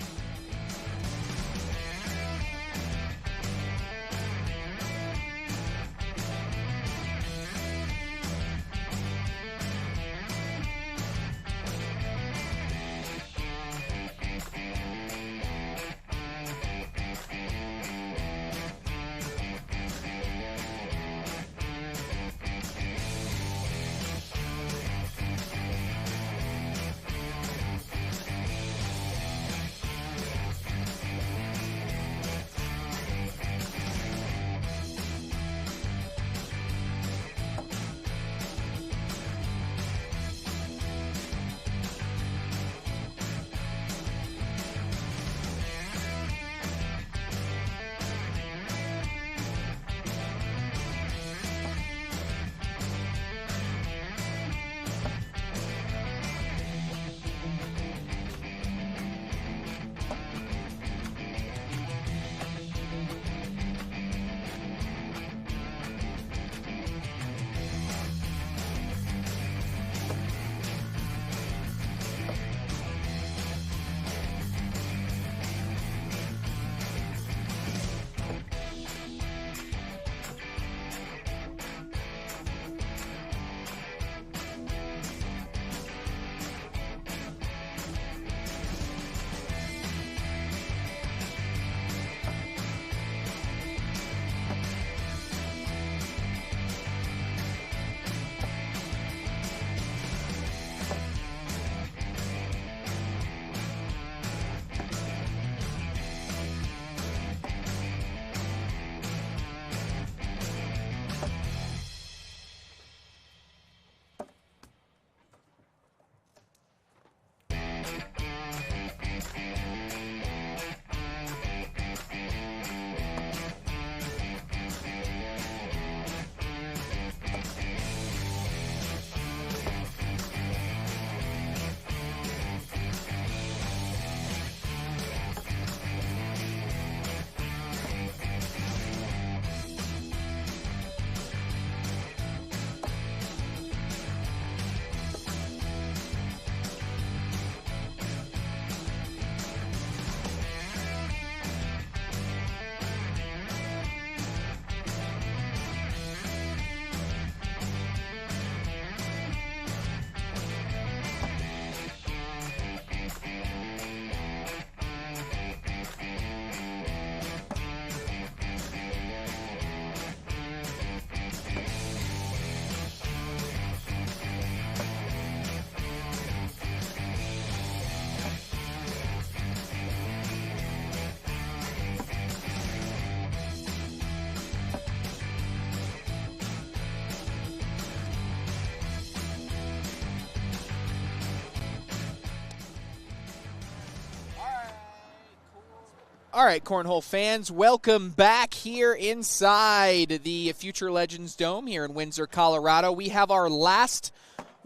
[SPEAKER 1] All right, Cornhole fans, welcome back here inside the Future Legends Dome here in Windsor, Colorado. We have our last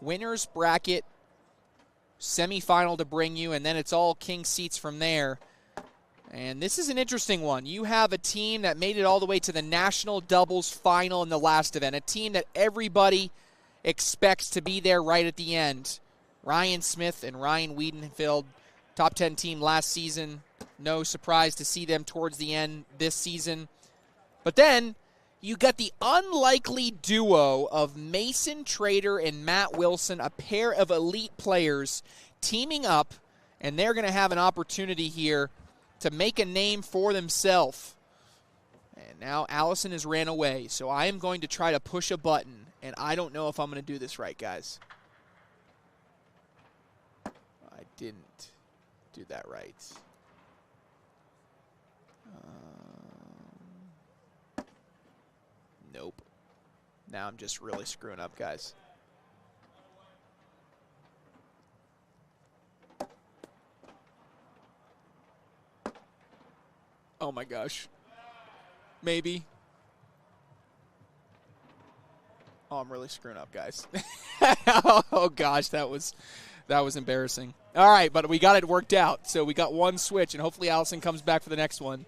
[SPEAKER 1] winner's bracket semifinal to bring you, and then it's all king seats from there. And this is an interesting one. You have a team that made it all the way to the national doubles final in the last event, a team that everybody expects to be there right at the end. Ryan Smith and Ryan Wiedenfeld, top 10 team last season. No surprise to see them towards the end this season. But then you got the unlikely duo of Mason Trader and Matt Wilson, a pair of elite players teaming up, and they're going to have an opportunity here to make a name for themselves. And now Allison has ran away, so I am going to try to push a button, and I don't know if I'm going to do this right, guys. I didn't do that right. Nope. Now I'm just really screwing up, guys. Oh my gosh. Maybe. Oh, I'm really screwing up, guys. Oh gosh, that was embarrassing. All right, but we got it worked out. So we got one switch, and hopefully Allison comes back for the next one.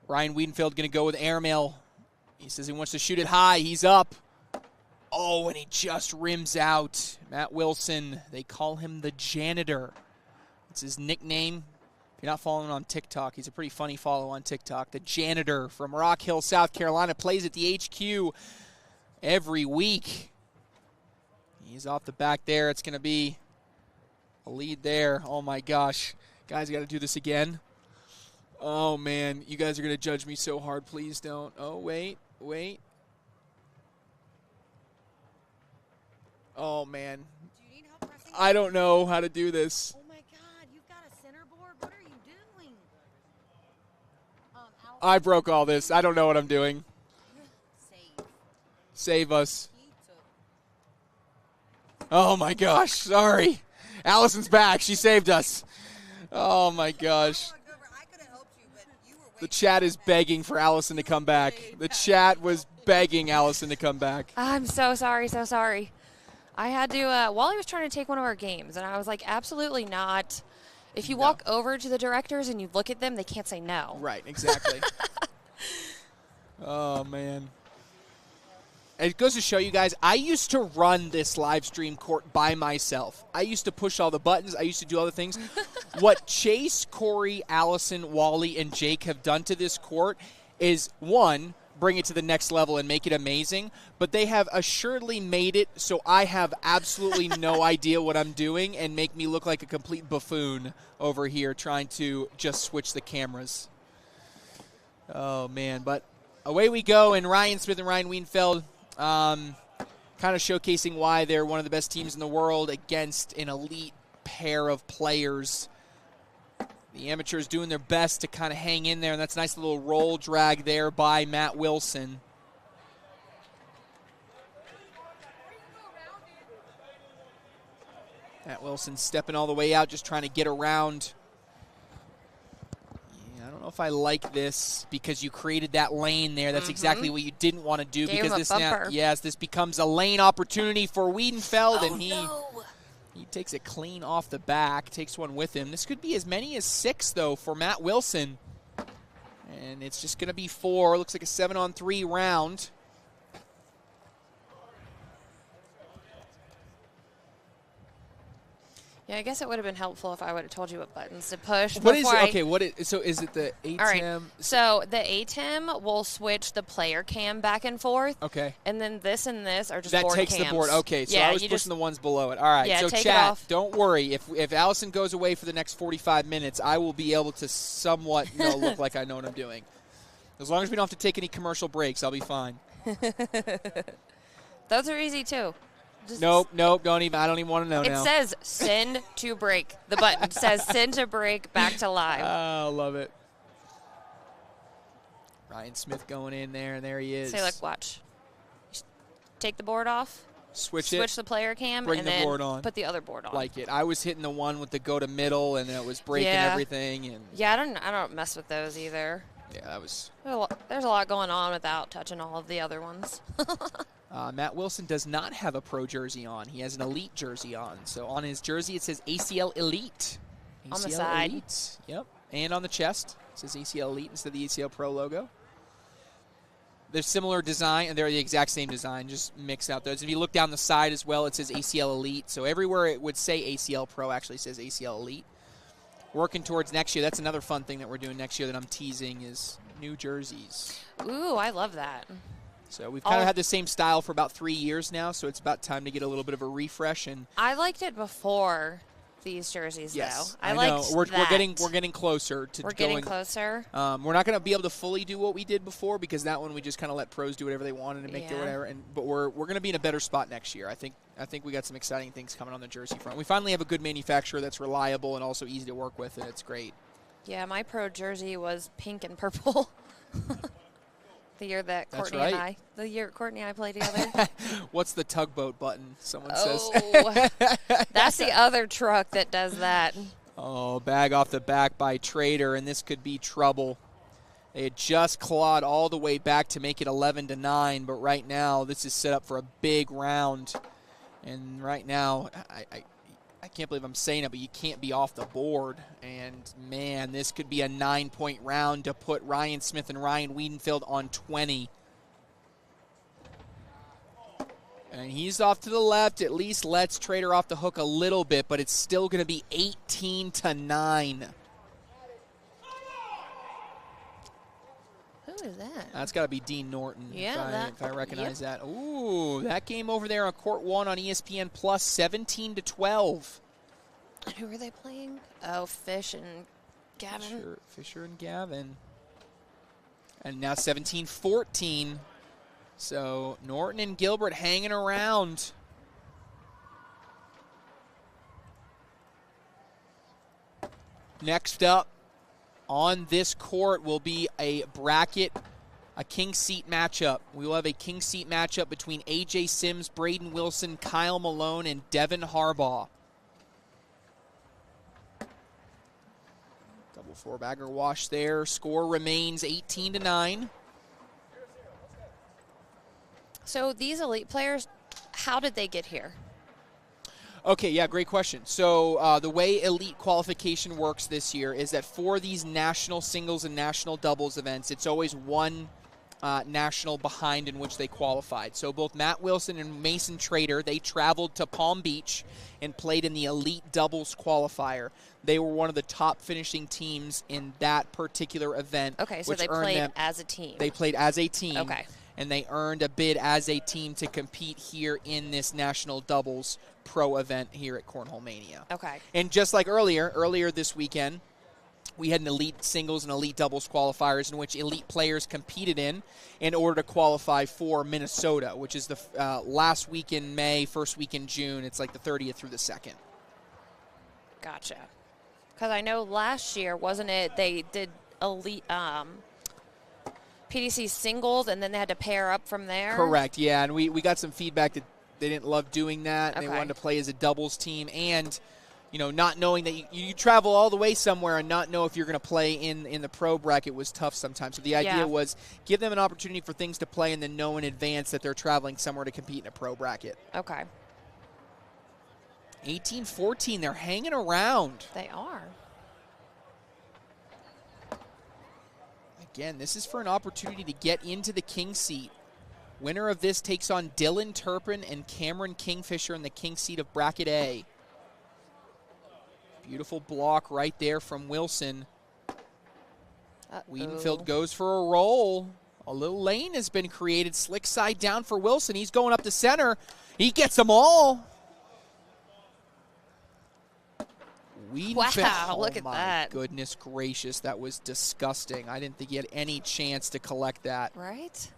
[SPEAKER 1] Ryan Wiedenfeld going to go with airmail. He says he wants to shoot it high. He's up. Oh, and he just rims out. Matt Wilson, they call him the Janitor. It's his nickname. If you're not following on TikTok, he's a pretty funny follow on TikTok. The Janitor from Rock Hill, South Carolina, plays at the HQ every week. He's off the back there. It's going to be a lead there. Oh, my gosh. Guys, I got to do this again. Oh, man. You guys are going to judge me so hard. Please don't. Oh, wait. Oh, man.
[SPEAKER 5] Do you need help pressing?
[SPEAKER 1] I don't know how to do this.
[SPEAKER 5] Oh, my God. You've got a center board? What are you doing?
[SPEAKER 1] I broke all this. I don't know what I'm doing. Save us. Oh, my gosh. Sorry. Allison's back. She saved us. Oh, my gosh. The chat is begging for Allison to come back. The chat was begging Allison to come back.
[SPEAKER 2] I'm so sorry. I had to, Wally was trying to take one of our games, and I was like, absolutely not. If you walk over to the directors and you look at them, they can't say no.
[SPEAKER 1] Right, exactly. Oh, man. It goes to show you guys, I used to run this live stream court by myself. I used to push all the buttons. I used to do other things. What Chase, Corey, Allison, Wally, and Jake have done to this court is, one, bring it to the next level and make it amazing, but they have assuredly made it so I have absolutely no idea what I'm doing and make me look like a complete buffoon over here trying to just switch the cameras. Oh, man. But away we go, and Ryan Smith and Ryan Wiedenfeld kind of showcasing why they're one of the best teams in the world against an elite pair of players. The amateurs doing their best to kind of hang in there, and that's a nice little roll drag there by Matt Wilson. Matt Wilson stepping all the way out, just trying to get around. Yeah, I don't know if I like this because you created that lane there. That's exactly what you didn't want to do.
[SPEAKER 2] Gave
[SPEAKER 1] because
[SPEAKER 2] him a
[SPEAKER 1] this
[SPEAKER 2] bumper.
[SPEAKER 1] now, yes, this becomes a lane opportunity for Wiedenfeld, and he takes it clean off the back, takes one with him. This could be as many as 6, though, for Matt Wilson. And it's just going to be 4. Looks like a 7-on-3 round.
[SPEAKER 2] Yeah, I guess it would have been helpful if I would have told you what buttons to push.
[SPEAKER 1] What is
[SPEAKER 2] before
[SPEAKER 1] it? Okay, so is it the ATEM?
[SPEAKER 2] All right. So the ATEM will switch the player cam back and forth.
[SPEAKER 1] Okay.
[SPEAKER 2] And then this and this are just
[SPEAKER 1] That
[SPEAKER 2] board
[SPEAKER 1] takes
[SPEAKER 2] cams.
[SPEAKER 1] the board. Okay, so
[SPEAKER 2] yeah,
[SPEAKER 1] I was pushing the ones below it. All right,
[SPEAKER 2] Yeah,
[SPEAKER 1] so
[SPEAKER 2] take it
[SPEAKER 1] chat,
[SPEAKER 2] off.
[SPEAKER 1] don't worry. If Allison goes away for the next 45 minutes, I will be able to somewhat look like I know what I'm doing. As long as we don't have to take any commercial breaks, I'll be fine.
[SPEAKER 2] Those are easy, too. Just
[SPEAKER 1] Nope, don't even. I don't even want to know
[SPEAKER 2] It
[SPEAKER 1] now.
[SPEAKER 2] says send to break. The button says send to break back to live.
[SPEAKER 1] Oh, love it. Ryan Smith going in there, and there he is.
[SPEAKER 2] Say, look, watch. Take the board off.
[SPEAKER 1] switch
[SPEAKER 2] the player cam,
[SPEAKER 1] bring
[SPEAKER 2] and
[SPEAKER 1] the
[SPEAKER 2] then
[SPEAKER 1] board on.
[SPEAKER 2] put the other board on.
[SPEAKER 1] Like it. I was hitting the one with the go to middle, and it was breaking
[SPEAKER 2] Yeah.
[SPEAKER 1] everything. And
[SPEAKER 2] Yeah, I don't mess with those either.
[SPEAKER 1] yeah, that was.
[SPEAKER 2] There's a lot going on without touching all of the other ones.
[SPEAKER 1] Matt Wilson does not have a pro jersey on. He has an elite jersey on. So on his jersey, it says ACL Elite. ACL
[SPEAKER 2] On the side.
[SPEAKER 1] Elite. Yep. And on the chest, it says ACL Elite instead of the ACL Pro logo. They're similar design, and they're the exact same design, just mix out those. If you look down the side as well, it says ACL Elite. So everywhere it would say ACL Pro actually says ACL Elite. Working towards next year. That's another fun thing that we're doing next year that I'm teasing is new jerseys.
[SPEAKER 2] Ooh, I love that.
[SPEAKER 1] So we've kind of had the same style for about 3 years now, so it's about time to get a little bit of a refresh. And
[SPEAKER 2] I liked it before these jerseys,
[SPEAKER 1] yes,
[SPEAKER 2] though. I
[SPEAKER 1] know.
[SPEAKER 2] liked
[SPEAKER 1] We're
[SPEAKER 2] that.
[SPEAKER 1] getting closer to
[SPEAKER 2] We're
[SPEAKER 1] going.
[SPEAKER 2] getting closer.
[SPEAKER 1] We're not going to be able to fully do what we did before because that one we just kind of let pros do whatever they wanted and make do whatever. But we're going to be in a better spot next year. I think we got some exciting things coming on the jersey front. We finally have a good manufacturer that's reliable and also easy to work with, and it's great.
[SPEAKER 2] Yeah, my pro jersey was pink and purple. The year that
[SPEAKER 1] That's
[SPEAKER 2] Courtney and I played together.
[SPEAKER 1] What's the tugboat button? Someone says.
[SPEAKER 2] That's the other truck that does that.
[SPEAKER 1] Oh, bag off the back by Trader, and this could be trouble. They had just clawed all the way back to make it 11-9, but right now this is set up for a big round. And right now, I can't believe I'm saying it, but you can't be off the board. And, man, this could be a 9-point round to put Ryan Smith and Ryan Wiedenfeld on 20. And he's off to the left. At least lets Trader off the hook a little bit, but it's still going to be 18-9.
[SPEAKER 2] Who is that?
[SPEAKER 1] That's got to be Dean Norton,
[SPEAKER 2] Yeah,
[SPEAKER 1] if I recognize that. Ooh, that game over there on Court 1 on ESPN Plus, 17-12.
[SPEAKER 2] And who are they playing? Oh, Fish and Gavin.
[SPEAKER 1] Fisher and Gavin. And now 17-14. So Norton and Gilbert hanging around. Next up on this court will be a bracket, a king seat matchup. We will have a king seat matchup between A.J. Sims, Braden Wilson, Kyle Malone, and Devin Harbaugh. Double four-bagger wash there. Score remains 18-9.
[SPEAKER 2] So these elite players, how did they get here?
[SPEAKER 1] Okay, yeah, great question. So the way elite qualification works this year is that for these national singles and national doubles events, it's always one national behind in which they qualified. So both Matt Wilson and Mason Trader, they traveled to Palm Beach and played in the elite doubles qualifier. They were one of the top finishing teams in that particular event.
[SPEAKER 2] Okay, so they played as a team.
[SPEAKER 1] They played as a team.
[SPEAKER 2] Okay.
[SPEAKER 1] And they earned a bid as a team to compete here in this national doubles pro event here at Cornhole Mania.
[SPEAKER 2] Okay.
[SPEAKER 1] And just like earlier this weekend, we had an elite singles and elite doubles qualifiers in which elite players competed in order to qualify for Minnesota, which is the last week in May, first week in June. It's like the 30th through the 2nd.
[SPEAKER 2] Gotcha. Because I know last year, wasn't it, they did elite PDC singles, and then they had to pair up from there?
[SPEAKER 1] Correct, yeah. And we got some feedback that they didn't love doing that. And
[SPEAKER 2] Okay.
[SPEAKER 1] They wanted to play as a doubles team. And, you know, not knowing that you travel all the way somewhere and not know if you're going to play in the pro bracket was tough sometimes. So the idea was give them an opportunity for things to play and then know in advance that they're traveling somewhere to compete in a pro bracket.
[SPEAKER 2] Okay.
[SPEAKER 1] 18-14, they're hanging around.
[SPEAKER 2] They are.
[SPEAKER 1] Again, this is for an opportunity to get into the king seat. Winner of this takes on Dylan Turpin and Cameron Kingfisher in the king seat of bracket A. Beautiful block right there from Wilson. Wiedenfeld goes for a roll. A little lane has been created. Slick side down for Wilson. He's going up the center. He gets them all.
[SPEAKER 2] Wow, look at that.
[SPEAKER 1] Goodness gracious, that was disgusting. I didn't think he had any chance to collect that.
[SPEAKER 2] Right?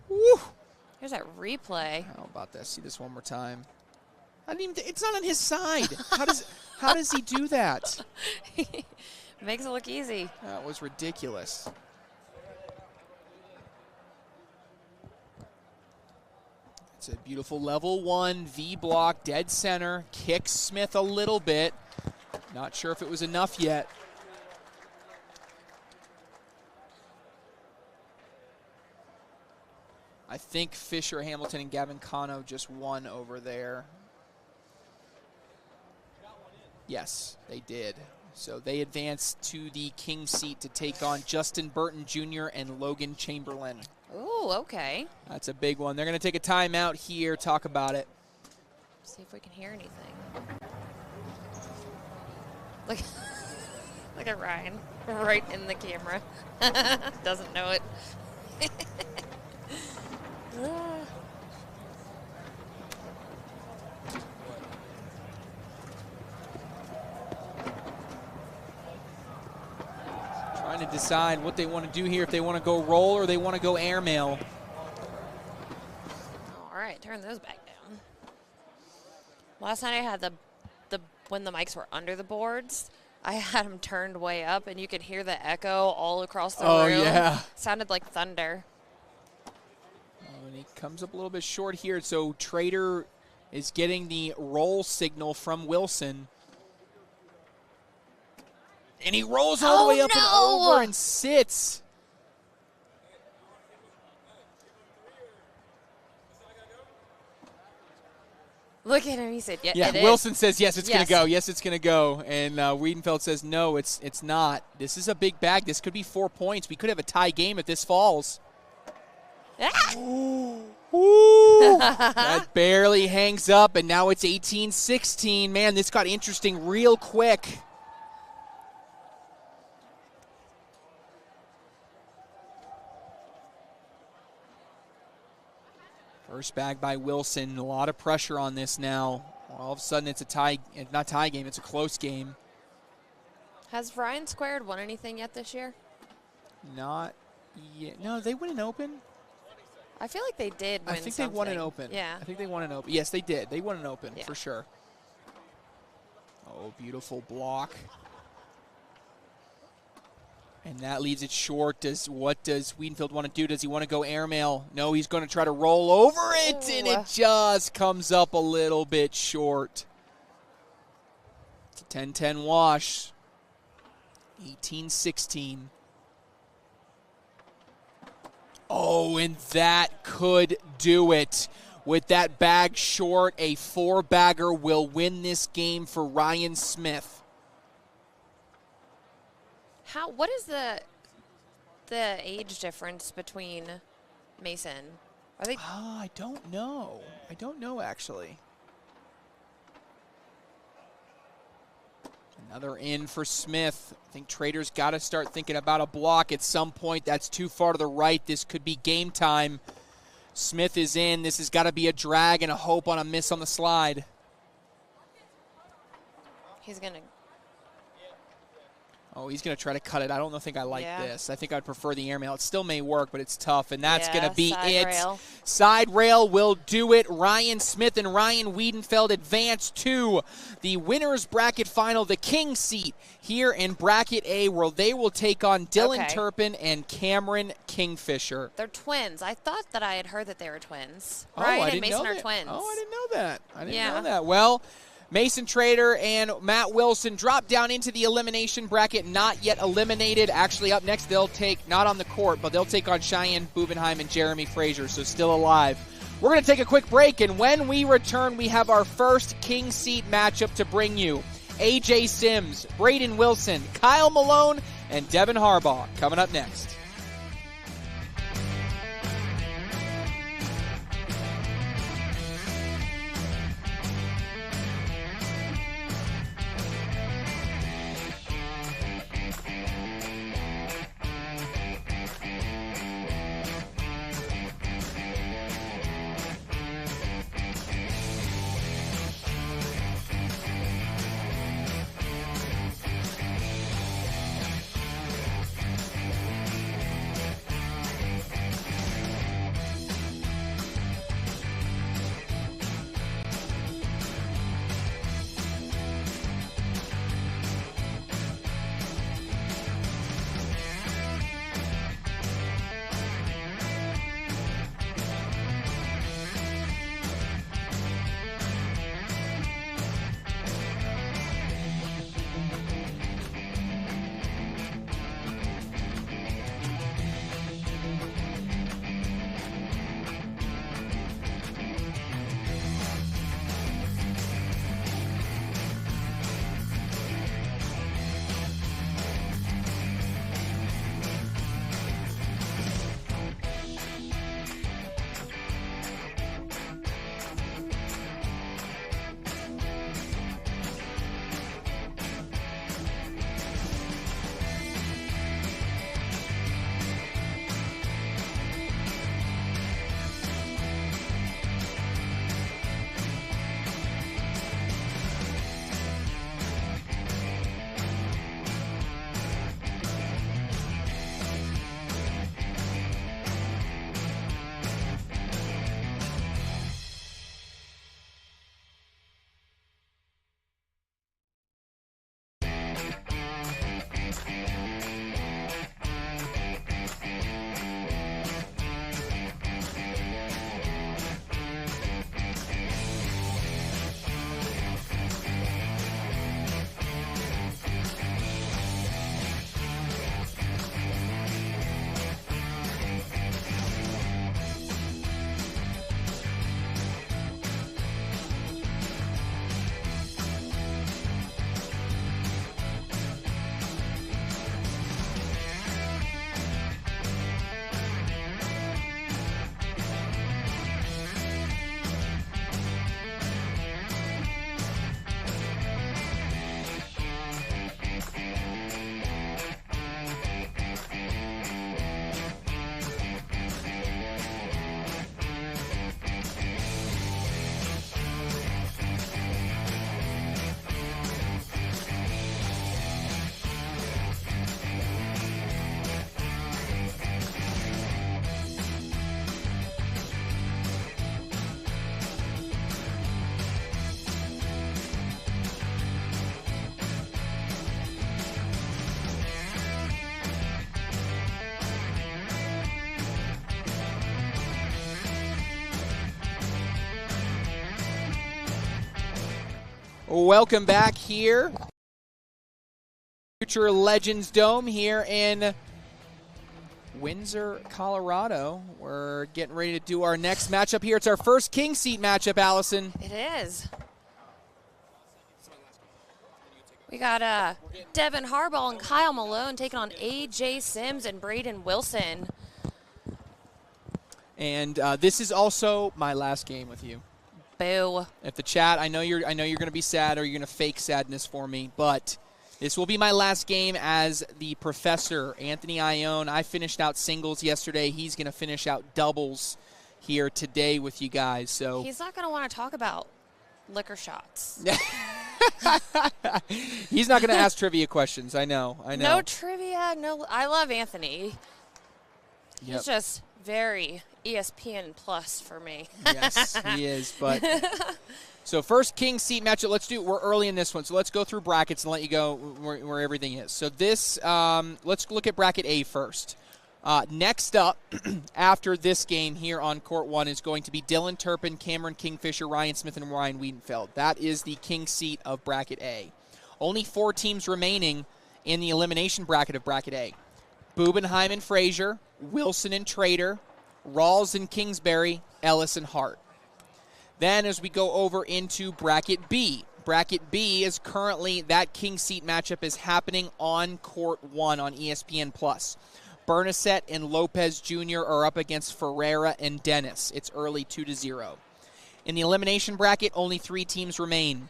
[SPEAKER 1] Woo!
[SPEAKER 2] Here's that replay.
[SPEAKER 1] How about this? See this one more time. I didn't even. It's not on his side. How does he do that?
[SPEAKER 2] Makes it look easy.
[SPEAKER 1] That was ridiculous. It's a beautiful level 1 V block, dead center. Kicks Smith a little bit. Not sure if it was enough yet. I think Fisher, Hamilton, and Gavin Cano just won over there. Yes, they did. So they advanced to the king seat to take on Justin Burton Jr. and Logan Chamberlain.
[SPEAKER 2] Ooh, okay.
[SPEAKER 1] That's a big one. They're going to take a timeout here, talk about it.
[SPEAKER 2] See if we can hear anything. Look, look at Ryan, right in the camera. Doesn't know it.
[SPEAKER 1] Trying to decide what they want to do here, if they want to go roll or they want to go airmail.
[SPEAKER 2] All right, turn those back down. Last night I had the when the mics were under the boards, I had them turned way up, and you could hear the echo all across the room.
[SPEAKER 1] Oh, yeah.
[SPEAKER 2] Sounded like thunder.
[SPEAKER 1] Oh, and he comes up a little bit short here, so Trader is getting the roll signal from Wilson. And he rolls all the way up and over and sits.
[SPEAKER 2] Look at him. He said,
[SPEAKER 1] Yeah,
[SPEAKER 2] it
[SPEAKER 1] Wilson
[SPEAKER 2] is.
[SPEAKER 1] says, yes, it's going
[SPEAKER 2] Yes.
[SPEAKER 1] to go. Yes, it's going to go. And Wiedenfeld says, no, it's not. This is a big bag. This could be 4 points. We could have a tie game if this falls.
[SPEAKER 2] Ah!
[SPEAKER 1] Ooh. That barely hangs up, and now it's 18-16. Man, this got interesting real quick. First bag by Wilson. A lot of pressure on this now. All of a sudden, it's a tie. Not tie game. It's a close game.
[SPEAKER 2] Has Ryan Squared won anything yet this year?
[SPEAKER 1] Not yet. No, they win an open.
[SPEAKER 2] I feel like they did win
[SPEAKER 1] I think
[SPEAKER 2] something.
[SPEAKER 1] they won an open.
[SPEAKER 2] Yeah.
[SPEAKER 1] I think they won an open. Yes, they did. They won an open
[SPEAKER 2] Yeah.
[SPEAKER 1] for sure. Oh, beautiful block. And that leaves it short. What does Wiedenfeld want to do? Does he want to go airmail? No, he's going to try to roll over it, and it just comes up a little bit short. It's a 10-10 wash. 18-16. Oh, and that could do it. With that bag short, a 4-bagger will win this game for Ryan Smith.
[SPEAKER 2] What is the age difference between Mason? Are they?
[SPEAKER 1] I don't know. I don't know, actually. Another in for Smith. I think Trader's got to start thinking about a block at some point. That's too far to the right. This could be game time. Smith is in. This has got to be a drag and a hope on a miss on the slide.
[SPEAKER 2] He's gonna.
[SPEAKER 1] Oh, he's going to try to cut it. I don't think I like
[SPEAKER 2] Yeah.
[SPEAKER 1] this. I think I'd prefer the airmail. It still may work, but it's tough, and that's going to be
[SPEAKER 2] side
[SPEAKER 1] it.
[SPEAKER 2] rail.
[SPEAKER 1] Side rail will do it. Ryan Smith and Ryan Wiedenfeld advance to the winner's bracket final, the king seat here in bracket A, where they will take on Dylan
[SPEAKER 2] Okay.
[SPEAKER 1] Turpin and Cameron Kingfisher.
[SPEAKER 2] They're twins. I thought that I had heard that they were twins.
[SPEAKER 1] Oh,
[SPEAKER 2] Ryan
[SPEAKER 1] I
[SPEAKER 2] and
[SPEAKER 1] didn't
[SPEAKER 2] Mason
[SPEAKER 1] know
[SPEAKER 2] are
[SPEAKER 1] that.
[SPEAKER 2] twins.
[SPEAKER 1] Oh, I didn't know that. I didn't
[SPEAKER 2] Yeah.
[SPEAKER 1] know that. Well, Mason Trader and Matt Wilson drop down into the elimination bracket, not yet eliminated. Actually, up next, they'll take, not on the court, but they'll take on Cheyenne Bubenheim and Jeremy Frazier, so still alive. We're going to take a quick break, and when we return, we have our first king seat matchup to bring you. AJ Sims, Braden Wilson, Kyle Malone, and Devin Harbaugh coming up next. Welcome back here. Future Legends Dome here in Windsor, Colorado. We're getting ready to do our next matchup here. It's our first King Seat matchup, Allison.
[SPEAKER 2] It is. We got Devin Harbaugh and Kyle Malone taking on AJ Sims and Braden Wilson.
[SPEAKER 1] And this is also my last game with you.
[SPEAKER 2] Boo.
[SPEAKER 1] If the chat, I know you're going to be sad or you're going to fake sadness for me, but this will be my last game as the professor, Anthony Ione. I finished out singles yesterday. He's going to finish out doubles here today with you guys. So
[SPEAKER 2] he's not going to want to talk about liquor shots.
[SPEAKER 1] He's not going to ask trivia questions. I know.
[SPEAKER 2] No trivia. No. I love Anthony.
[SPEAKER 1] Yep.
[SPEAKER 2] He's just very ESPN plus for me.
[SPEAKER 1] Yes, he is. But so first King Seat matchup. Let's do. We're early in this one, so let's go through brackets and let you go where everything is. So this, let's look at bracket A first. Next up, after this game here on Court 1 is going to be Dylan Turpin, Cameron Kingfisher, Ryan Smith, and Ryan Wiedenfeld. That is the King Seat of bracket A. Only 4 teams remaining in the elimination bracket of bracket A. Bubenheim and Frazier, Wilson and Trader, Rawls and Kingsbury, Ellis and Hart. Then as we go over into bracket B. Bracket B is currently, that King Seat matchup is happening on Court 1 on ESPN+. Bernasette and Lopez Jr. are up against Ferreira and Dennis. It's early 2-0. In the elimination bracket, only 3 teams remain.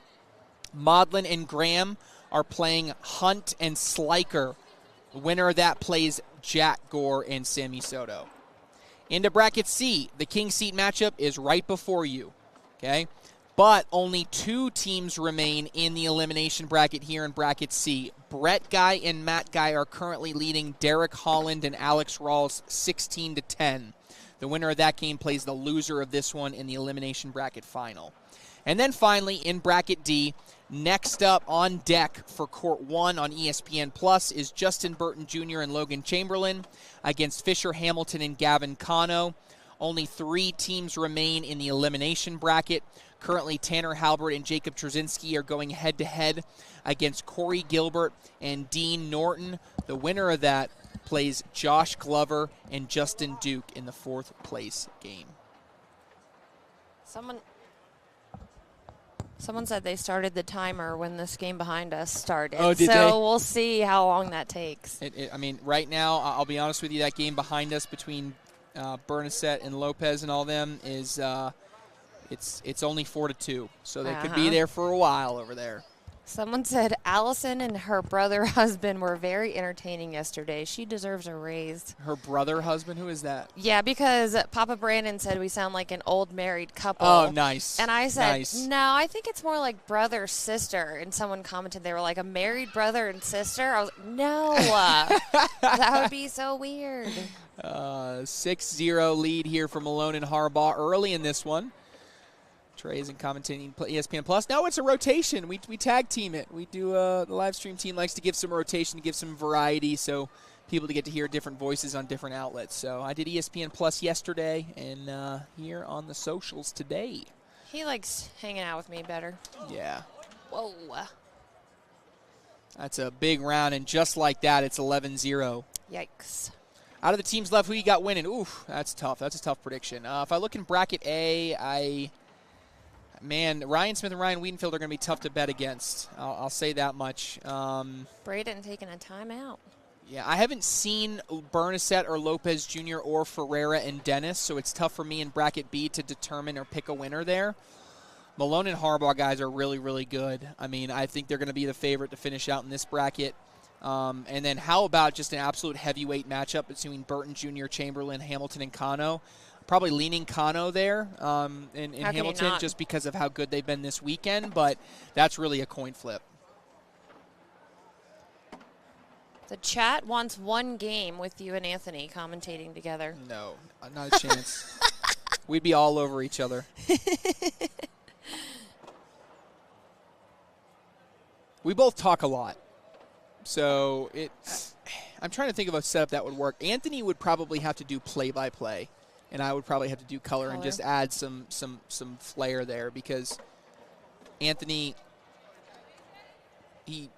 [SPEAKER 1] Maudlin and Graham are playing Hunt and Sliker. The winner of that plays Jack Gore and Sammy Soto. Into bracket C, the King Seat matchup is right before you. Okay? But only 2 teams remain in the elimination bracket here in bracket C. Brett Guy and Matt Guy are currently leading Derek Holland and Alex Rawls 16-10. The winner of that game plays the loser of this one in the elimination bracket final. And then finally, in bracket D, next up on deck for Court 1 on ESPN Plus is Justin Burton Jr. and Logan Chamberlain against Fisher Hamilton and Gavin Cano. Only 3 teams remain in the elimination bracket. Currently, Tanner Halbert and Jacob Trzynski are going head-to-head against Corey Gilbert and Dean Norton. The winner of that plays Josh Glover and Justin Duke in the 4th place game.
[SPEAKER 2] Someone said they started the timer when this game behind us started.
[SPEAKER 1] Oh, did
[SPEAKER 2] so
[SPEAKER 1] they?
[SPEAKER 2] We'll see how long that takes.
[SPEAKER 1] I mean, right now, I'll be honest with you, that game behind us between Bernasette and Lopez and all them is it's only 4-2, so they could be there for a while over there.
[SPEAKER 2] Someone said Allison and her brother husband were very entertaining yesterday. She deserves a raise.
[SPEAKER 1] Her brother husband? Who is that?
[SPEAKER 2] Yeah, because Papa Brandon said we sound like an old married couple.
[SPEAKER 1] Oh, nice.
[SPEAKER 2] And I said,
[SPEAKER 1] nice.
[SPEAKER 2] No, I think it's more like brother, sister. And someone commented they were like a married brother and sister. I was like, no. That would be so weird.
[SPEAKER 1] 6-0 lead here for Malone and Harbaugh early in this one. Trey's and commentating ESPN Plus. No, it's a rotation. We tag team it. We do the live stream team likes to give some rotation, to give some variety, so people to get to hear different voices on different outlets. So I did ESPN Plus yesterday, and here on the socials today.
[SPEAKER 2] He likes hanging out with me better.
[SPEAKER 1] Yeah.
[SPEAKER 2] Whoa.
[SPEAKER 1] That's a big round, and just like that, it's 11-0.
[SPEAKER 2] Yikes.
[SPEAKER 1] Out of the teams left, who you got winning? Oof, that's tough. That's a tough prediction. If I look in bracket A, Man, Ryan Smith and Ryan Wiedenfeld are going to be tough to bet against. I'll say that much.
[SPEAKER 2] Braden taking a timeout.
[SPEAKER 1] Yeah, I haven't seen Bernasette or Lopez Jr. or Ferreira and Dennis, so it's tough for me in bracket B to determine or pick a winner there. Malone and Harbaugh guys are really, really good. I mean, I think they're going to be the favorite to finish out in this bracket. And then how about just an absolute heavyweight matchup between Burton Jr., Chamberlain, Hamilton, and Cano? Probably leaning Cano there in Hamilton just because of how good they've been this weekend, but that's really a coin flip.
[SPEAKER 2] The chat wants one game with you and Anthony commentating together.
[SPEAKER 1] No, not a chance. We'd be all over each other. We both talk a lot. So I'm trying to think of a setup that would work. Anthony would probably have to do play-by-play. And I would probably have to do color and just add some flair there because Anthony he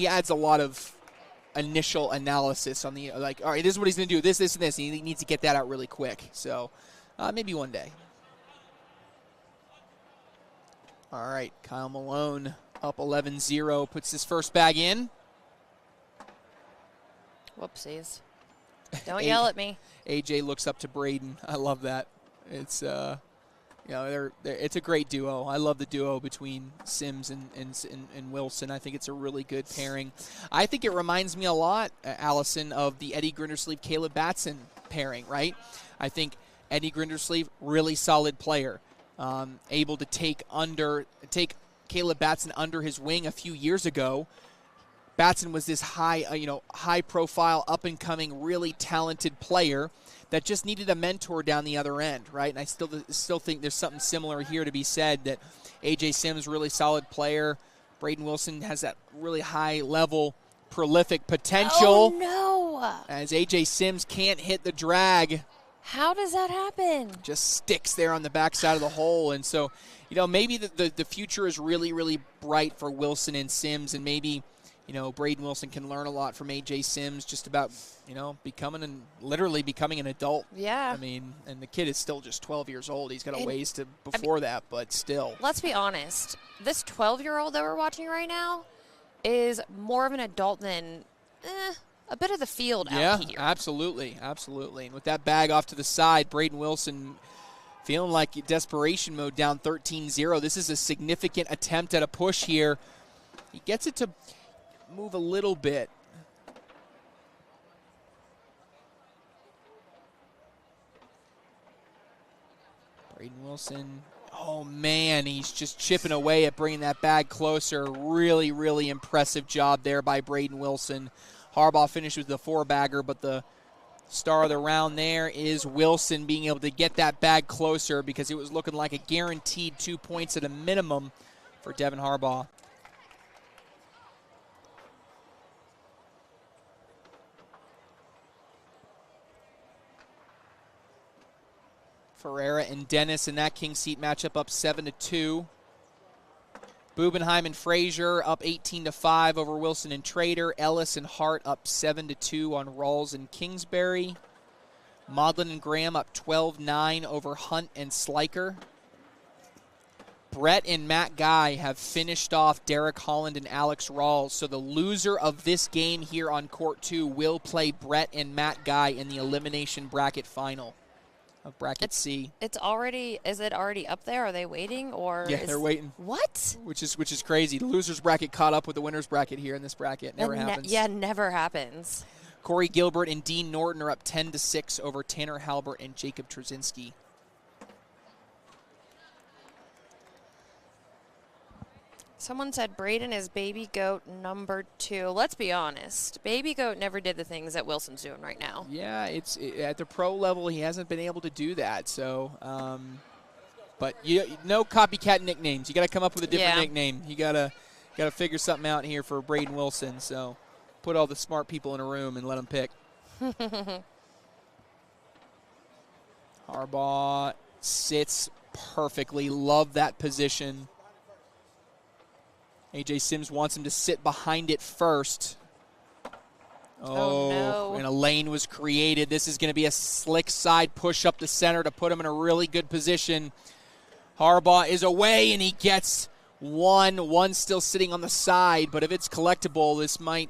[SPEAKER 1] adds a lot of initial analysis on the, like, all right, this is what he's going to do, this, and this. And he needs to get that out really quick. So maybe one day. All right, Kyle Malone up 11-0, puts his first bag in.
[SPEAKER 2] Whoopsies. Don't yell at me.
[SPEAKER 1] AJ looks up to Braden. I love that. It's it's a great duo. I love the duo between Sims and Wilson. I think it's a really good pairing. I think it reminds me a lot, Allison, of the Eddie Grindersleeve Caleb Batson pairing, right? I think Eddie Grindersleeve, really solid player, able to take Caleb Batson under his wing a few years ago. Batson was this high profile, up and coming, really talented player that just needed a mentor down the other end, right? And I still think there's something similar here to be said, that AJ Sims, really solid player. Braden Wilson has that really high level, prolific potential.
[SPEAKER 2] Oh no!
[SPEAKER 1] As AJ Sims can't hit the drag.
[SPEAKER 2] How does that happen?
[SPEAKER 1] Just sticks there on the backside of the hole. And so, maybe the future is really, really bright for Wilson and Sims, and maybe Braden Wilson can learn a lot from A.J. Sims, just about, literally becoming an adult.
[SPEAKER 2] Yeah.
[SPEAKER 1] I mean, and the kid is still just 12 years old. He's got a ways before that, but still.
[SPEAKER 2] Let's be honest. This 12-year-old that we're watching right now is more of an adult than a bit of the field out here.
[SPEAKER 1] Yeah, absolutely. And with that bag off to the side, Braden Wilson feeling like desperation mode, down 13-0. This is a significant attempt at a push here. He gets it to move a little bit. Braden Wilson, oh man, he's just chipping away at bringing that bag closer. Really, really impressive job there by Braden Wilson. Harbaugh finished with the 4-bagger, but the star of the round there is Wilson being able to get that bag closer, because it was looking like a guaranteed 2 points at a minimum for Devin Harbaugh. Ferreira and Dennis in that King Seat matchup up 7-2. Bubenheim and Frazier up 18-5 over Wilson and Trader. Ellis and Hart up 7-2 on Rawls and Kingsbury. Maudlin and Graham up 12-9 over Hunt and Sliker. Brett and Matt Guy have finished off Derek Holland and Alex Rawls. So the loser of this game here on Court 2 will play Brett and Matt Guy in the elimination bracket final of bracket C.
[SPEAKER 2] Is it already up there? Are they waiting, or?
[SPEAKER 1] Yeah, they're waiting.
[SPEAKER 2] What?
[SPEAKER 1] Which is crazy. The loser's bracket caught up with the winner's bracket here in this bracket. Never happens.
[SPEAKER 2] Never happens.
[SPEAKER 1] Corey Gilbert and Dean Norton are up 10-6 over Tanner Halbert and Jacob Trzynski.
[SPEAKER 2] Someone said Braden is baby goat number 2. Let's be honest. Baby goat never did the things that Wilson's doing right now.
[SPEAKER 1] Yeah, at the pro level, he hasn't been able to do that. So, but no copycat nicknames. You got to come up with a different nickname. You got to figure something out here for Braden Wilson. So, put all the smart people in a room and let them pick. Harbaugh sits perfectly. Love that position. A.J. Sims wants him to sit behind it first.
[SPEAKER 2] Oh, no.
[SPEAKER 1] And a lane was created. This is going to be a slick side push up the center to put him in a really good position. Harbaugh is away, and he gets one. One still sitting on the side, but if it's collectible, this might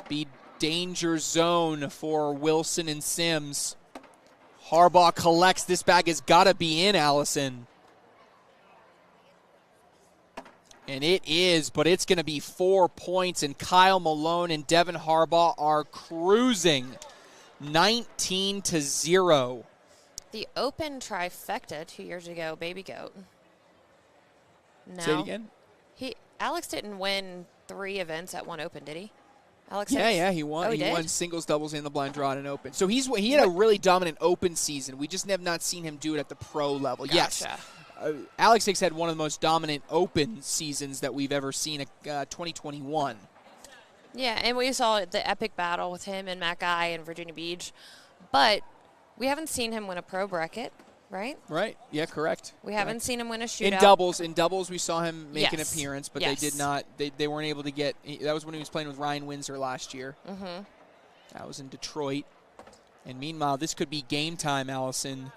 [SPEAKER 1] be danger zone for Wilson and Sims. Harbaugh collects. This bag has got to be in, Allison. And it is, but it's going to be 4 points, and Kyle Malone and Devin Harbaugh are cruising 19-0.
[SPEAKER 2] The Open trifecta 2 years ago, baby goat. No.
[SPEAKER 1] Say it again?
[SPEAKER 2] Alex didn't win 3 events at one Open, did he? Alex?
[SPEAKER 1] Yeah, he won.
[SPEAKER 2] Oh,
[SPEAKER 1] he won singles, doubles, and the blind draw at an Open. So he had a really dominant Open season. We just have not seen him do it at the pro level.
[SPEAKER 2] Gotcha.
[SPEAKER 1] Yes. Alex Hicks had one of the most dominant Open seasons that we've ever seen, 2021.
[SPEAKER 2] Yeah, and we saw the epic battle with him and Matt Guy in Virginia Beach. But we haven't seen him win a pro bracket. right?
[SPEAKER 1] Right. Yeah, correct.
[SPEAKER 2] We haven't seen him win a shootout.
[SPEAKER 1] In doubles, we saw him make an
[SPEAKER 2] Yes.
[SPEAKER 1] appearance, but
[SPEAKER 2] Yes.
[SPEAKER 1] they did not. They weren't able to get. That was when he was playing with Ryan Windsor last year.
[SPEAKER 2] Mm-hmm.
[SPEAKER 1] That was in Detroit. And meanwhile, this could be game time, Allison.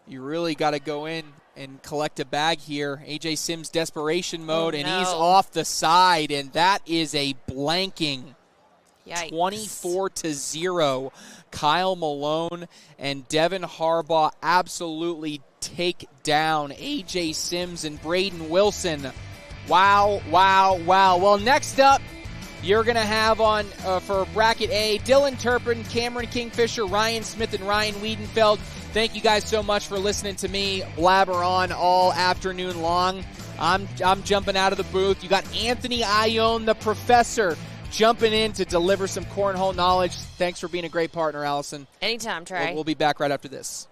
[SPEAKER 1] You really got to go in and collect a bag here. AJ Sims desperation mode, and he's off the side, and that is a blanking.
[SPEAKER 2] Yikes.
[SPEAKER 1] 24-0. Kyle Malone and Devin Harbaugh absolutely take down AJ Sims and Braden Wilson. Wow, wow, wow. Well, next up, you're going to have on for Bracket A, Dylan Turpin, Cameron Kingfisher, Ryan Smith, and Ryan Wiedenfeld. Thank you guys so much for listening to me blabber on all afternoon long. I'm jumping out of the booth. You got Anthony Ione, the professor, jumping in to deliver some cornhole knowledge. Thanks for being a great partner, Allison.
[SPEAKER 2] Anytime, Trey.
[SPEAKER 1] We'll be back right after this.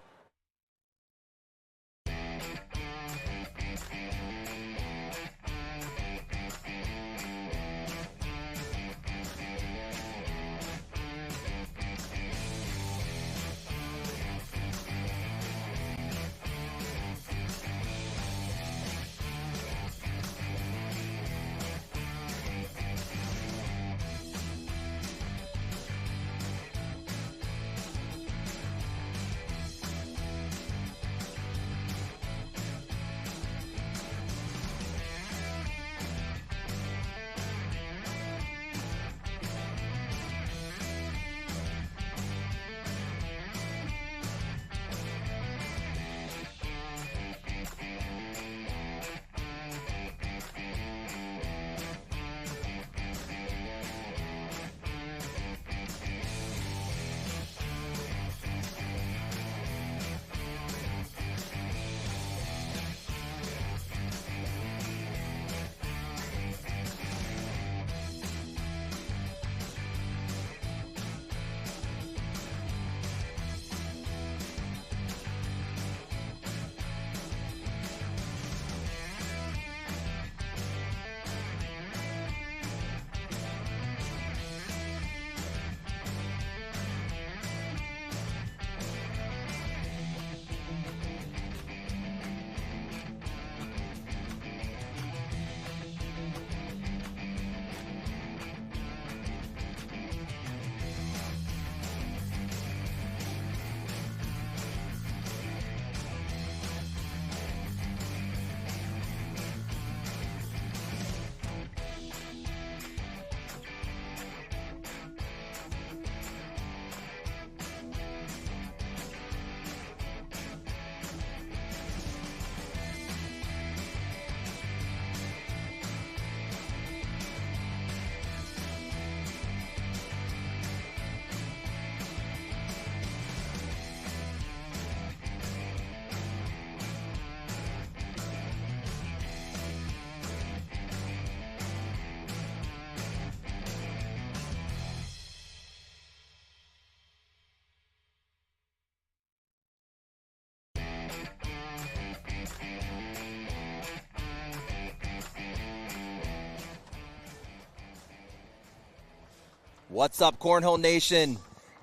[SPEAKER 6] What's up, Cornhole Nation?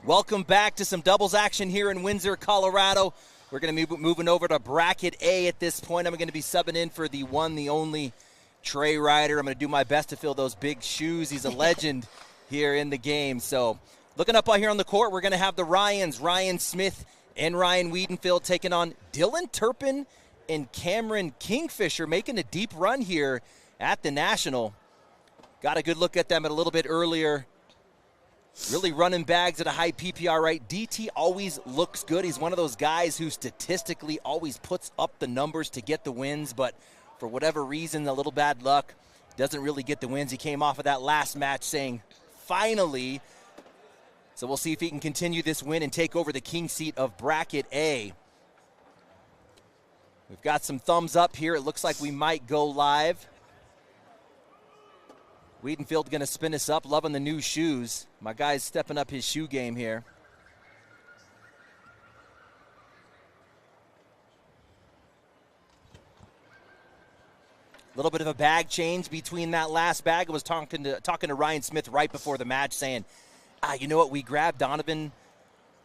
[SPEAKER 6] Welcome back to some doubles action here in Windsor, Colorado. We're going to be moving over to Bracket A at this point. I'm going to be subbing in for the one, the only Trey Ryder. I'm going to do my best to fill those big shoes. He's a legend here in the game. So looking up here on the court, we're going to have the Ryans, Ryan Smith and Ryan Wiedenfeld, taking on Dylan Turpin and Cameron Kingfisher, making a deep run here at the National. Got a good look at them a little bit earlier. Really running bags at a high PPR rate. DT always looks good. He's one of those guys who statistically always puts up the numbers to get the wins, but for whatever reason, a little bad luck, doesn't really get the wins. He came off of that last match saying, finally. So we'll see if he can continue this win and take over the king seat of Bracket A. We've got some thumbs up here. It looks like we might go live. Wiedenfeld going to spin us up, loving the new shoes. My guy's stepping up his shoe game here. A little bit of a bag change between that last bag. I was talking to Ryan Smith right before the match saying, you know what, we grabbed Donovan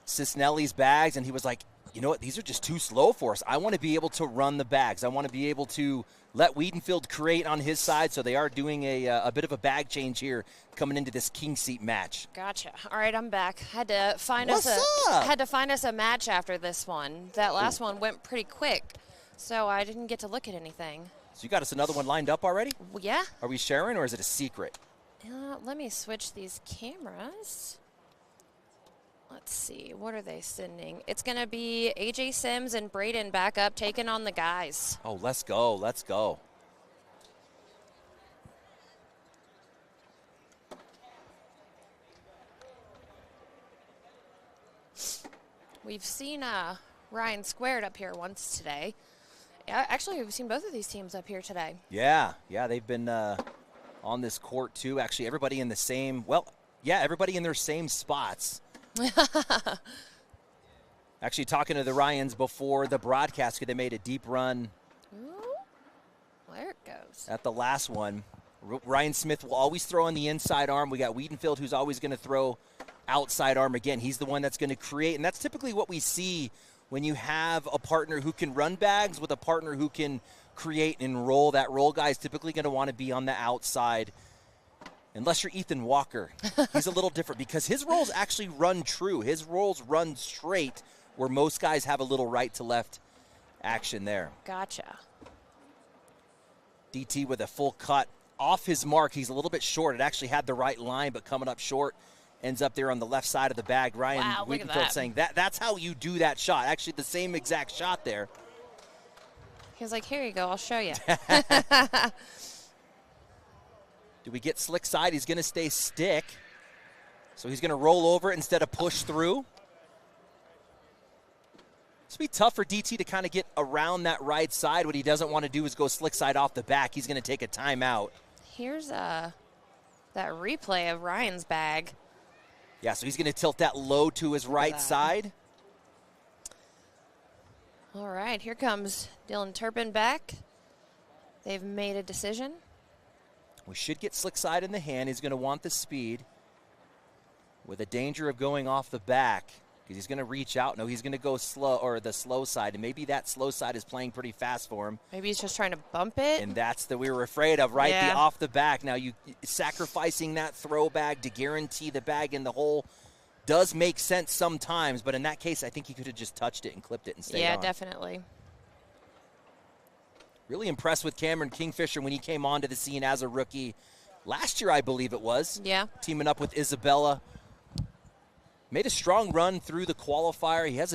[SPEAKER 6] Cisnelli's bags, and he was like, you know what, these are just too slow for us. I want to be able to run the bags. I want to be able to let Wiedenfield create on his side, so they are doing a bit of a bag change here coming into this king seat match.
[SPEAKER 2] Gotcha. All right, I'm back. Had to find
[SPEAKER 6] What's
[SPEAKER 2] us
[SPEAKER 6] up?
[SPEAKER 2] a match after this one. That last one went pretty quick, so I didn't get to look at anything.
[SPEAKER 6] So you got us another one lined up already?
[SPEAKER 2] Well, yeah.
[SPEAKER 6] Are we sharing, or is it a secret?
[SPEAKER 2] Let me switch these cameras. Let's see. What are they sending? It's going to be AJ Sims and Braden back up, taking on the guys.
[SPEAKER 6] Oh, let's go. Let's go.
[SPEAKER 2] We've seen Ryan squared up here once today. Actually, we've seen both of these teams up here today.
[SPEAKER 6] Yeah, they've been on this court too. Actually, everybody in the same, everybody in their same spots. Actually, talking to the Ryans before the broadcast, they made a deep run.
[SPEAKER 2] Ooh, there it goes.
[SPEAKER 6] At the last one. Ryan Smith will always throw on the inside arm. We got Wiedenfield, who's always going to throw outside arm again. He's the one that's going to create, and that's typically what we see when you have a partner who can run bags with a partner who can create and roll. That roll guy is typically going to want to be on the outside. Unless you're Ethan Walker. He's a little different because his rolls actually run true. His rolls run straight, where most guys have a little right to left action there.
[SPEAKER 2] Gotcha.
[SPEAKER 6] DT with a full cut off his mark. He's a little bit short. It actually had the right line, but coming up short, ends up there on the left side of the bag. Ryan Wiedenfield saying that's how you do that shot. Actually, the same exact shot there.
[SPEAKER 2] He was like, here you go, I'll show you.
[SPEAKER 6] Do we get slick side? He's going to stay stick. So he's going to roll over it instead of push through. It's going to be tough for DT to kind of get around that right side. What he doesn't want to do is go slick side off the back. He's going to take a timeout.
[SPEAKER 2] Here's that replay of Ryan's bag.
[SPEAKER 6] Yeah, so he's going to tilt that low to his right side.
[SPEAKER 2] All right, here comes Dylan Turpin back. They've made a decision.
[SPEAKER 6] We should get slick side in the hand. He's going to want the speed with a danger of going off the back because he's going to reach out. No, he's going to go slow, or the slow side, and maybe that slow side is playing pretty fast for him.
[SPEAKER 2] Maybe he's just trying to bump it.
[SPEAKER 6] And that's we were afraid of, right?
[SPEAKER 2] Yeah.
[SPEAKER 6] The off the back. Now, you sacrificing that throw bag to guarantee the bag in the hole does make sense sometimes, but in that case, I think he could have just touched it and clipped it and stayed on.
[SPEAKER 2] Yeah, definitely.
[SPEAKER 6] Really impressed with Cameron Kingfisher when he came onto the scene as a rookie last year, I believe it was.
[SPEAKER 2] Yeah.
[SPEAKER 6] Teaming up with Isabella. Made a strong run through the qualifier. He has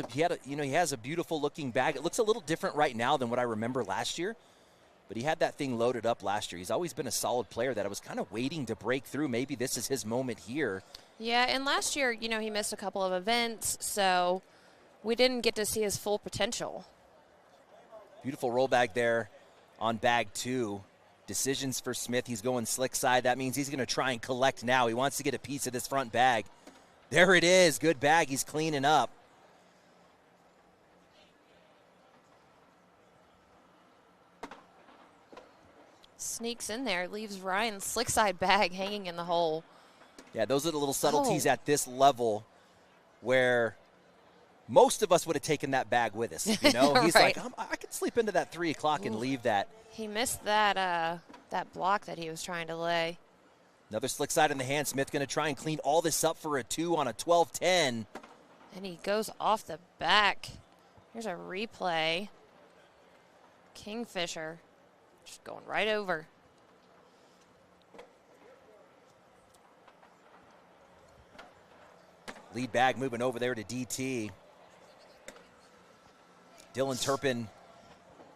[SPEAKER 6] a beautiful looking bag. It looks a little different right now than what I remember last year, but he had that thing loaded up last year. He's always been a solid player that I was kind of waiting to break through. Maybe this is his moment here.
[SPEAKER 2] Yeah, and last year, he missed a couple of events, so we didn't get to see his full potential.
[SPEAKER 6] Beautiful roll bag there on bag 2. Decisions for Smith. He's going slick side. That means he's going to try and collect now. He wants to get a piece of this front bag. There it is. Good bag. He's cleaning up.
[SPEAKER 2] Sneaks in there, leaves Ryan's slick side bag hanging in the hole.
[SPEAKER 6] Yeah, those are the little subtleties at this level where most of us would have taken that bag with us. He's
[SPEAKER 2] right.
[SPEAKER 6] like, I could sleep into that 3 o'clock and leave that.
[SPEAKER 2] He missed that block that he was trying to lay.
[SPEAKER 6] Another slick side in the hand. Smith going to try and clean all this up for a 2 on a 12-10.
[SPEAKER 2] And he goes off the back. Here's a replay. Kingfisher just going right over.
[SPEAKER 6] Lead bag moving over there to DT. Dylan Turpin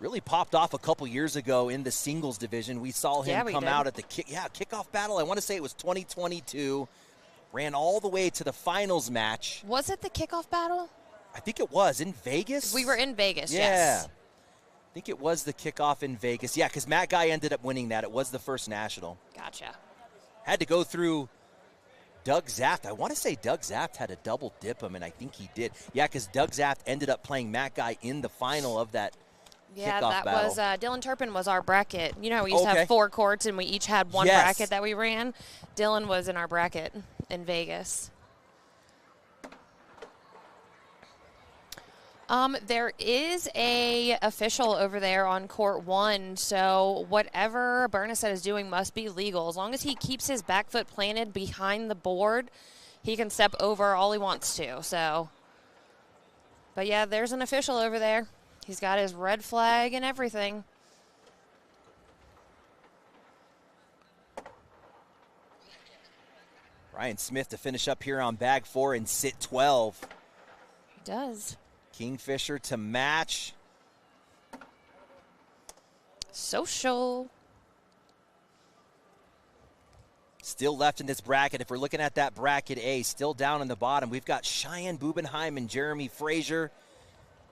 [SPEAKER 6] really popped off a couple years ago in the singles division. We saw him come out at the kickoff battle. I want to say it was 2022. Ran all the way to the finals match.
[SPEAKER 2] Was it the kickoff battle?
[SPEAKER 6] I think it was in Vegas.
[SPEAKER 2] We were in Vegas,
[SPEAKER 6] yeah.
[SPEAKER 2] Yes.
[SPEAKER 6] I think it was the kickoff in Vegas. Yeah, because Matt Guy ended up winning that. It was the first national.
[SPEAKER 2] Gotcha.
[SPEAKER 6] Had to go through Doug Zaft. I want to say Doug Zaft had a double dip him, and I think he did. Yeah, because Doug Zaft ended up playing Matt Guy in the final of that kickoff battle.
[SPEAKER 2] Was Dylan Turpin was our bracket. We used to have 4 courts, and we each had one bracket that we ran. Dylan was in our bracket in Vegas. There is a official over there on court 1, so whatever Bernasette is doing must be legal. As long as he keeps his back foot planted behind the board, he can step over all he wants to. So, but yeah, there's an official over there. He's got his red flag and everything.
[SPEAKER 6] Ryan Smith to finish up here on bag 4 and sit 12.
[SPEAKER 2] He does.
[SPEAKER 6] Kingfisher to match.
[SPEAKER 2] Social.
[SPEAKER 6] Still left in this bracket. If we're looking at that bracket A, still down in the bottom, we've got Cheyenne Bubenheim and Jeremy Frazier,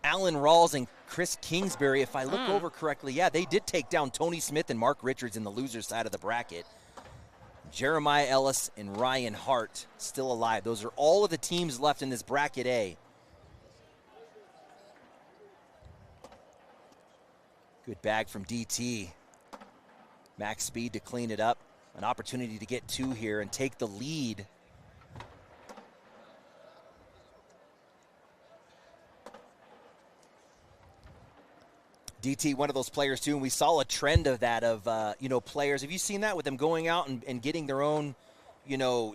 [SPEAKER 6] Alan Rawls and Chris Kingsbury. If I look over correctly, yeah, they did take down Tony Smith and Mark Richards in the loser side of the bracket. Jeremiah Ellis and Ryan Hart still alive. Those are all of the teams left in this bracket A. Good bag from DT. Max speed to clean it up. An opportunity to get 2 here and take the lead. DT, one of those players too, and we saw a trend of that players. Have you seen that with them going out and getting their own,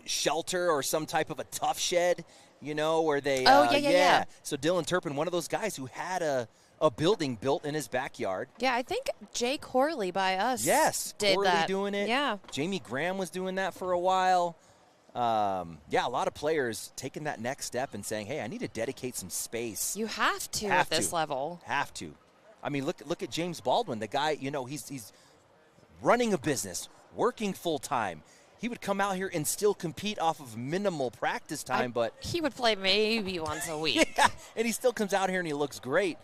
[SPEAKER 6] shelter or some type of a tough shed, where they.
[SPEAKER 2] Yeah.
[SPEAKER 6] So Dylan Turpin, one of those guys who had a building built in his backyard.
[SPEAKER 2] Yeah, I think Jake Horley by us.
[SPEAKER 6] Yes,
[SPEAKER 2] did
[SPEAKER 6] Corley
[SPEAKER 2] that.
[SPEAKER 6] doing it.
[SPEAKER 2] Yeah.
[SPEAKER 6] Jamie Graham was doing that for a while. A lot of players taking that next step and saying, "Hey, I need to dedicate some space."
[SPEAKER 2] You have to at this level.
[SPEAKER 6] Have to. I mean, look at James Baldwin, the guy. He's running a business, working full time. He would come out here and still compete off of minimal practice time, but
[SPEAKER 2] he would play maybe once a week.
[SPEAKER 6] Yeah, and he still comes out here and he looks great.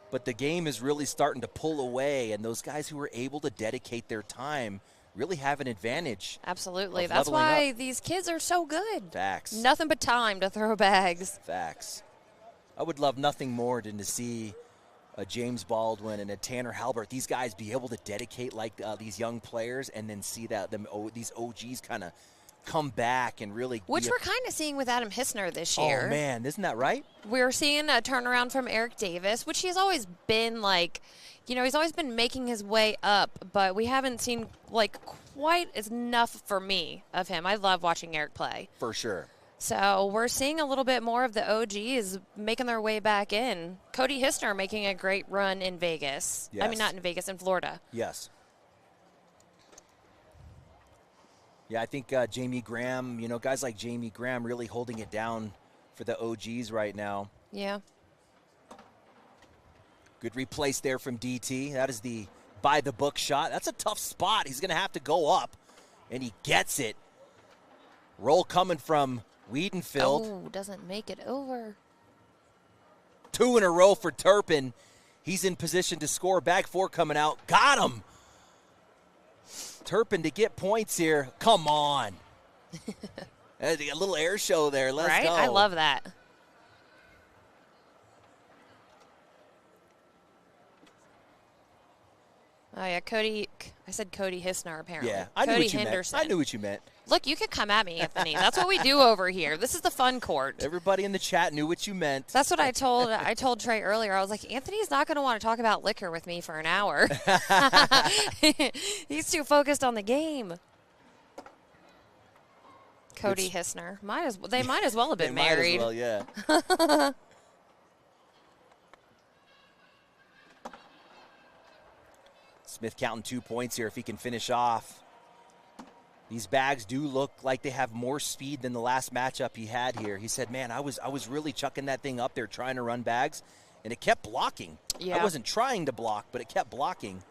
[SPEAKER 6] But the game is really starting to pull away, and those guys who are able to dedicate their time really have an advantage.
[SPEAKER 2] Absolutely.
[SPEAKER 6] Of
[SPEAKER 2] That's
[SPEAKER 6] leveling
[SPEAKER 2] why
[SPEAKER 6] up.
[SPEAKER 2] these kids are so good.
[SPEAKER 6] Facts.
[SPEAKER 2] Nothing but time to throw bags.
[SPEAKER 6] Facts. I would love nothing more than to see a James Baldwin and a Tanner Halbert, these guys be able to dedicate like these young players, and then see that these OGs kind of come back and really.
[SPEAKER 2] Which we're kind of seeing with Adam Hissner this year.
[SPEAKER 6] Oh man, isn't that right?
[SPEAKER 2] We're seeing a turnaround from Eric Davis, which he's always been he's always been making his way up, but we haven't seen quite enough for me of him. I love watching Eric play.
[SPEAKER 6] For sure.
[SPEAKER 2] So we're seeing a little bit more of the OGs making their way back in. Cody Hissner making a great run in Vegas.
[SPEAKER 6] Yes.
[SPEAKER 2] I mean, not in Vegas, in Florida.
[SPEAKER 6] Yes. Yeah, I think Jamie Graham, guys like Jamie Graham really holding it down for the OGs right now.
[SPEAKER 2] Yeah.
[SPEAKER 6] Good replace there from DT. That is the by-the-book shot. That's a tough spot. He's going to have to go up, and he gets it. Roll coming from Wiedenfeld.
[SPEAKER 2] Oh, doesn't make it over.
[SPEAKER 6] 2 in a row for Turpin. He's in position to score. Bag 4 coming out. Got him. Turpin to get points here. Come on. A little air show there. Let's go.
[SPEAKER 2] I love that. Oh, yeah, Cody. I said Cody Hissner, apparently.
[SPEAKER 6] Yeah, I knew
[SPEAKER 2] Cody
[SPEAKER 6] what you
[SPEAKER 2] Henderson.
[SPEAKER 6] meant. I knew what you meant.
[SPEAKER 2] Look, you could come at me, Anthony. That's what we do over here. This is the fun court.
[SPEAKER 6] Everybody in the chat knew what you meant.
[SPEAKER 2] That's what I told Trey earlier. I was like, Anthony's not going to want to talk about liquor with me for an hour. He's too focused on the game. Cody Hissner. They might as well have been married.
[SPEAKER 6] Might as well, yeah. Smith counting 2 points here if he can finish off. These bags do look like they have more speed than the last matchup he had here. He said, man, I was really chucking that thing up there trying to run bags, and it kept blocking.
[SPEAKER 2] Yeah.
[SPEAKER 6] I wasn't trying to block, but it kept blocking.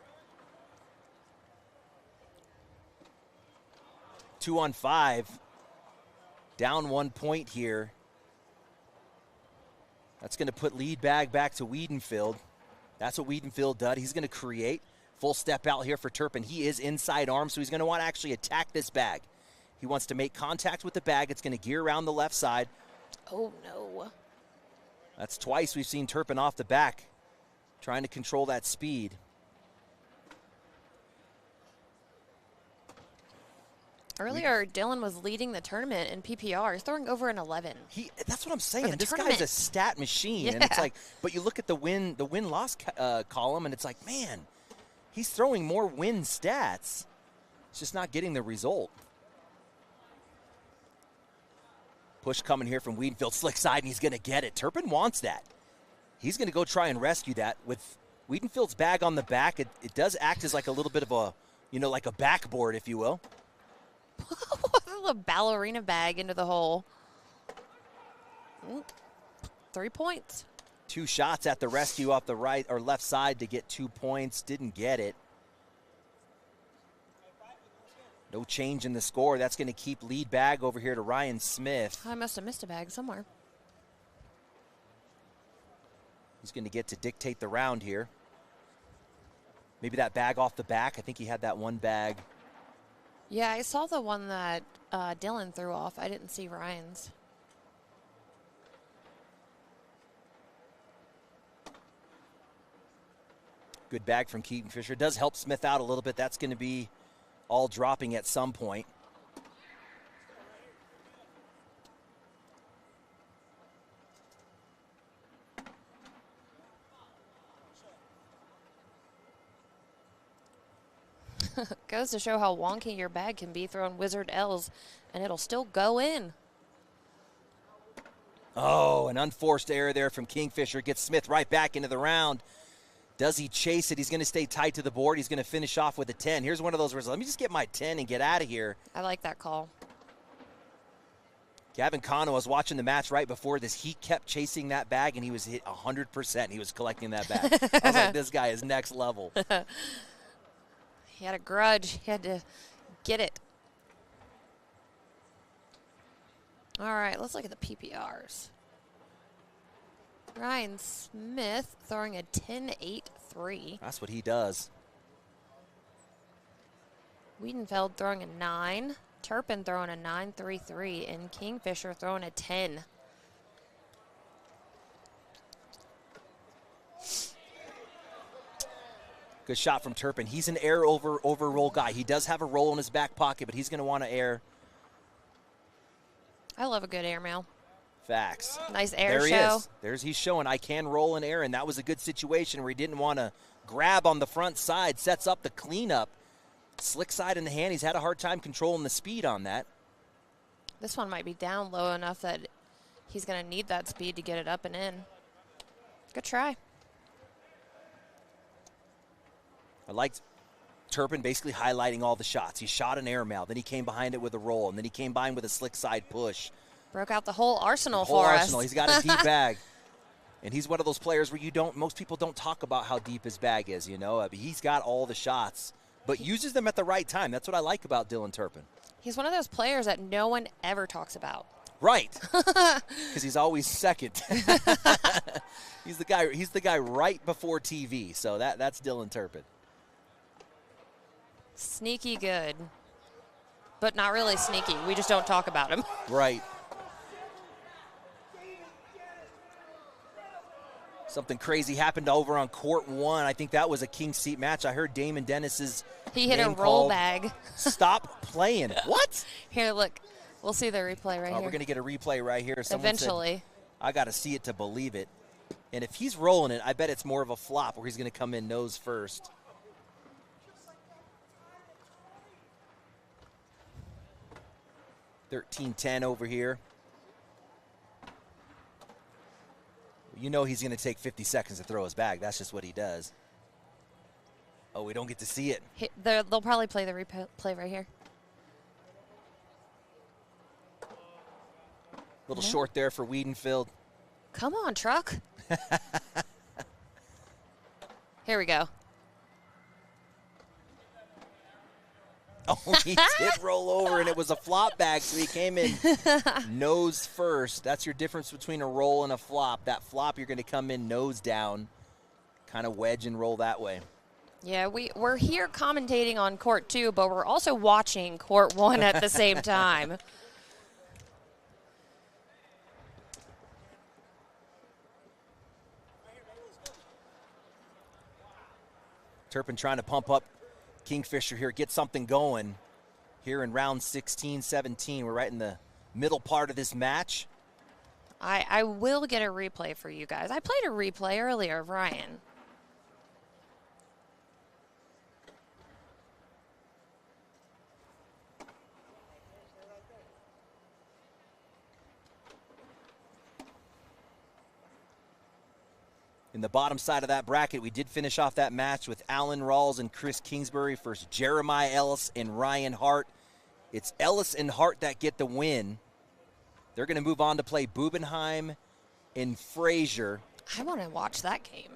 [SPEAKER 6] 2 on 5. Down 1 point here. That's going to put lead bag back to Wiedenfeld. That's what Wiedenfeld does. He's going to create. Full step out here for Turpin. He is inside arm, so he's going to want to actually attack this bag. He wants to make contact with the bag. It's going to gear around the left side.
[SPEAKER 2] Oh, no.
[SPEAKER 6] That's twice we've seen Turpin off the back, trying to control that speed.
[SPEAKER 2] Earlier, Dylan was leading the tournament in PPR. He's throwing over an 11.
[SPEAKER 6] That's what I'm saying. This
[SPEAKER 2] tournament.
[SPEAKER 6] guy's a stat machine.
[SPEAKER 2] Yeah.
[SPEAKER 6] And it's like, but you look at the win-loss column, and it's like, man, he's throwing more win stats. It's just not getting the result. Push coming here from Wiedenfield, slick side, and he's going to get it. Turpin wants that. He's going to go try and rescue that. With Wiedenfield's bag on the back, it does act as like a little bit of a, like a backboard, if you will.
[SPEAKER 2] A little ballerina bag into the hole. 3 points.
[SPEAKER 6] 2 shots at the rescue off the right or left side to get 2 points. Didn't get it. No change in the score. That's going to keep lead bag over here to Ryan Smith.
[SPEAKER 2] I must have missed a bag somewhere.
[SPEAKER 6] He's going to get to dictate the round here. Maybe that bag off the back. I think he had that one bag.
[SPEAKER 2] Yeah, I saw the one that Dylan threw off. I didn't see Ryan's.
[SPEAKER 6] Good bag from Keaton Fisher. Does help Smith out a little bit. That's going to be all dropping at some point.
[SPEAKER 2] Goes to show how wonky your bag can be throwing Wizard L's, and it'll still go in.
[SPEAKER 6] Oh, an unforced error there from Kingfisher. Gets Smith right back into the round. Does he chase it? He's going to stay tight to the board. He's going to finish off with a 10. Here's one of those where let me just get my 10 and get out of here.
[SPEAKER 2] I like that call.
[SPEAKER 6] Gavin Cano was watching the match right before this. He kept chasing that bag, and he was hit 100%. He was collecting that bag. I was like, this guy is next level.
[SPEAKER 2] He had a grudge. He had to get it. All right, let's look at the PPRs. Ryan Smith throwing a 10-8-3.
[SPEAKER 6] That's what he does.
[SPEAKER 2] Wiedenfeld throwing a 9. Turpin throwing a 9-3-3. And Kingfisher throwing a 10.
[SPEAKER 6] Good shot from Turpin. He's an air over roll guy. He does have a roll in his back pocket, but he's going to want to air.
[SPEAKER 2] I love a good airmail.
[SPEAKER 6] Facts.
[SPEAKER 2] Nice air
[SPEAKER 6] there
[SPEAKER 2] show.
[SPEAKER 6] He is. He's showing I can roll and air, and that was a good situation where he didn't want to grab on the front side. Sets up the cleanup. Slick side in the hand. He's had a hard time controlling the speed on that.
[SPEAKER 2] This one might be down low enough that he's going to need that speed to get it up and in. Good try.
[SPEAKER 6] I liked Turpin basically highlighting all the shots. He shot an airmail, then he came behind it with a roll, and then he came behind with a slick side push.
[SPEAKER 2] Broke out the whole arsenal
[SPEAKER 6] for
[SPEAKER 2] us.
[SPEAKER 6] He's got a deep bag. And he's one of those players where most people don't talk about how deep his bag is, He's got all the shots, but uses them at the right time. That's what I like about Dylan Turpin.
[SPEAKER 2] He's one of those players that no one ever talks about.
[SPEAKER 6] Right. Because he's always second. He's the guy right before TV. So that's Dylan Turpin.
[SPEAKER 2] Sneaky good, but not really sneaky. We just don't talk about him.
[SPEAKER 6] Right. Something crazy happened over on court 1. I think that was a king seat match. I heard Damon Dennis's
[SPEAKER 2] He hit a roll
[SPEAKER 6] called.
[SPEAKER 2] bag.
[SPEAKER 6] Stop playing. What?
[SPEAKER 2] Here, look. We'll see the replay right here.
[SPEAKER 6] We're going to get a replay right here. Someone
[SPEAKER 2] Eventually.
[SPEAKER 6] said, I got to see it to believe it. And if he's rolling it, I bet it's more of a flop where he's going to come in nose first. $13-10 over here. He's going to take 50 seconds to throw his bag. That's just what he does. Oh, we don't get to see it.
[SPEAKER 2] They'll probably play the replay right here.
[SPEAKER 6] Little short there for Wiedenfield.
[SPEAKER 2] Come on, truck. Here we go.
[SPEAKER 6] Oh, he did roll over, and it was a flop bag, so he came in nose first. That's your difference between a roll and a flop. That flop, you're going to come in nose down, kind of wedge and roll that way.
[SPEAKER 2] Yeah, we're here commentating on court 2, but we're also watching court 1 at the same time.
[SPEAKER 6] Turpin trying to pump up Kingfisher here, get something going. here in round 16, 17. We're right in the middle part of this match.
[SPEAKER 2] I will get a replay for you guys. I played a replay earlier of Ryan.
[SPEAKER 6] In the bottom side of that bracket, we did finish off that match with Alan Rawls and Chris Kingsbury versus Jeremiah Ellis and Ryan Hart. It's Ellis and Hart that get the win. They're going to move on to play Bubenheim and Frazier.
[SPEAKER 2] I want to watch that game.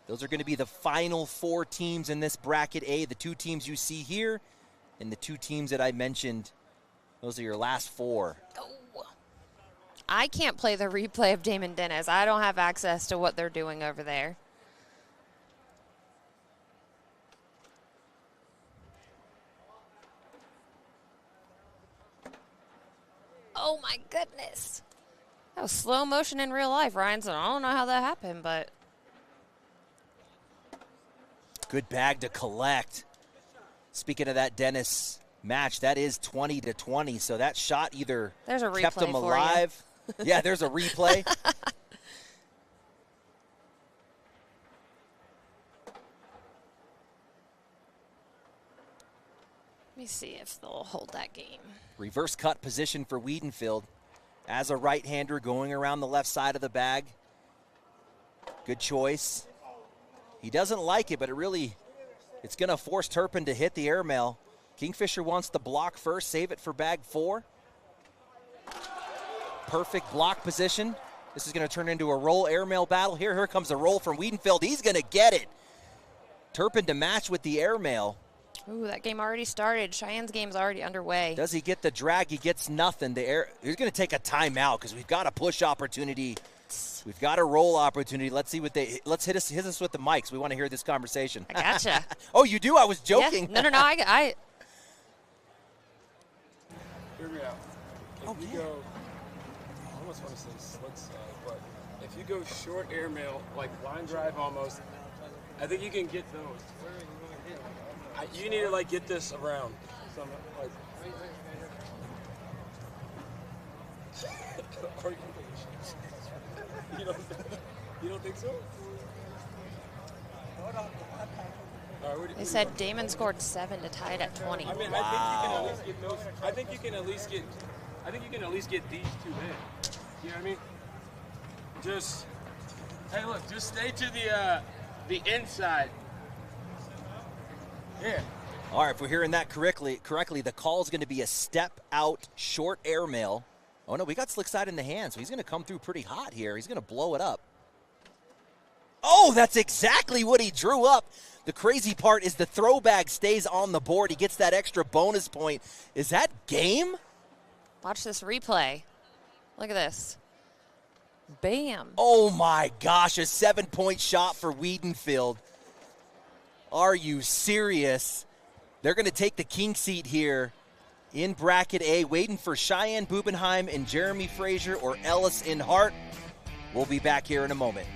[SPEAKER 6] Those are going to be the final 4 teams in this bracket A. The 2 teams you see here and the 2 teams that I mentioned. Those are your last 4.
[SPEAKER 2] Oh. I can't play the replay of Damon Dennis. I don't have access to what they're doing over there. Oh my goodness. That was slow motion in real life, Ryan. So I don't know how that happened, but.
[SPEAKER 6] Good bag to collect. Speaking of that Dennis match, that is 20-20. So that shot either
[SPEAKER 2] There's a
[SPEAKER 6] kept
[SPEAKER 2] replay
[SPEAKER 6] him
[SPEAKER 2] for
[SPEAKER 6] alive. Yeah, there's a replay.
[SPEAKER 2] Let me see if they'll hold that game.
[SPEAKER 6] Reverse cut position for Wiedenfield as a right-hander going around the left side of the bag. Good choice. He doesn't like it, but it's going to force Turpin to hit the airmail. Kingfisher wants the block first, save it for bag 4. Perfect block position. This is going to turn into a roll airmail battle. Here comes a roll from Wiedenfield. He's going to get it. Turpin to match with the airmail.
[SPEAKER 2] Ooh, that game already started. Cheyenne's game's already underway.
[SPEAKER 6] Does he get the drag? He gets nothing. He's going to take a timeout because we've got a push opportunity. We've got a roll opportunity. Let's see what let's hit us with the mics. We want to hear this conversation.
[SPEAKER 2] I gotcha.
[SPEAKER 6] Oh, you do? I was joking.
[SPEAKER 2] Yeah. No. I
[SPEAKER 3] Hear me out. If you go, I almost want to say slick side, but if you go short airmail, like line drive almost, I think you can get those. You need to like get this around. Some, like, you don't think so?
[SPEAKER 2] They said Damon scored 7 to tie it at 20.
[SPEAKER 3] I mean, I think you can at least get those. I think you can at least get these 2 in. You know what I mean? Just, hey, look, just stay to the inside. Yeah.
[SPEAKER 6] All right, if we're hearing that correctly, the call is going to be a step out short airmail. Oh, no, we got slick side in the hand, so he's going to come through pretty hot here. He's going to blow it up. Oh, that's exactly what he drew up. The crazy part is the throwback stays on the board. He gets that extra bonus point. Is that game?
[SPEAKER 2] Watch this replay. Look at this. Bam.
[SPEAKER 6] Oh, my gosh, a 7-point shot for Wiedenfield. Are you serious? They're going to take the king seat here in bracket A, waiting for Cheyenne Bubenheim and Jeremy Frazier or Ellis and Hart. We'll be back here in a moment.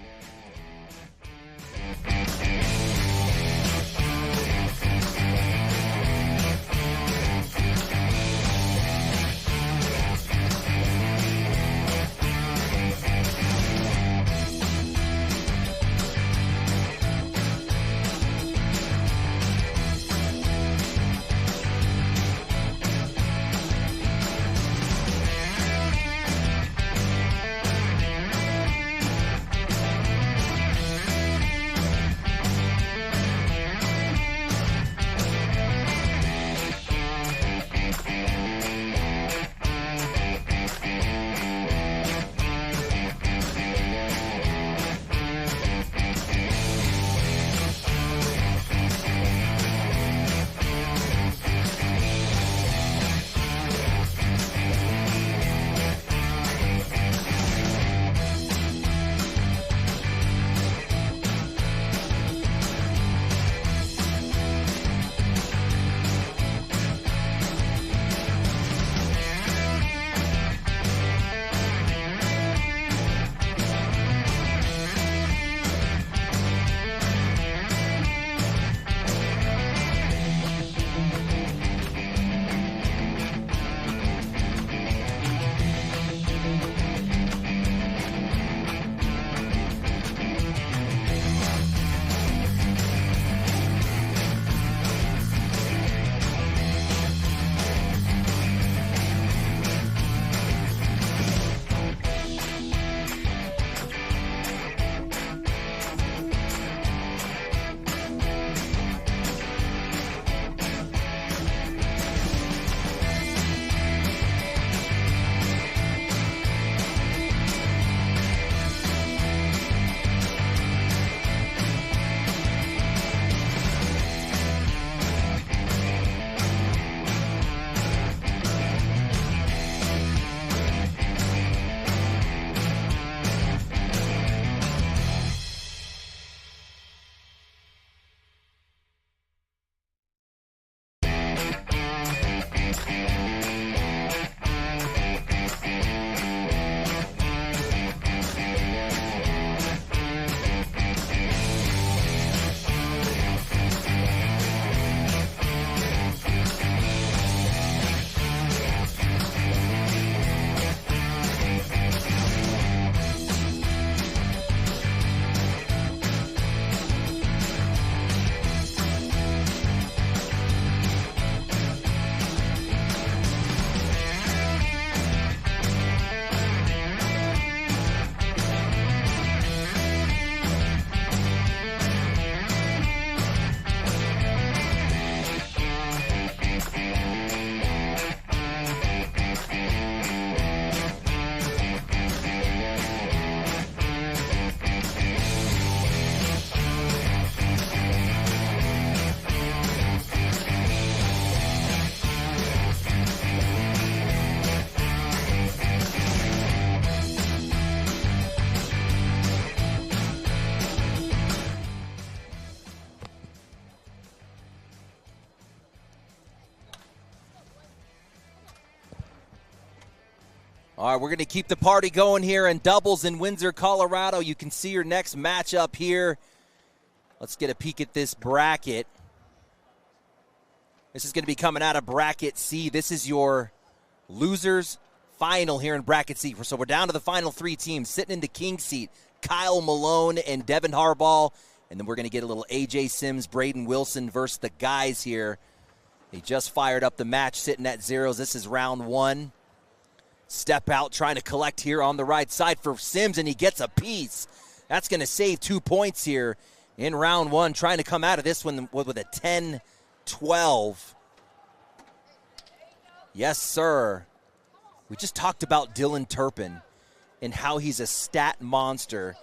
[SPEAKER 6] All right, we're going to keep the party going here in doubles in Windsor, Colorado. You can see your next matchup here. Let's get a peek at this bracket. This is going to be coming out of bracket C. This is your losers final here in bracket C. So we're down to the final 3 teams. Sitting in the king seat, Kyle Malone and Devin Harbaugh. And then we're going to get a little AJ Sims, Braden Wilson versus the guys here. They just fired up the match, sitting at zeros. This is round 1. Step out, trying to collect here on the right side for Sims, and he gets a piece. That's going to save 2 points here in round 1, trying to come out of this one with a 10-12. Yes, sir. We just talked about Dylan Turpin and how he's a stat monster.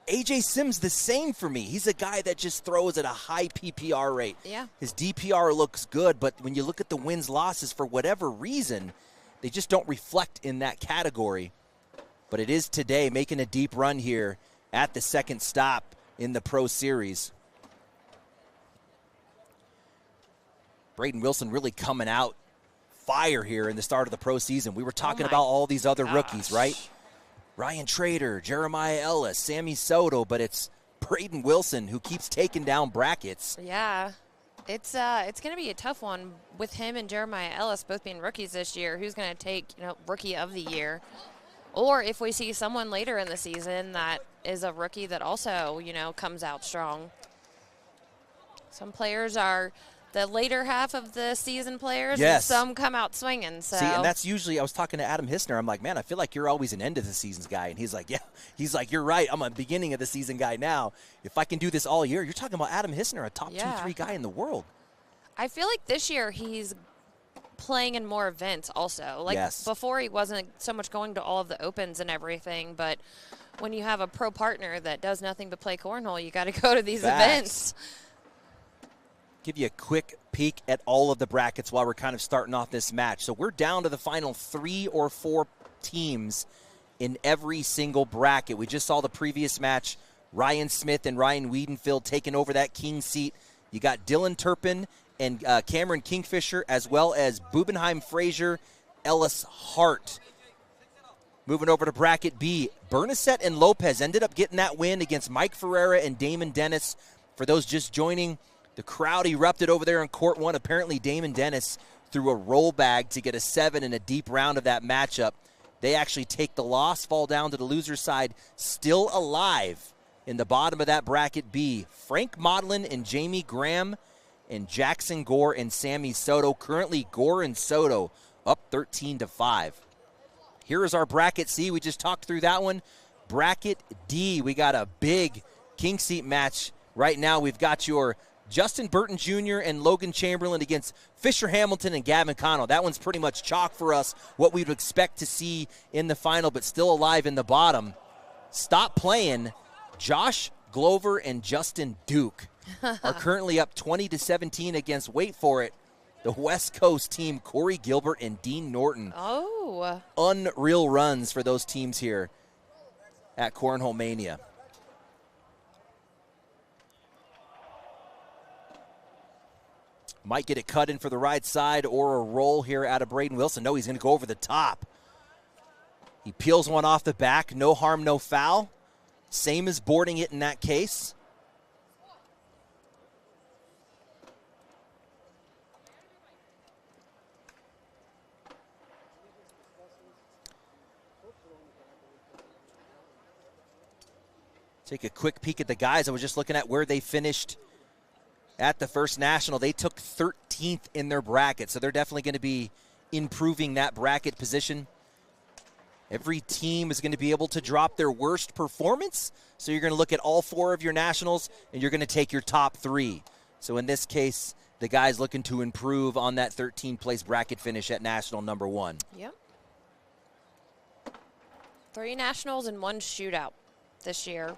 [SPEAKER 6] AJ Sims the same for me. He's a guy that just throws at a high PPR rate.
[SPEAKER 2] Yeah.
[SPEAKER 6] His DPR looks good, but when you look at the wins losses, for whatever reason, they just don't reflect in that category. But it is today, making a deep run here at the second stop in the Pro Series. Braden Wilson really coming out fire here in the start of the pro season. We were talking about all these other rookies, right? Ryan Trader, Jeremiah Ellis, Sammy Soto, but it's Braden Wilson who keeps taking down brackets.
[SPEAKER 2] Yeah. It's going to be a tough one with him and Jeremiah Ellis both being rookies this year. Who's going to take, rookie of the year? Or if we see someone later in the season that is a rookie that also, comes out strong. Some players are the later half of the season players, and some come out swinging. So.
[SPEAKER 6] See, and that's usually, I was talking to Adam Hissner. I'm like, man, I feel like you're always an end of the seasons guy. And he's like, yeah. He's like, you're right. I'm a beginning of the season guy now. If I can do this all year, you're talking about Adam Hissner, a top 2-3 guy in the world.
[SPEAKER 2] I feel like this year he's playing in more events also. Like before he wasn't so much going to all of the opens and everything, but when you have a pro partner that does nothing but play cornhole, you got to go to these events.
[SPEAKER 6] Give you a quick peek at all of the brackets while we're kind of starting off this match. So we're down to the final 3 or 4 teams in every single bracket. We just saw the previous match, Ryan Smith and Ryan Wiedenfield taking over that king seat. You got Dylan Turpin and Cameron Kingfisher, as well as Bubenheim Frazier, Ellis Hart. Moving over to bracket B, Bernasette and Lopez ended up getting that win against Mike Ferreira and Damon Dennis. For those just joining, the crowd erupted over there in Court 1. Apparently, Damon Dennis threw a roll bag to get a 7 in a deep round of that matchup. They actually take the loss, fall down to the loser side, still alive in the bottom of that bracket B. Frank Modlin and Jamie Graham and Jackson Gore and Sammy Soto. Currently, Gore and Soto up 13-5. Here is our bracket C. We just talked through that one. Bracket D, we got a big king seat match right now. We've got your Justin Burton Jr. and Logan Chamberlain against Fisher Hamilton and Gavin Connell. That one's pretty much chalk for us, what we would expect to see in the final, but still alive in the bottom. Stop playing. Josh Glover and Justin Duke are currently up 20-17 against, wait for it, the West Coast team, Corey Gilbert and Dean Norton.
[SPEAKER 2] Oh.
[SPEAKER 6] Unreal runs for those teams here at Cornhole Mania. Might get it cut in for the right side or a roll here out of Braden Wilson. No, he's going to go over the top. He peels one off the back. No harm, no foul. Same as boarding it in that case. Take a quick peek at the guys. I was just looking at where they finished at the first national. They took 13th in their bracket, so they're definitely going to be improving that bracket position. Every team is going to be able to drop their worst performance, so you're going to look at all 4 of your nationals, and you're going to take your top 3. So in this case, the guys looking to improve on that 13th place bracket finish at national number 1.
[SPEAKER 2] Yep. 3 nationals and 1 shootout this year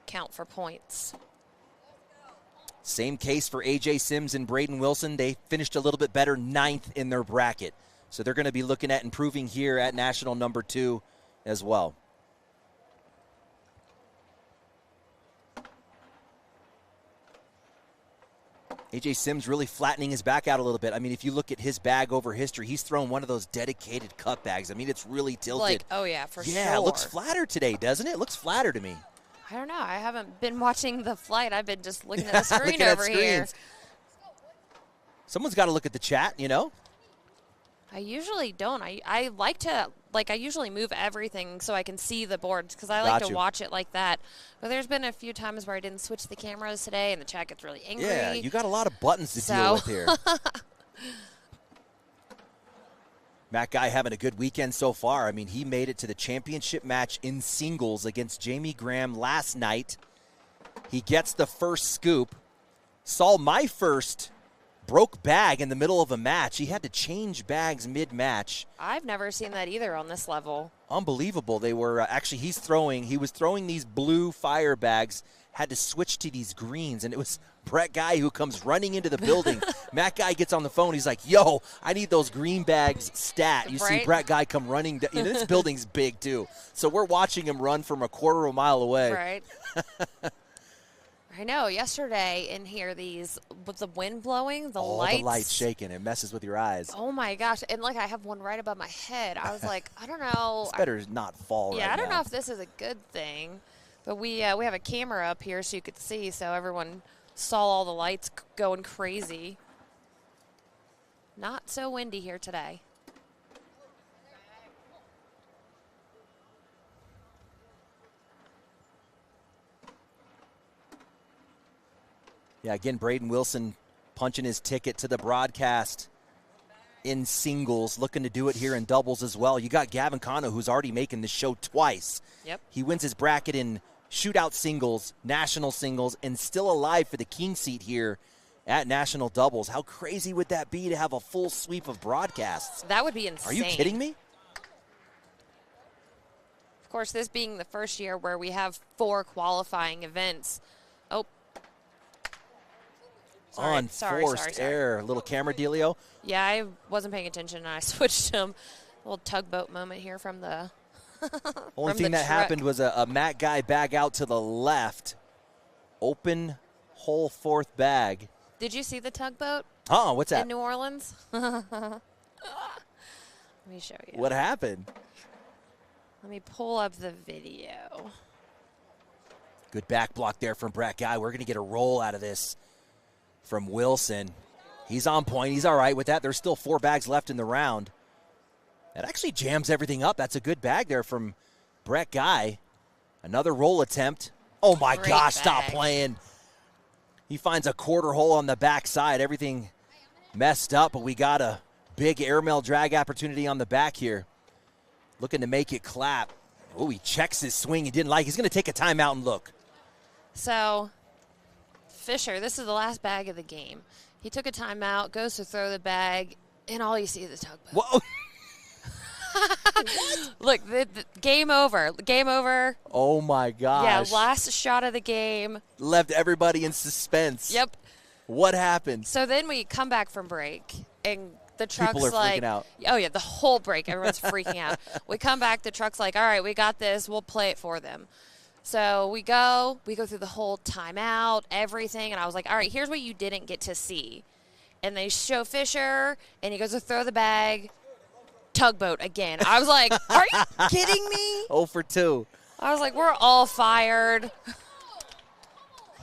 [SPEAKER 2] count for points.
[SPEAKER 6] Same case for AJ Sims and Braden Wilson. They finished a little bit better, 9th in their bracket. So they're going to be looking at improving here at national number 2 as well. A.J. Sims really flattening his back out a little bit. I mean, if you look at his bag over history, he's thrown one of those dedicated cut bags. I mean, it's really tilted.
[SPEAKER 2] Like, oh yeah, for sure.
[SPEAKER 6] Yeah, it looks flatter today, doesn't it? It looks flatter to me.
[SPEAKER 2] I don't know. I haven't been watching the flight. I've been just looking at the screen
[SPEAKER 6] Looking at
[SPEAKER 2] over here.
[SPEAKER 6] screens. Someone's got to look at the chat, you know?
[SPEAKER 2] I usually don't. I like to, I usually move everything so I can see the boards because I like to watch it like that. But there's been a few times where I didn't switch the cameras today and the chat gets really angry.
[SPEAKER 6] Yeah, you got a lot of buttons to deal with here. Matt Guy having a good weekend so far. I mean, he made it to the championship match in singles against Jamie Graham last night. He gets the first scoop. Saw my first broke bag in the middle of a match. He had to change bags mid-match.
[SPEAKER 2] I've never seen that either on this level.
[SPEAKER 6] Unbelievable. They were actually he was throwing these blue fire bags, had to switch to these greens, and it was Brett Guy who comes running into the building. Matt Guy gets on the phone. He's like, yo, I need those green bags stat. You see Brett Guy come running. This building's big, too. So we're watching him run from a quarter of a mile away.
[SPEAKER 2] Right. I know. Yesterday in here, with the wind blowing, the lights
[SPEAKER 6] shaking. It messes with your eyes.
[SPEAKER 2] Oh, my gosh. And, I have one right above my head. I was like, I don't know.
[SPEAKER 6] It's better not fall right now.
[SPEAKER 2] Yeah, I don't know if this is a good thing. But we have a camera up here so you could see, so everyone saw all the lights going crazy. Not so windy here today.
[SPEAKER 6] Yeah, again, Braden Wilson punching his ticket to the broadcast in singles, looking to do it here in doubles as well. You got Gavin Cano, who's already making the show twice.
[SPEAKER 2] Yep.
[SPEAKER 6] He wins his bracket in shootout singles, national singles, and still alive for the king seat here at national doubles. How crazy would that be to have a full sweep of broadcasts?
[SPEAKER 2] That would be insane.
[SPEAKER 6] Are you kidding me?
[SPEAKER 2] Of course, this being the first year where we have 4 qualifying events. Oh.
[SPEAKER 6] Unforced error. Little camera dealio.
[SPEAKER 2] Yeah, I wasn't paying attention, and I switched him. A little tugboat moment here from the
[SPEAKER 6] Only thing that happened was a Matt Guy bag out to the left. Open hole fourth bag.
[SPEAKER 2] Did you see the tugboat?
[SPEAKER 6] Oh, what's that?
[SPEAKER 2] In New Orleans? Let me show you.
[SPEAKER 6] What happened?
[SPEAKER 2] Let me pull up the video.
[SPEAKER 6] Good back block there from Brett Guy. We're going to get a roll out of this from Wilson. He's on point. He's all right with that. There's still 4 bags left in the round. That actually jams everything up. That's a good bag there from Brett Guy. Another roll attempt. Oh, my gosh, stop playing. He finds a quarter hole on the backside. Everything messed up, but we got a big airmail drag opportunity on the back here. Looking to make it clap. Oh, he checks his swing. He didn't like. He's going to take a timeout and look.
[SPEAKER 2] So, Fisher, this is the last bag of the game. He took a timeout, goes to throw the bag, and all you see is the tugboat.
[SPEAKER 6] Whoa.
[SPEAKER 2] Look, the game over. Game over.
[SPEAKER 6] Oh, my gosh.
[SPEAKER 2] Yeah, last shot of the game.
[SPEAKER 6] Left everybody in suspense.
[SPEAKER 2] Yep.
[SPEAKER 6] What happened?
[SPEAKER 2] So then we come back from break, and the truck's
[SPEAKER 6] People are
[SPEAKER 2] like,
[SPEAKER 6] freaking out.
[SPEAKER 2] Oh, yeah, the whole break. Everyone's freaking out. We come back, the truck's like, all right, we got this. We'll play it for them. So we go through the whole timeout, everything, and I was like, all right, here's what you didn't get to see. And they show Fisher, and he goes to throw the bag. Tugboat again. I was like, are you kidding me?
[SPEAKER 6] 0 for 2.
[SPEAKER 2] I was like, we're all fired.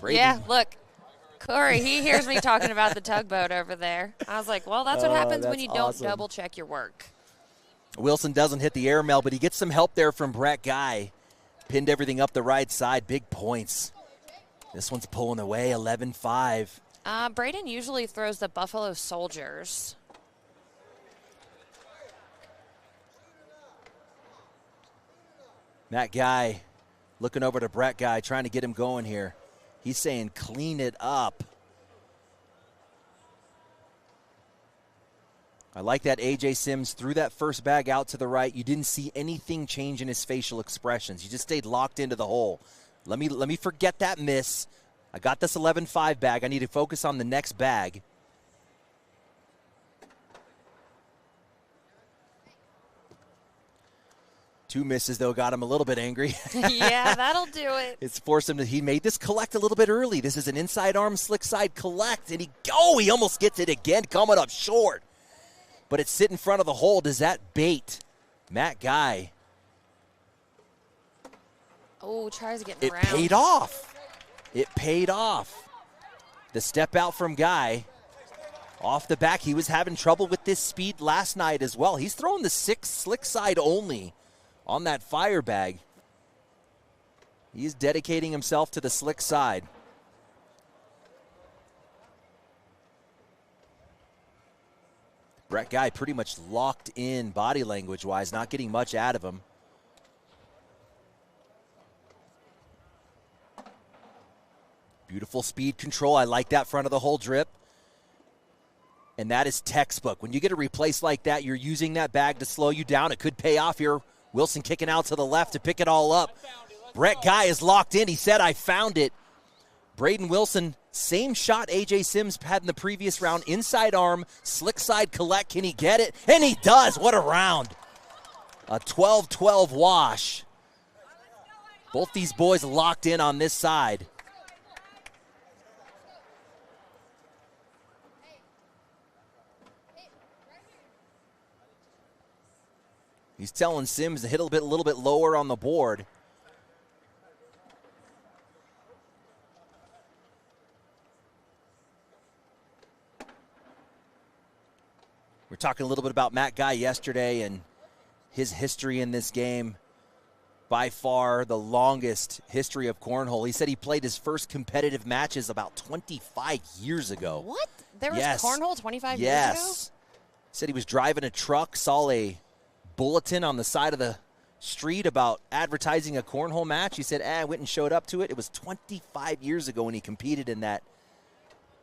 [SPEAKER 6] Brady.
[SPEAKER 2] Yeah, look. Corey, he hears me talking about the tugboat over there. I was like, well, that's what happens when you don't double check your work.
[SPEAKER 6] Wilson doesn't hit the airmail, but he gets some help there from Brett Guy. Pinned everything up the right side. Big points. This one's pulling away, 11-5.
[SPEAKER 2] Braden usually throws the Buffalo Soldiers.
[SPEAKER 6] Matt Guy looking over to Brett Guy, trying to get him going here. He's saying clean it up. I like that A.J. Sims threw that first bag out to the right. You didn't see anything change in his facial expressions. You just stayed locked into the hole. Let me forget that miss. I got this 11-5 bag. I need to focus on the next bag. 2 misses, though, got him a little bit angry.
[SPEAKER 2] Yeah, that'll do it.
[SPEAKER 6] It's forced him to, he made this collect a little bit early. This is an inside arm, slick side collect, and he almost gets it again, coming up short. But it's sit in front of the hole. Does that bait Matt Guy?
[SPEAKER 2] Oh, tries to get
[SPEAKER 6] It
[SPEAKER 2] around.
[SPEAKER 6] paid off. It paid off. The step out from Guy. Off the back, he was having trouble with this speed last night as well. He's throwing the 6 slick side only on that fire bag. He's dedicating himself to the slick side. Brett Guy pretty much locked in body language-wise, not getting much out of him. Beautiful speed control. I like that front of the hole drip. And that is textbook. When you get a replace like that, you're using that bag to slow you down. It could pay off here. Wilson kicking out to the left to pick it all up. Brett Guy is locked in. He said, I found it. Braden Wilson, same shot A.J. Sims had in the previous round. Inside arm, slick side collect. Can he get it? And he does. What a round. A 12-12 wash. Both these boys locked in on this side. He's telling Sims to hit a little bit lower on the board. We're talking a little bit about Matt Guy yesterday and his history in this game. By far the longest history of cornhole. He said he played his first competitive matches about 25 years ago.
[SPEAKER 2] What? There was
[SPEAKER 6] Yes.
[SPEAKER 2] cornhole 25 years ago?
[SPEAKER 6] Yes. Said he was driving a truck, saw a bulletin on the side of the street about advertising a cornhole match. He said, I went and showed up to it. It was 25 years ago when he competed in that.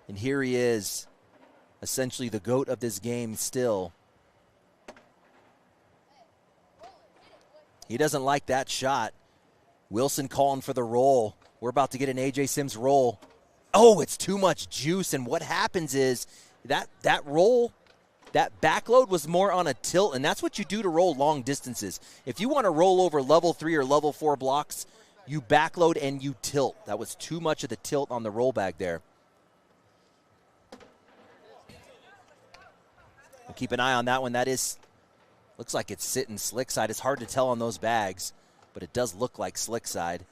[SPEAKER 6] And here he is, essentially the GOAT of this game still. He doesn't like that shot. Wilson calling for the roll. We're about to get an A.J. Sims roll. Oh, it's too much juice. And what happens is that roll, that backload was more on a tilt, and that's what you do to roll long distances. If you want to roll over level 3 or level 4 blocks, you backload and you tilt. That was too much of the tilt on the roll bag there. We'll keep an eye on that one. That is, looks like it's sitting slick side. It's hard to tell on those bags, but it does look like slick side.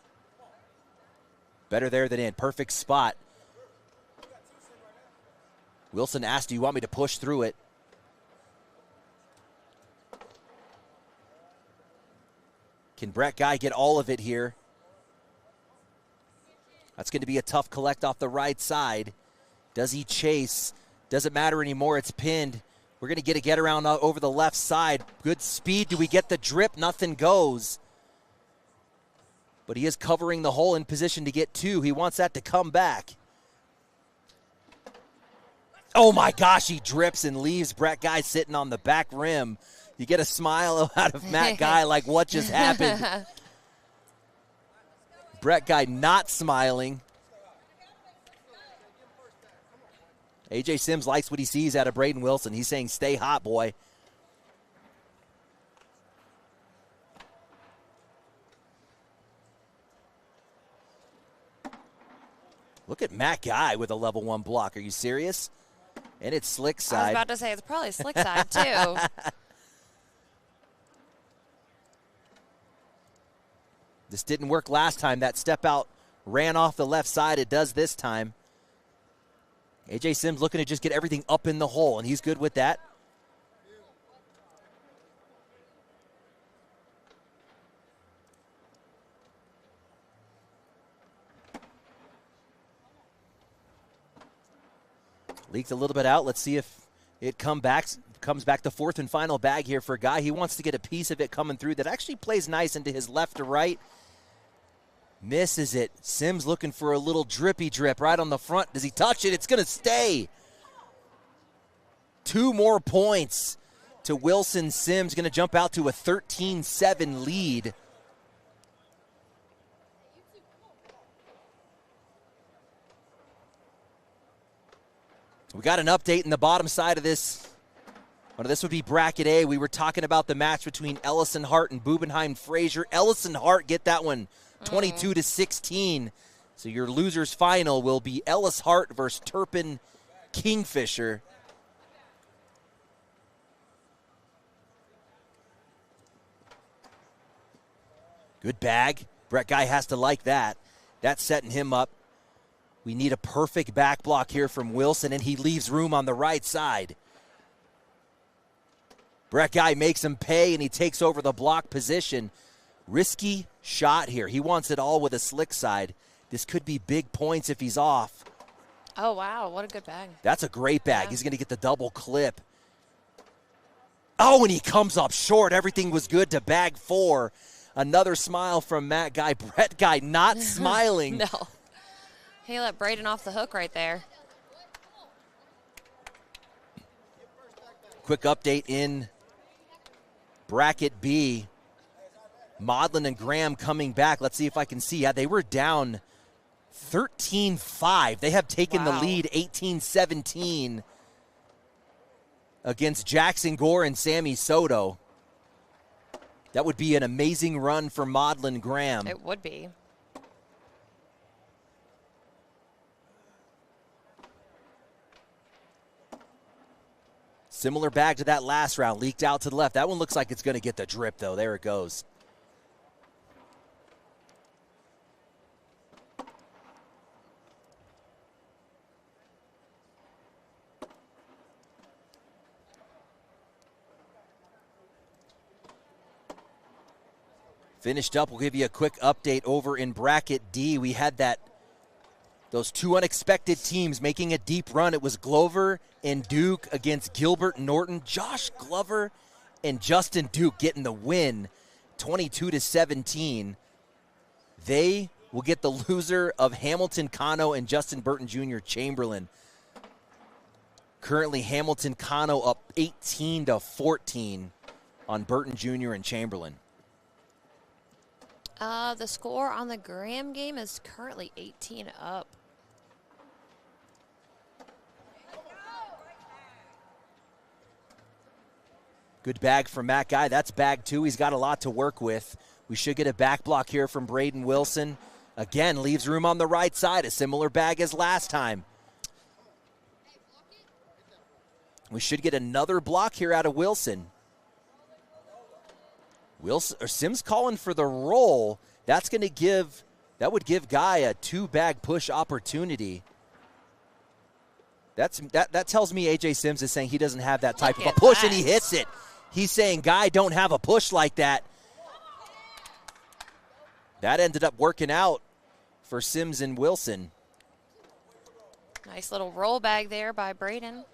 [SPEAKER 6] Better there than in. Perfect spot. Wilson asked, do you want me to push through it? Can Brett Guy get all of it here? That's going to be a tough collect off the right side. Does he chase? Doesn't matter anymore. It's pinned. We're going to get a get around over the left side. Good speed. Do we get the drip? Nothing goes. But he is covering the hole in position to get 2. He wants that to come back. Oh my gosh, he drips and leaves Brett Guy sitting on the back rim. You get a smile out of Matt Guy like, what just happened? Brett Guy not smiling. A.J. Sims likes what he sees out of Braden Wilson. He's saying, stay hot, boy. Look at Matt Guy with a level 1 block. Are you serious? And it's slick side.
[SPEAKER 2] I was about to say, it's probably slick side, too.
[SPEAKER 6] This didn't work last time. That step out ran off the left side. It does this time. A.J. Sims looking to just get everything up in the hole, and he's good with that. Leaked a little bit out. Let's see if it comes back to 4th and final bag here for Guy. He wants to get a piece of it coming through that actually plays nice into his left to right. Misses it. Sims looking for a little drippy drip right on the front. Does he touch it? It's going to stay. 2 more points to Wilson. Sims going to jump out to a 13-7 lead. We got an update in the bottom side of this Well, this would be bracket A. We were talking about the match between Ellison Hart and Bubenheim Fraser. Ellison Hart get that one 22-16. So your losers final will be Ellis Hart versus Turpin Kingfisher. Good bag. Brett Guy has to like that. That's setting him up. We need a perfect back block here from Wilson, and he leaves room on the right side. Brett Guy makes him pay, and he takes over the block position. Risky shot here. He wants it all with a slick side. This could be big points if he's off.
[SPEAKER 2] Oh, wow. What a good bag.
[SPEAKER 6] That's a great bag.
[SPEAKER 2] Yeah.
[SPEAKER 6] He's going to get the double clip. Oh, and he comes up short. Everything was good to bag 4. Another smile from Matt Guy. Brett Guy not smiling.
[SPEAKER 2] No. He let Braden off the hook right there.
[SPEAKER 6] Quick update in bracket B. Maudlin and Graham coming back. Let's see if I can see. Yeah, they were down 13-5. They have taken the lead 18-17 against Jackson Gore and Sammy Soto. That would be an amazing run for Maudlin Graham.
[SPEAKER 2] It would be.
[SPEAKER 6] Similar bag to that last round, leaked out to the left. That one looks like it's going to get the drip, though. There it goes. Finished up, we'll give you a quick update over in bracket D. We had those 2 unexpected teams making a deep run. It was Glover and Duke against Gilbert and Norton. Josh Glover and Justin Duke getting the win, 22-17. They will get the loser of Hamilton Cano and Justin Burton Jr. Chamberlain. Currently Hamilton Cano up 18-14 on Burton Jr. and Chamberlain.
[SPEAKER 2] The score on the Graham game is currently 18 up.
[SPEAKER 6] Good bag from Matt Guy. That's bag 2. He's got a lot to work with. We should get a back block here from Braden Wilson. Again, leaves room on the right side. A similar bag as last time. We should get another block here out of Wilson. Sims calling for the roll. That would give Guy a 2-bag push opportunity. That tells me AJ Sims is saying he doesn't have that type of a push, and he hits it. He's saying, Guy, don't have a push like that. That ended up working out for Sims and Wilson.
[SPEAKER 2] Nice little roll bag there by Braden.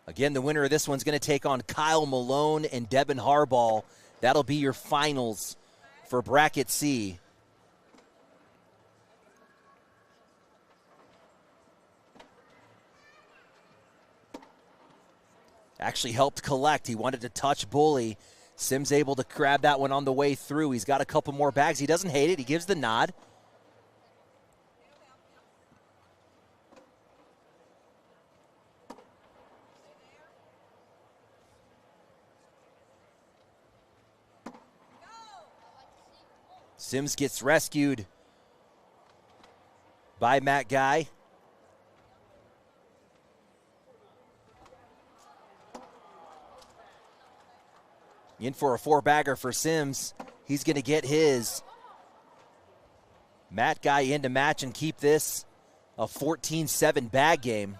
[SPEAKER 6] Again, the winner of this one's going to take on Kyle Malone and Devin Harbaugh. That'll be your finals for bracket C. Actually helped collect. He wanted to touch Bully. Sims able to grab that one on the way through. He's got a couple more bags. He doesn't hate it. He gives the nod. Sims gets rescued by Matt Guy. In for a 4-bagger for Sims. He's going to get his. Matt Guy in to match and keep this a 14-7 bag game.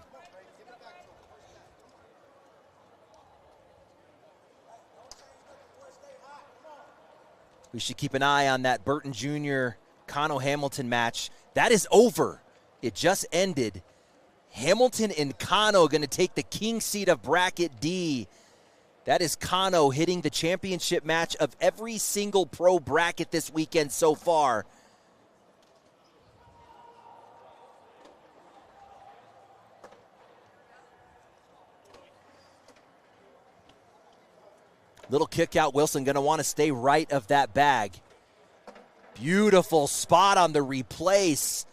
[SPEAKER 6] We should keep an eye on that Burton Jr. Cano Hamilton match. That is over. It just ended. Hamilton and Cano going to take the king seat of bracket D. That is Cano hitting the championship match of every single pro bracket this weekend so far. Little kick out. Wilson going to want to stay right of that bag. Beautiful spot on the replace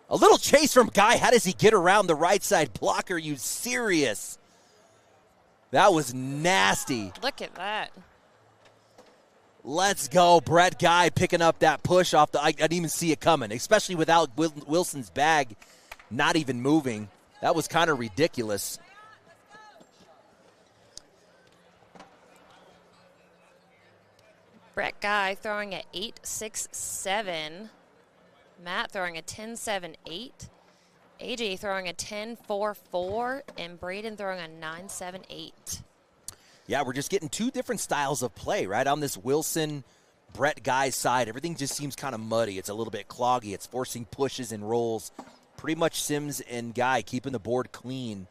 [SPEAKER 6] A little chase from Guy. How does he get around the right side block? Are you serious? That was nasty.
[SPEAKER 2] Look at that.
[SPEAKER 6] Let's go. Brett Guy picking up that push off the, I didn't even see it coming, especially without Wilson's bag not even moving. That was kind of ridiculous.
[SPEAKER 2] Brett Guy throwing a 8.67. Matt throwing a 10.78. AJ throwing a 10.44. And Braden throwing a 9.78.
[SPEAKER 6] Yeah, we're just getting two different styles of play, right? On this Wilson, Brett Guy side, everything just seems kind of muddy. It's a little bit cloggy. It's forcing pushes and rolls. Pretty much Sims and Guy keeping the board clean.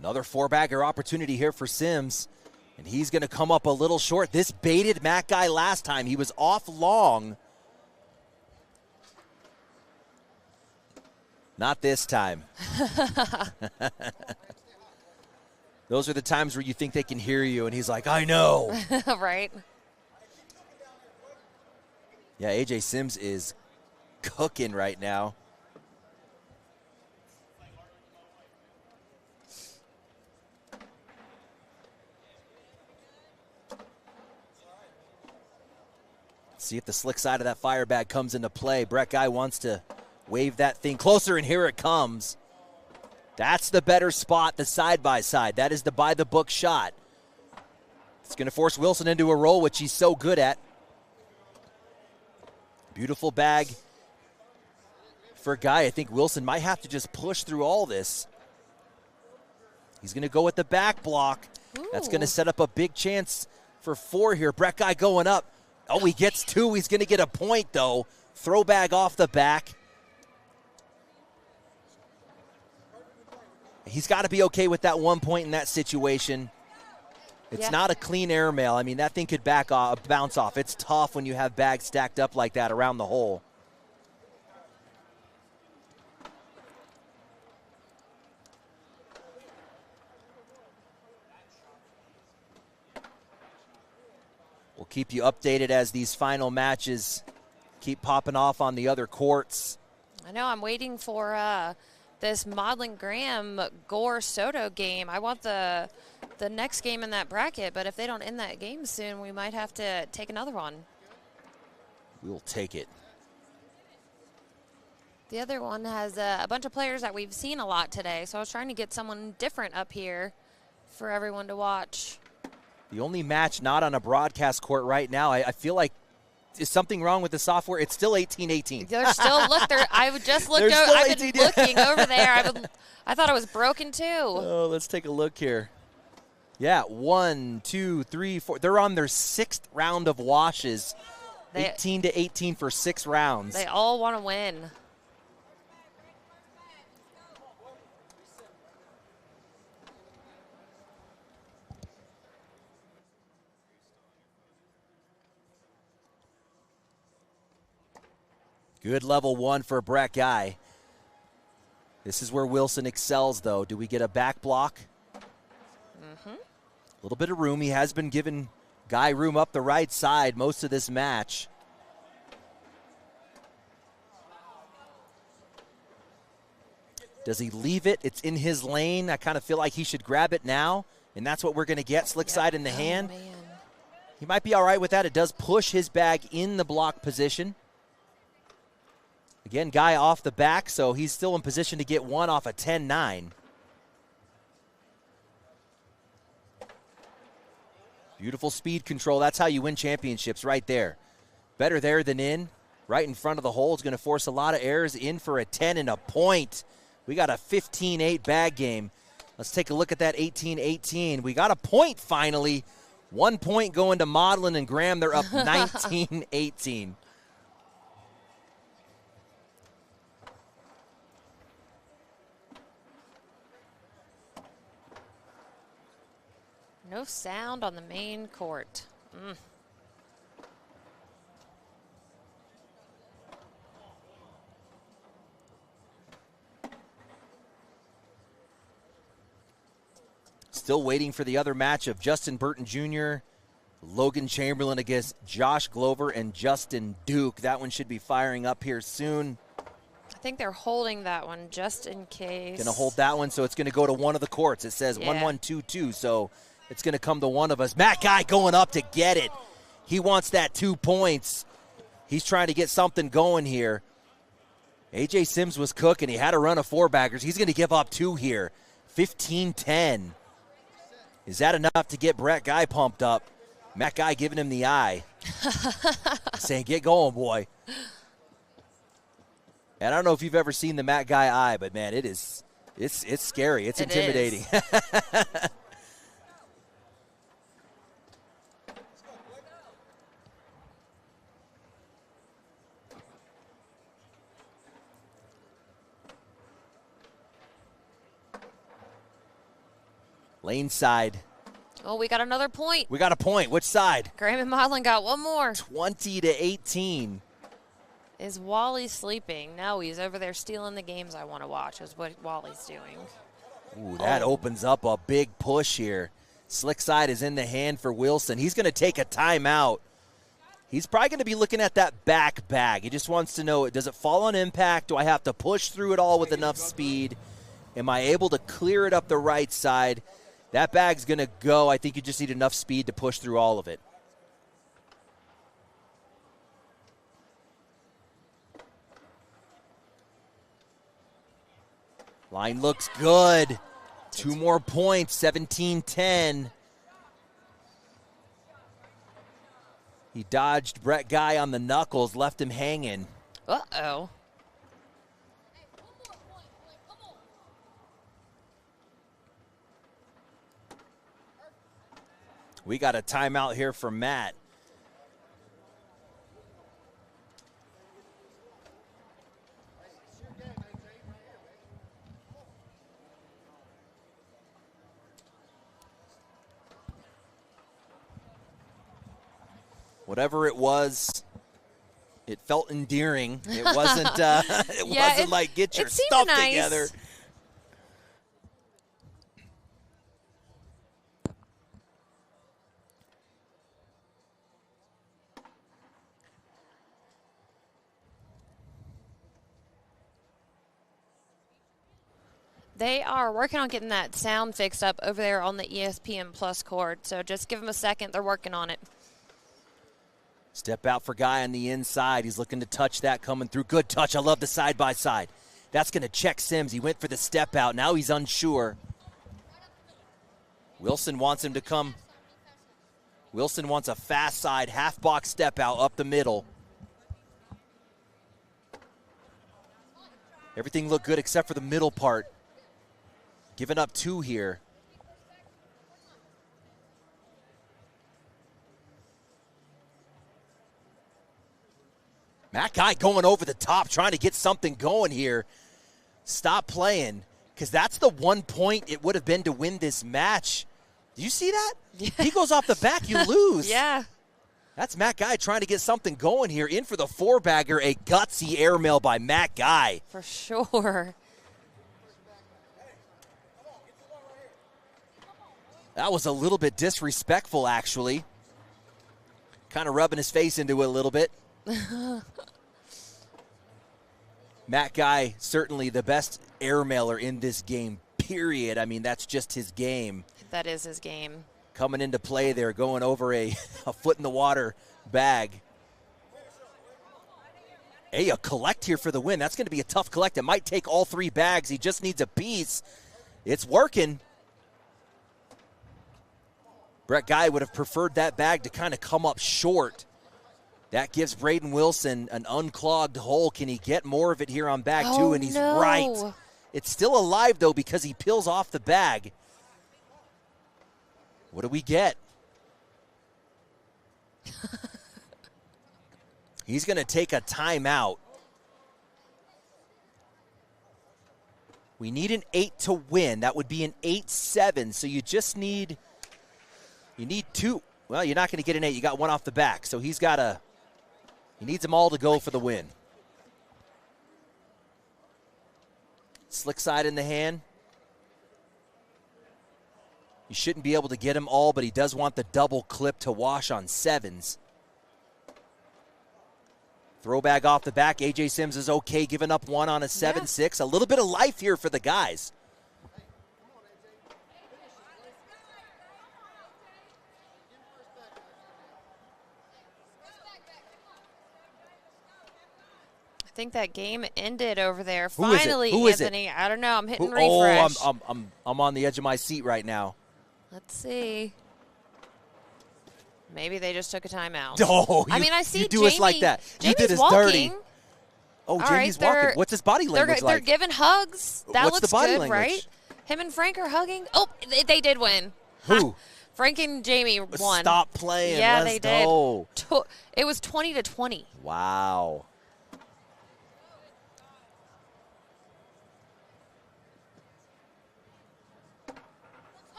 [SPEAKER 6] Another four-bagger opportunity here for Sims. And he's going to come up a little short. This baited Matt Guy last time. He was off long. Not this time. Those are the times where you think they can hear you, and he's like, I know.
[SPEAKER 2] Right?
[SPEAKER 6] Yeah, AJ Sims is cooking right now. See if the slick side of that fire bag comes into play. Brett Guy wants to wave that thing closer, and here it comes. That's the better spot, the side-by-side. That is the by-the-book shot. It's going to force Wilson into a roll, which he's so good at. Beautiful bag for Guy. I think Wilson might have to just push through all this. He's going to go with the back block.
[SPEAKER 2] Ooh.
[SPEAKER 6] That's going to set up a big chance for four here. Brett Guy going up. Oh, he gets two. He's going to get a point, though. Throw bag off the back. He's got to be okay with that 1 point in that situation. It's not a clean airmail. I mean, that thing could bounce off. It's tough when you have bags stacked up like that around the hole. We'll keep you updated as these final matches keep popping off on the other courts.
[SPEAKER 2] I know. I'm waiting for this Maudlin Graham Gore Soto game. I want the next game in that bracket, but if they don't end that game soon, we might have to take another one.
[SPEAKER 6] We'll take it.
[SPEAKER 2] The other one has a bunch of players that we've seen a lot today, so I was trying to get someone different up here for everyone to watch.
[SPEAKER 6] The only match not on a broadcast court right now, I feel like, is something wrong with the software? It's still 18-18.
[SPEAKER 2] There's still, look, I would just looked
[SPEAKER 6] There's
[SPEAKER 2] over,
[SPEAKER 6] still
[SPEAKER 2] I've been
[SPEAKER 6] 18.
[SPEAKER 2] looking over there. I thought it was broken too.
[SPEAKER 6] Oh, let's take a look here. Yeah, 1, 2, 3, 4. They're on their sixth round of washes. 18-18 for 6 rounds.
[SPEAKER 2] They all want to win.
[SPEAKER 6] Good level one for Brett Guy. This is where Wilson excels, though. Do we get a back block? A little bit of room. He has been giving Guy room up the right side most of this match. Does he leave it? It's in his lane. I kind of feel like he should grab it now, and that's what we're going to get. Slick side in the hand.
[SPEAKER 2] Man.
[SPEAKER 6] He might be all right with that. It does push his bag in the block position. Again, Guy off the back, so he's still in position to get one off a 10-9. Beautiful speed control. That's how you win championships right there. Better there than in. Right in front of the hole. It's going to force a lot of errors. In for a 10 and a point. We got a 15-8 bag game. Let's take a look at that 18-18. We got a point finally. 1 point going to Maudlin and Graham. They're up 19-18.
[SPEAKER 2] No sound on the main court.
[SPEAKER 6] Still waiting for the other match of Justin Burton Jr., Logan Chamberlain against Josh Glover and Justin Duke. That one should be firing up here soon.
[SPEAKER 2] I think they're holding that one just in case.
[SPEAKER 6] Going to hold that one, so it's going to go to one of the courts. It says 1-1-2-2, so it's going to come to one of us. Matt Guy going up to get it. He wants that 2 points. He's trying to get something going here. A.J. Sims was cooking. He had a run of 4-baggers. He's going to give up 2 here. 15-10. Is that enough to get Brett Guy pumped up? Matt Guy giving him the eye. Saying, get going, boy. And I don't know if you've ever seen the Matt Guy eye, but, man, it's scary. It's intimidating. Lane side.
[SPEAKER 2] Oh, we got another point.
[SPEAKER 6] We got a point. Which side?
[SPEAKER 2] Graham and Maudlin got one more.
[SPEAKER 6] 20-18.
[SPEAKER 2] Is Wally sleeping? No, he's over there stealing the games I want to watch is what Wally's doing.
[SPEAKER 6] Ooh, that opens up a big push here. Slick side is in the hand for Wilson. He's going to take a timeout. He's probably going to be looking at that back bag. He just wants to know, does it fall on impact? Do I have to push through it all with enough speed? Am I able to clear it up the right side? That bag's going to go. I think you just need enough speed to push through all of it. Line looks good. 2 more points, 17-10. He dodged Brett Guy on the knuckles, left him hanging.
[SPEAKER 2] Uh-oh.
[SPEAKER 6] We got a timeout here from Matt. Whatever it was, it felt endearing. It wasn't. It wasn't like get your stuff together.
[SPEAKER 2] They are working on getting that sound fixed up over there on the ESPN Plus cord. So just give them a second. They're working on it.
[SPEAKER 6] Step out for Guy on the inside. He's looking to touch that coming through. Good touch. I love the side-by-side. That's going to check Sims. He went for the step out. Now he's unsure. Wilson wants him to come. Wilson wants a fast side, half-box step out up the middle. Everything looked good except for the middle part. Giving up 2 here. Matt Guy going over the top, trying to get something going here. Stop playing, because that's the 1 point it would have been to win this match. Do you see that?
[SPEAKER 2] Yeah.
[SPEAKER 6] He goes off the back, you lose.
[SPEAKER 2] Yeah.
[SPEAKER 6] That's Matt Guy trying to get something going here. In for the 4-bagger, a gutsy airmail by Matt Guy.
[SPEAKER 2] For sure.
[SPEAKER 6] That was a little bit disrespectful, actually. Kind of rubbing his face into it a little bit. Matt Guy, certainly the best airmailer in this game, period. I mean, that's just his game.
[SPEAKER 2] That is his game.
[SPEAKER 6] Coming into play there, going over a foot in the water bag. Hey, a collect here for the win. That's going to be a tough collect. It might take all 3 bags. He just needs a piece. It's working. Brett Guy would have preferred that bag to kind of come up short. That gives Braden Wilson an unclogged hole. Can he get more of it here on bag 2? And he's right. It's still alive, though, because he peels off the bag. What do we get? He's going to take a timeout. We need an 8 to win. That would be an 8-7. So you just need, 2. Well, you're not going to get an 8. You got 1 off the back. So he needs them all to go for the win. Slick side in the hand. You shouldn't be able to get him all, but he does want the double clip to wash on 7s. Throwback off the back. A.J. Sims is okay giving up 1 on a 7-6. A little bit of life here for the guys.
[SPEAKER 2] I think that game ended over there.
[SPEAKER 6] Who is it?
[SPEAKER 2] Finally,
[SPEAKER 6] Who is it?
[SPEAKER 2] Anthony. I don't know. I'm hitting refresh.
[SPEAKER 6] Oh, I'm on the edge of my seat right now.
[SPEAKER 2] Let's see. Maybe they just took a timeout.
[SPEAKER 6] Oh,
[SPEAKER 2] I mean, I see
[SPEAKER 6] you do
[SPEAKER 2] Jamie,
[SPEAKER 6] us like that. You did
[SPEAKER 2] Jamie's
[SPEAKER 6] us dirty.
[SPEAKER 2] walking.
[SPEAKER 6] Oh,
[SPEAKER 2] All
[SPEAKER 6] Jamie's
[SPEAKER 2] right,
[SPEAKER 6] walking. What's his body language
[SPEAKER 2] they're
[SPEAKER 6] like?
[SPEAKER 2] giving hugs. That
[SPEAKER 6] What's
[SPEAKER 2] looks
[SPEAKER 6] the body
[SPEAKER 2] good,
[SPEAKER 6] language?
[SPEAKER 2] right? Him and Frank are hugging. Oh, they did win.
[SPEAKER 6] Who?
[SPEAKER 2] Frank and Jamie won.
[SPEAKER 6] Stop playing.
[SPEAKER 2] Yeah,
[SPEAKER 6] Let's
[SPEAKER 2] they
[SPEAKER 6] go.
[SPEAKER 2] did. It was 20-20.
[SPEAKER 6] Wow.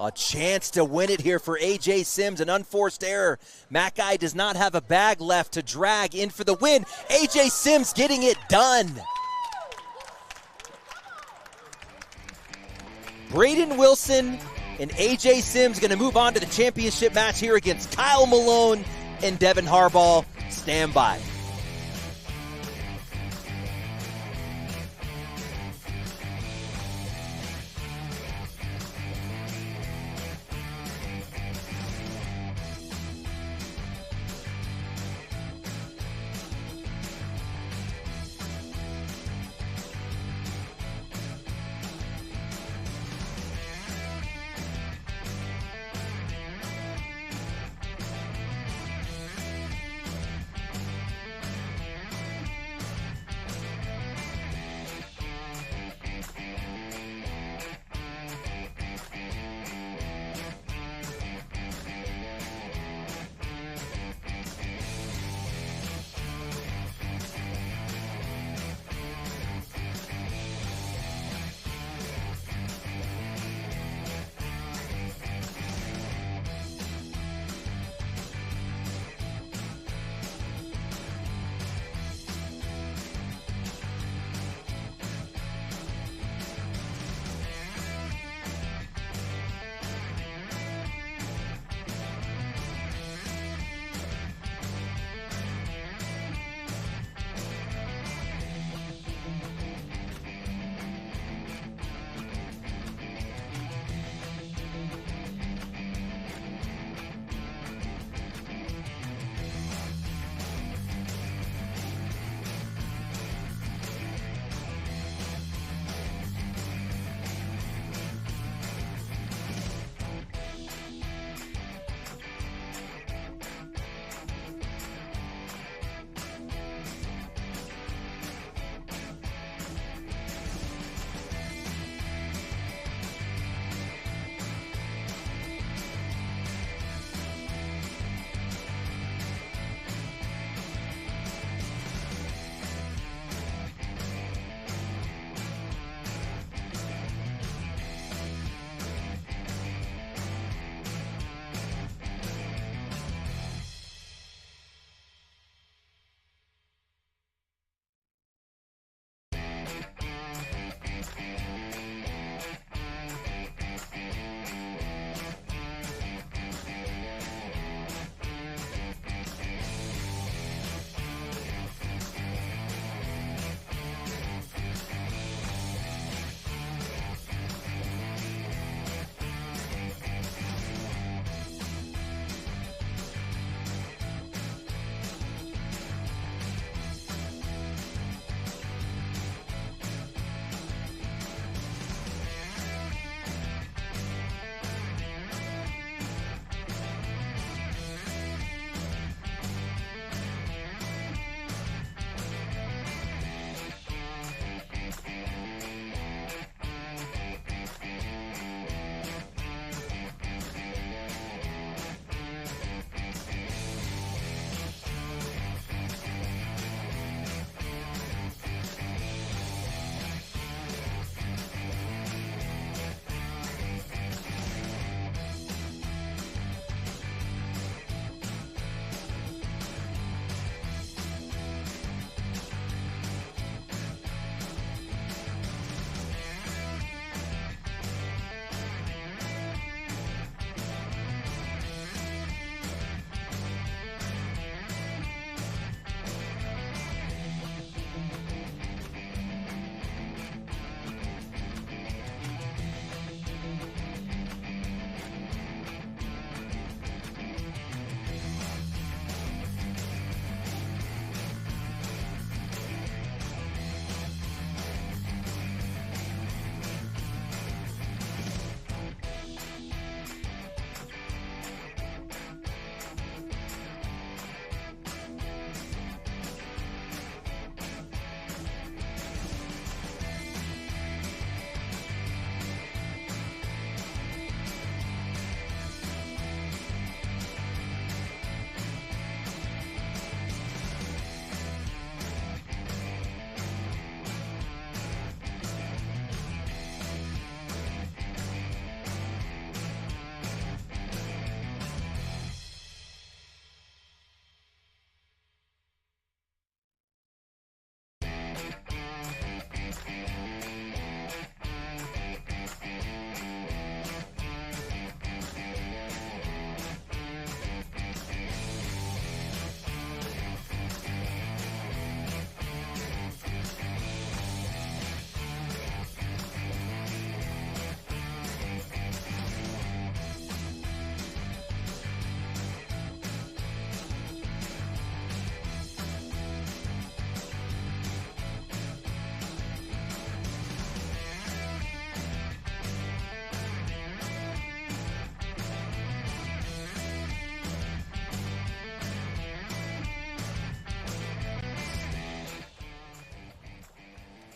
[SPEAKER 6] A chance to win it here for A.J. Sims, an unforced error. Mackay does not have a bag left to drag in for the win. A.J. Sims getting it done. Braden Wilson and A.J. Sims going to move on to the championship match here against Kyle Malone and Devin Harbaugh. Stand by.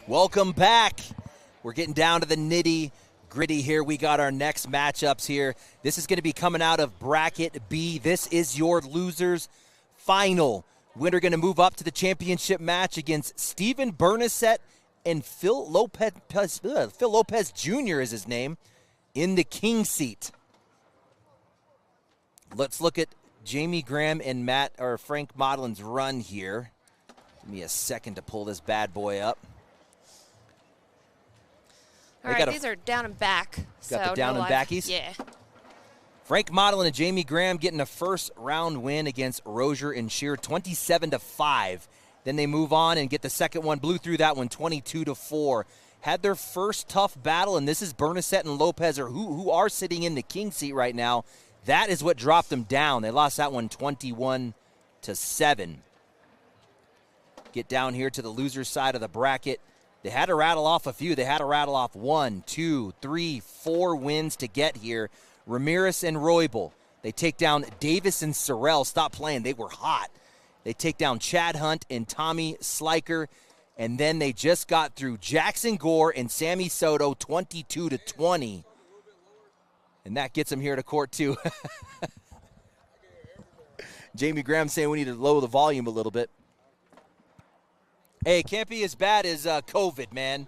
[SPEAKER 6] Welcome back. We're getting down to the nitty-gritty here. We got our next matchups here. This is going to be coming out of Bracket B. This is your losers final. Winner going to move up to the championship match against Steven Bernasette and Phil Lopez Jr. is his name, in the king seat. Let's look at Jamie Graham and Frank Modlin's run here. Give me a second to pull this bad boy up.
[SPEAKER 2] All right, these are down and back.
[SPEAKER 6] Got the down and backies?
[SPEAKER 2] Yeah.
[SPEAKER 6] Frank Modlin and Jamie Graham getting a first-round win against Rozier and Shear, 27-5. Then they move on and get the second one. Blew through that one, 22-4. Had their first tough battle, and this is Bernasette and Lopez, who are sitting in the king seat right now. That is what dropped them down. They lost that one 21-7. Get down here to the loser side of the bracket. They had to rattle off a few. They had to rattle off 1, 2, 3, 4 wins to get here. Ramirez and Roybal. They take down Davis and Sorrell. Stop playing. They were hot. They take down Chad Hunt and Tommy Sliker. And then they just got through Jackson Gore and Sammy Soto, 22-20. And that gets them here to court, too. Jamie Graham saying we need to lower the volume a little bit. Hey, it can't be as bad as COVID, man.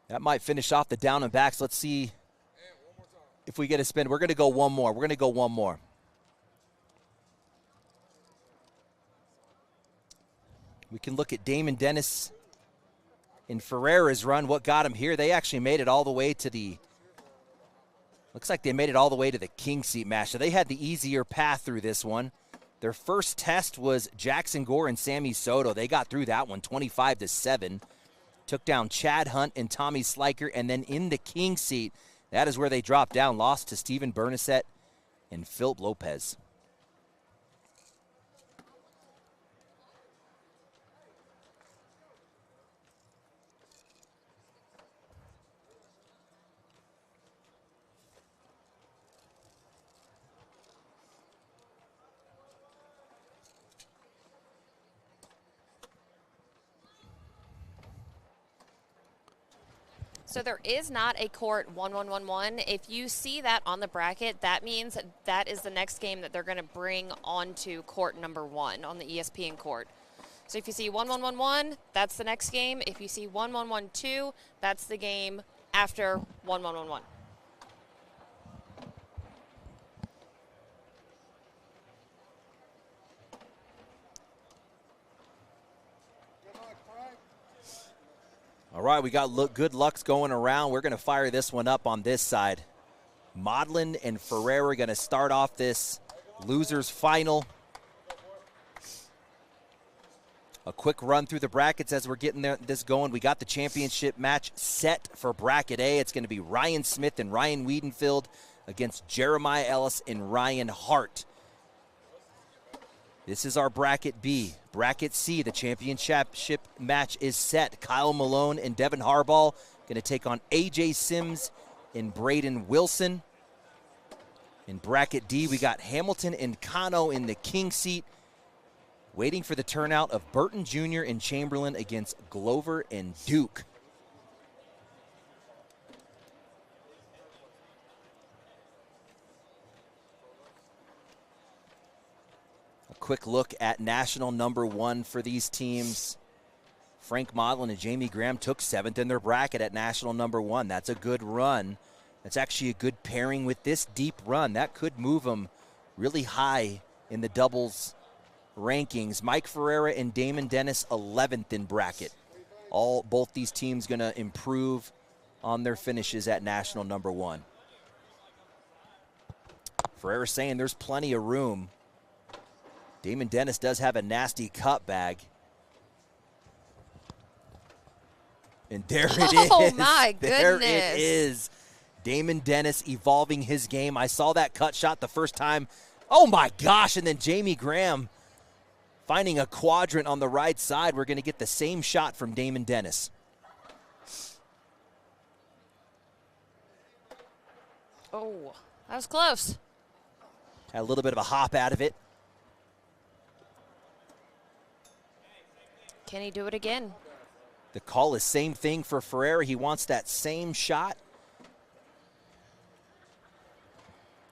[SPEAKER 6] That might finish off the down and backs. Let's see if we get a spin. We're going to go one more. We can look at Damon Dennis and Ferreira's run. What got him here? They actually made it all the way to the king seat match. So they had the easier path through this one. Their first test was Jackson Gore and Sammy Soto. They got through that one 25-7. Took down Chad Hunt and Tommy Sliker, and then in the king seat, that is where they dropped down, lost to Steven Bernasette and Philip Lopez.
[SPEAKER 2] So there is not a court 1-1-1-1. If you see that on the bracket, that means that is the next game that they're going to bring onto court number 1 on the ESPN court. So if you see 1-1-1-1, that's the next game. If you see 1-1-1-2, that's the game after 1-1-1-1.
[SPEAKER 6] All right, we got good lucks going around. We're going to fire this one up on this side. Modlin and Ferreira are going to start off this losers final. A quick run through the brackets as we're getting this going. We got the championship match set for Bracket A. It's going to be Ryan Smith and Ryan Wiedenfield against Jeremiah Ellis and Ryan Hart. This is our Bracket B. Bracket C, the championship match is set. Kyle Malone and Devin Harbaugh going to take on A.J. Sims and Braden Wilson. In Bracket D, we got Hamilton and Kano in the king seat, waiting for the turnout of Burton Jr. and Chamberlain against Glover and Duke. Quick look at national number 1 for these teams. Frank Modlin and Jamie Graham took 7th in their bracket at national number 1. That's a good run. That's actually a good pairing with this deep run. That could move them really high in the doubles rankings. Mike Ferreira and Damon Dennis 11th in bracket. Both these teams going to improve on their finishes at national number 1. Ferreira saying there's plenty of room. Damon Dennis does have a nasty cut bag. And there it is.
[SPEAKER 2] Oh, my goodness.
[SPEAKER 6] There it is. Damon Dennis evolving his game. I saw that cut shot the first time. Oh, my gosh. And then Jamie Graham finding a quadrant on the right side. We're going to get the same shot from Damon Dennis.
[SPEAKER 2] Oh, that was close.
[SPEAKER 6] Had a little bit of a hop out of it.
[SPEAKER 2] Can he do it again?
[SPEAKER 6] The call is same thing for Ferreira. He wants that same shot.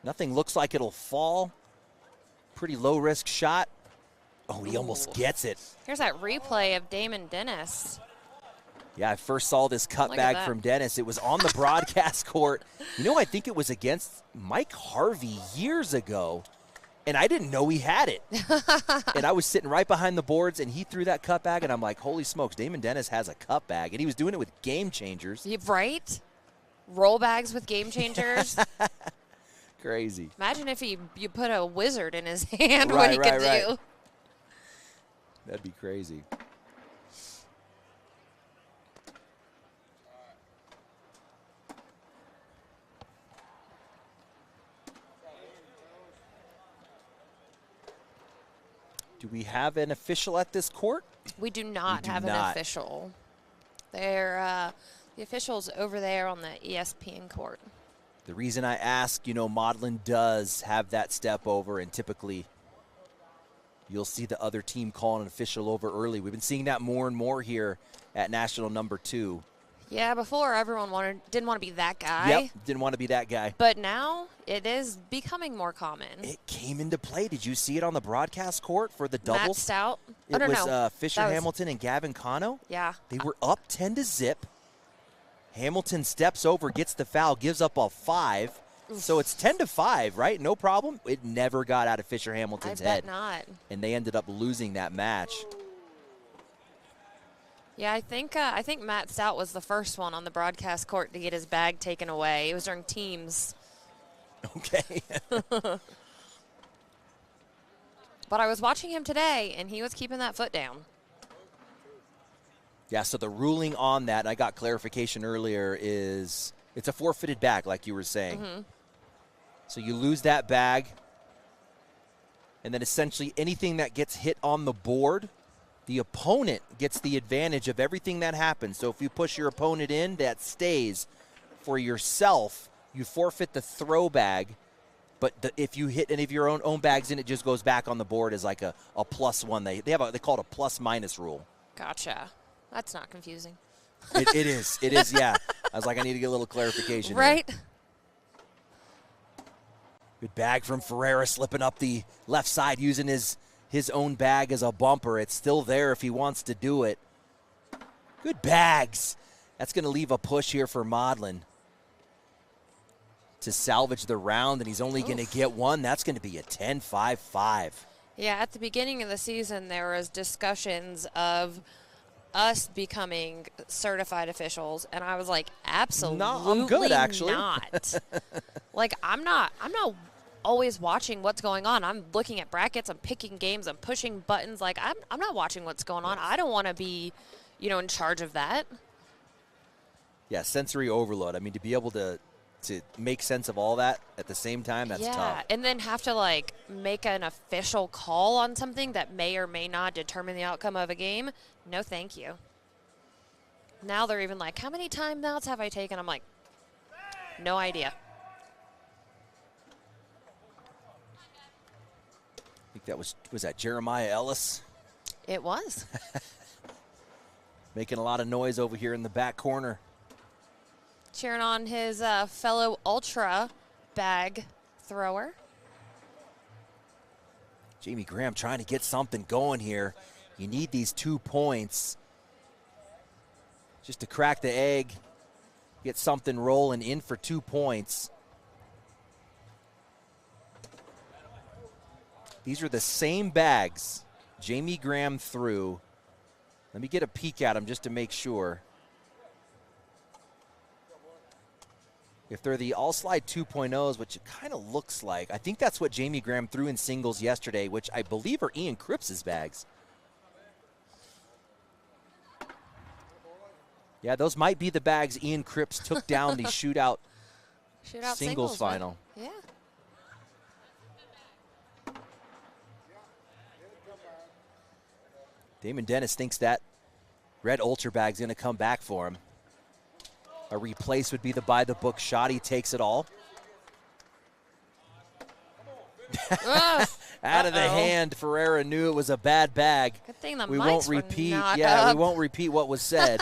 [SPEAKER 6] Nothing looks like it'll fall. Pretty low-risk shot. Oh, he almost gets it.
[SPEAKER 2] Here's that replay of Damon Dennis.
[SPEAKER 6] Yeah, I first saw this
[SPEAKER 2] Look at
[SPEAKER 6] cutback
[SPEAKER 2] that.
[SPEAKER 6] from Dennis. It was on the broadcast court. You know, I think it was against Mike Harvey years ago, and I didn't know he had it. And I was sitting right behind the boards, and he threw that cutback, and I'm like, holy smokes, Damon Dennis has a cutback. And he was doing it with Game Changers.
[SPEAKER 2] Right? Roll bags with Game Changers.
[SPEAKER 6] Crazy.
[SPEAKER 2] Imagine if you put a wizard in his hand, what
[SPEAKER 6] Right,
[SPEAKER 2] he
[SPEAKER 6] right,
[SPEAKER 2] could
[SPEAKER 6] right.
[SPEAKER 2] do.
[SPEAKER 6] That'd be crazy. Do we have an official at this court?
[SPEAKER 2] We do not
[SPEAKER 6] do
[SPEAKER 2] have an
[SPEAKER 6] not.
[SPEAKER 2] official. They're the officials over there on the ESPN court.
[SPEAKER 6] The reason I ask, you know, Maudlin does have that step over, and typically you'll see the other team call an official over early. We've been seeing that more and more here at National number 2.
[SPEAKER 2] Yeah, before everyone didn't want to be that guy.
[SPEAKER 6] Yep, didn't want to be that guy.
[SPEAKER 2] But now it is becoming more common.
[SPEAKER 6] It came into play. Did you see it on the broadcast court for the doubles?
[SPEAKER 2] Matt Stout.
[SPEAKER 6] It
[SPEAKER 2] no,
[SPEAKER 6] was
[SPEAKER 2] no.
[SPEAKER 6] Fisher
[SPEAKER 2] That was-
[SPEAKER 6] Hamilton and Gavin Cano.
[SPEAKER 2] Yeah.
[SPEAKER 6] They were up 10-0. Hamilton steps over, gets the foul, gives up a 5. So it's 10-5, right? No problem. It never got out of Fisher
[SPEAKER 2] I
[SPEAKER 6] Hamilton's
[SPEAKER 2] bet
[SPEAKER 6] head.
[SPEAKER 2] not.
[SPEAKER 6] And they ended up losing that match.
[SPEAKER 2] Yeah, I think Matt Stout was the first one on the broadcast court to get his bag taken away. It was during teams.
[SPEAKER 6] Okay.
[SPEAKER 2] But I was watching him today, and he was keeping that foot down.
[SPEAKER 6] Yeah, so the ruling on that, and I got clarification earlier, is it's a forfeited bag, like you were saying.
[SPEAKER 2] Mm-hmm.
[SPEAKER 6] So you lose that bag, and then essentially anything that gets hit on the board, the opponent gets the advantage of everything that happens. So if you push your opponent in, that stays. For yourself, you forfeit the throw bag, but if you hit any of your own bags in, it just goes back on the board as like a +1. They call it a plus-minus rule.
[SPEAKER 2] Gotcha. That's not confusing.
[SPEAKER 6] It is, yeah. I was like, I need to get a little clarification here.
[SPEAKER 2] Right?
[SPEAKER 6] Good bag from Ferreira, slipping up the left side, using his own bag as a bumper. It's still there if he wants to do it. Good bags. That's going to leave a push here for Maudlin to salvage the round, and he's only going to get one. That's going to be a 10-5-5.
[SPEAKER 2] Yeah, at the beginning of the season, there was discussions of us becoming certified officials, and I was like, absolutely
[SPEAKER 6] I'm good, actually.
[SPEAKER 2] not. Like, I'm not always watching what's going on. I'm looking at brackets, I'm picking games, I'm pushing buttons. Like, I'm not watching what's going on. I don't want to be, in charge of that.
[SPEAKER 6] Yeah, sensory overload. I mean, to be able to make sense of all that at the same time, that's
[SPEAKER 2] yeah,
[SPEAKER 6] tough.
[SPEAKER 2] and then have to, make an official call on something that may or may not determine the outcome of a game. No, thank you. Now they're even like, how many timeouts have I taken? I'm like, no idea.
[SPEAKER 6] I think that was that Jeremiah Ellis?
[SPEAKER 2] It was.
[SPEAKER 6] Making a lot of noise over here in the back corner.
[SPEAKER 2] Cheering on his fellow Ultra bag thrower.
[SPEAKER 6] Jamie Graham trying to get something going here. You need these 2 points just to crack the egg, get something rolling in for 2 points. These are the same bags Jamie Graham threw. Let me get a peek at them just to make sure. If they're the all-slide 2.0s, which it kind of looks like, I think that's what Jamie Graham threw in singles yesterday, which I believe are Ian Cripps' bags. Yeah, those might be the bags Ian Cripps took down the shootout singles
[SPEAKER 2] with.
[SPEAKER 6] final.
[SPEAKER 2] Yeah.
[SPEAKER 6] Damon Dennis thinks that red Ultra bag's going to come back for him. A replace would be the by-the-book shot. He takes it all.
[SPEAKER 2] Ugh.
[SPEAKER 6] Out of the
[SPEAKER 2] Uh-oh.
[SPEAKER 6] hand. Ferreira knew it was a bad bag.
[SPEAKER 2] Good thing the
[SPEAKER 6] We
[SPEAKER 2] mics
[SPEAKER 6] won't
[SPEAKER 2] were
[SPEAKER 6] repeat.
[SPEAKER 2] not
[SPEAKER 6] Yeah,
[SPEAKER 2] up.
[SPEAKER 6] we won't repeat what was said.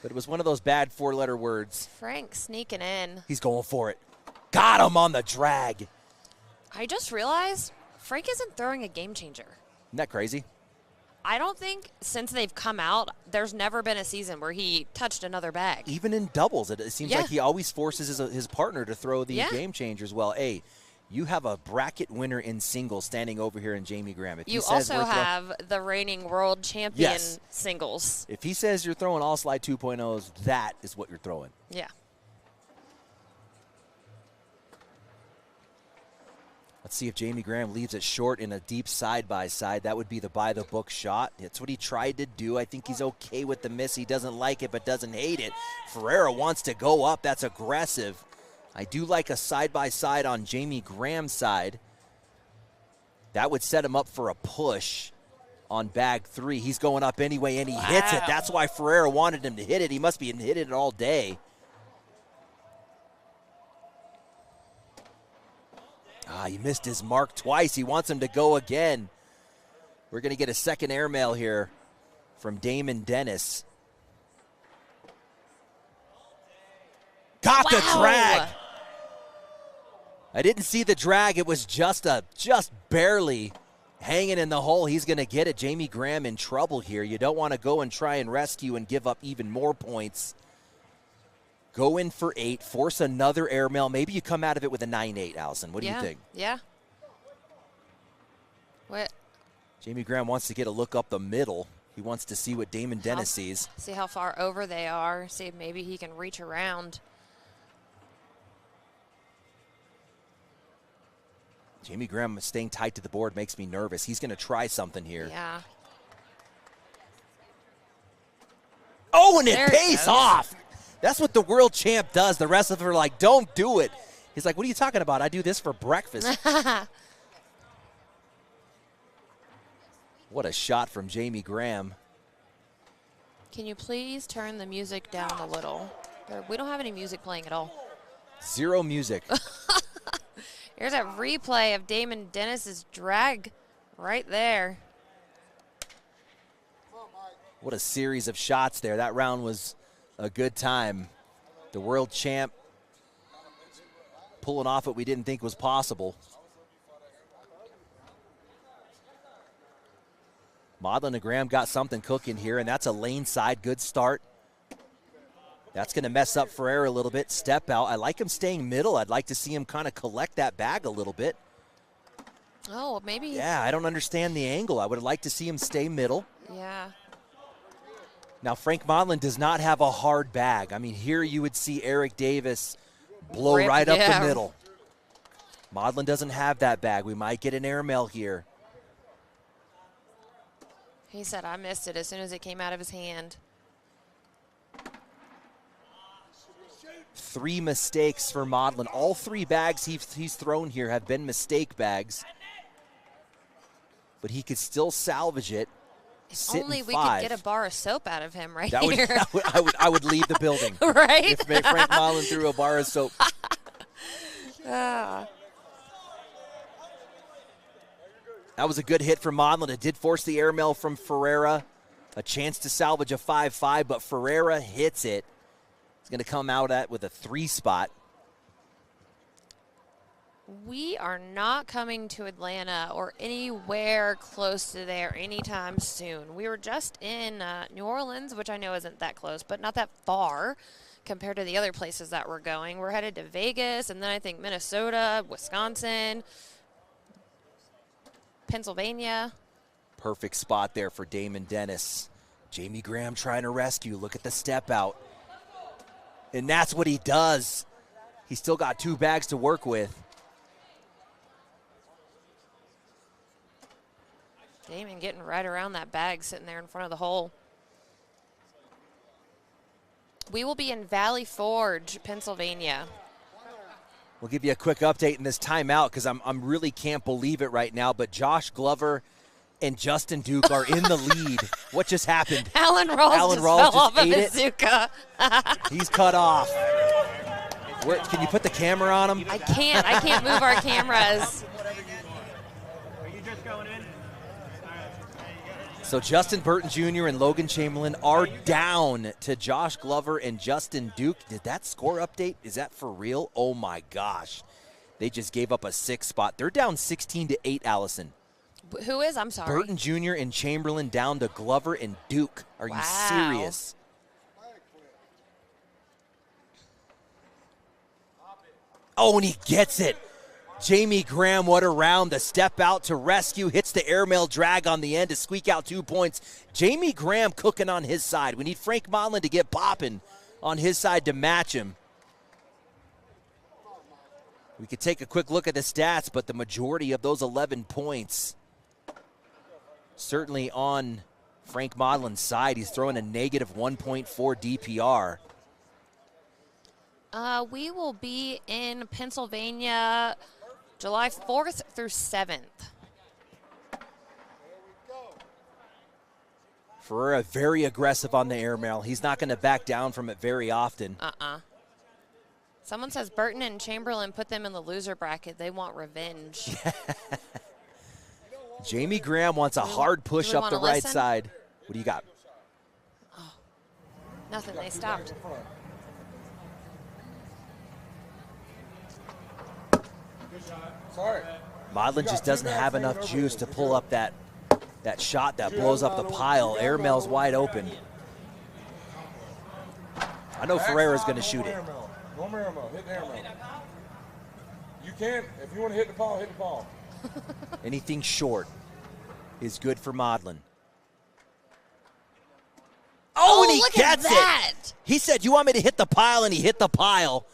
[SPEAKER 6] But it was one of those bad 4-letter words.
[SPEAKER 2] Frank sneaking in.
[SPEAKER 6] He's going for it. Got him on the drag.
[SPEAKER 2] I just realized Frank isn't throwing a game changer.
[SPEAKER 6] Isn't that crazy?
[SPEAKER 2] I don't think since they've come out, there's never been a season where he touched another bag.
[SPEAKER 6] Even in doubles, it seems
[SPEAKER 2] Yeah.
[SPEAKER 6] like he always forces his partner to throw the
[SPEAKER 2] Yeah.
[SPEAKER 6] game changers. Well, hey, you have a bracket winner in singles standing over here in Jamie Graham. If he
[SPEAKER 2] You
[SPEAKER 6] says
[SPEAKER 2] also
[SPEAKER 6] we're
[SPEAKER 2] have the reigning world champion
[SPEAKER 6] Yes.
[SPEAKER 2] singles.
[SPEAKER 6] if he says you're throwing all slide 2.0s, that is what you're throwing.
[SPEAKER 2] Yeah.
[SPEAKER 6] Let's see if Jamie Graham leaves it short in a deep side-by-side. That would be the by-the-book shot. It's what he tried to do. I think he's okay with the miss. He doesn't like it but doesn't hate it. Ferreira wants to go up. That's aggressive. I do like a side-by-side on Jamie Graham's side. That would set him up for a push on bag 3. He's going up anyway, and he hits it. That's why Ferreira wanted him to hit it. He must be hit it all day. He missed his mark twice. He wants him to go again. We're going to get a second airmail here from Damon Dennis. Got the drag. I didn't see the drag. It was just barely hanging in the hole. He's going to get it. Jamie Graham in trouble here. You don't want to go and try and rescue and give up even more points. Go in for 8, force another airmail. Maybe you come out of it with a 9-8, Allison. What do you think?
[SPEAKER 2] Yeah. What?
[SPEAKER 6] Jamie Graham wants to get a look up the middle. He wants to see what Damon Dennis sees.
[SPEAKER 2] See how far over they are. See if maybe he can reach around.
[SPEAKER 6] Jamie Graham staying tight to the board makes me nervous. He's going to try something here.
[SPEAKER 2] Yeah.
[SPEAKER 6] Oh, and it
[SPEAKER 2] There it
[SPEAKER 6] pays
[SPEAKER 2] goes.
[SPEAKER 6] off. That's what the world champ does. The rest of them are like, don't do it. He's like, what are you talking about? I do this for breakfast. What a shot from Jamie Graham.
[SPEAKER 2] Can you please turn the music down a little? We don't have any music playing at all.
[SPEAKER 6] Zero music.
[SPEAKER 2] Here's a replay of Damon Dennis's drag right there.
[SPEAKER 6] What a series of shots there. That round was a good time. The world champ pulling off what we didn't think was possible. Maudlin and Graham got something cooking here, and that's a lane side. Good start. That's going to mess up Ferreira a little bit. Step out. I like him staying middle. I'd like to see him kind of collect that bag a little bit.
[SPEAKER 2] Oh, maybe.
[SPEAKER 6] Yeah, I don't understand the angle. I would like to see him stay middle.
[SPEAKER 2] Yeah.
[SPEAKER 6] Now, Frank Maudlin does not have a hard bag. I mean, here you would see Eric Davis blow
[SPEAKER 2] Rip,
[SPEAKER 6] right up
[SPEAKER 2] yeah.
[SPEAKER 6] the middle. Maudlin doesn't have that bag. We might get an airmail here.
[SPEAKER 2] He said, I missed it as soon as it came out of his hand.
[SPEAKER 6] 3 mistakes for Maudlin. All 3 bags he's thrown here have been mistake bags. But he could still salvage it.
[SPEAKER 2] If only we could get a bar of soap out of him right
[SPEAKER 6] That would,
[SPEAKER 2] here.
[SPEAKER 6] I would leave the building.
[SPEAKER 2] Right?
[SPEAKER 6] If Frank Maudlin threw a bar of soap.
[SPEAKER 2] Ah.
[SPEAKER 6] That was a good hit from Maudlin. It did force the airmail from Ferreira. A chance to salvage a 5-5, but Ferreira hits it. He's going to come out with a 3 spot.
[SPEAKER 2] We are not coming to Atlanta or anywhere close to there anytime soon. We were just in New Orleans, which I know isn't that close, but not that far compared to the other places that we're going. We're headed to Vegas, and then I think Minnesota, Wisconsin, Pennsylvania.
[SPEAKER 6] Perfect spot there for Damon Dennis. Jamie Graham trying to rescue. Look at the step out. And that's what he does. He's still got 2 bags to work with.
[SPEAKER 2] Damon getting right around that bag sitting there in front of the hole. We will be in Valley Forge, Pennsylvania.
[SPEAKER 6] We'll give you a quick update in this timeout because I'm really can't believe it right now. But Josh Glover and Justin Duke are in the lead. What just happened?
[SPEAKER 2] Alan Rawls
[SPEAKER 6] Alan
[SPEAKER 2] just
[SPEAKER 6] Rawls
[SPEAKER 2] fell
[SPEAKER 6] just
[SPEAKER 2] off of
[SPEAKER 6] ate
[SPEAKER 2] his
[SPEAKER 6] it.
[SPEAKER 2] Zuka.
[SPEAKER 6] He's cut off. Can you put the camera on him?
[SPEAKER 2] I can't move our cameras.
[SPEAKER 4] just going in?
[SPEAKER 6] So Justin Burton Jr. and Logan Chamberlain are down to Josh Glover and Justin Duke. Did that score update? Is that for real? Oh my gosh. They just gave up a 6 spot. They're down 16-8, Allison.
[SPEAKER 2] Who is? I'm sorry.
[SPEAKER 6] Burton Jr. and Chamberlain down to Glover and Duke. Are you serious? Oh, and he gets it. Jamie Graham, what a round. The step out to rescue, hits the airmail drag on the end to squeak out 2 points. Jamie Graham cooking on his side. We need Frank Modlin to get popping on his side to match him. We could take a quick look at the stats, but the majority of those 11 points certainly on Frank Modlin's side. He's throwing a negative 1.4 DPR.
[SPEAKER 2] We will be in Pennsylvania July 4th through 7th.
[SPEAKER 6] Ferreira very aggressive on the airmail. He's not going to back down from it very often.
[SPEAKER 2] Someone says Burton and Chamberlain put them in the loser bracket. They want revenge.
[SPEAKER 6] Jamie Graham wants a hard push up the right side. What do you got?
[SPEAKER 2] Oh, nothing. They stopped.
[SPEAKER 3] Sorry.
[SPEAKER 6] Modlin just doesn't have enough juice to pull up that shot that blows up the pile. Airmail's wide open. I know Ferreira's going to shoot it.
[SPEAKER 3] One more airmail. Hit the airmail. You can, if you want to hit the ball, hit the ball.
[SPEAKER 6] Anything short is good for Modlin. Oh, and he gets it. He said, you want me to hit the pile, and he hit the pile.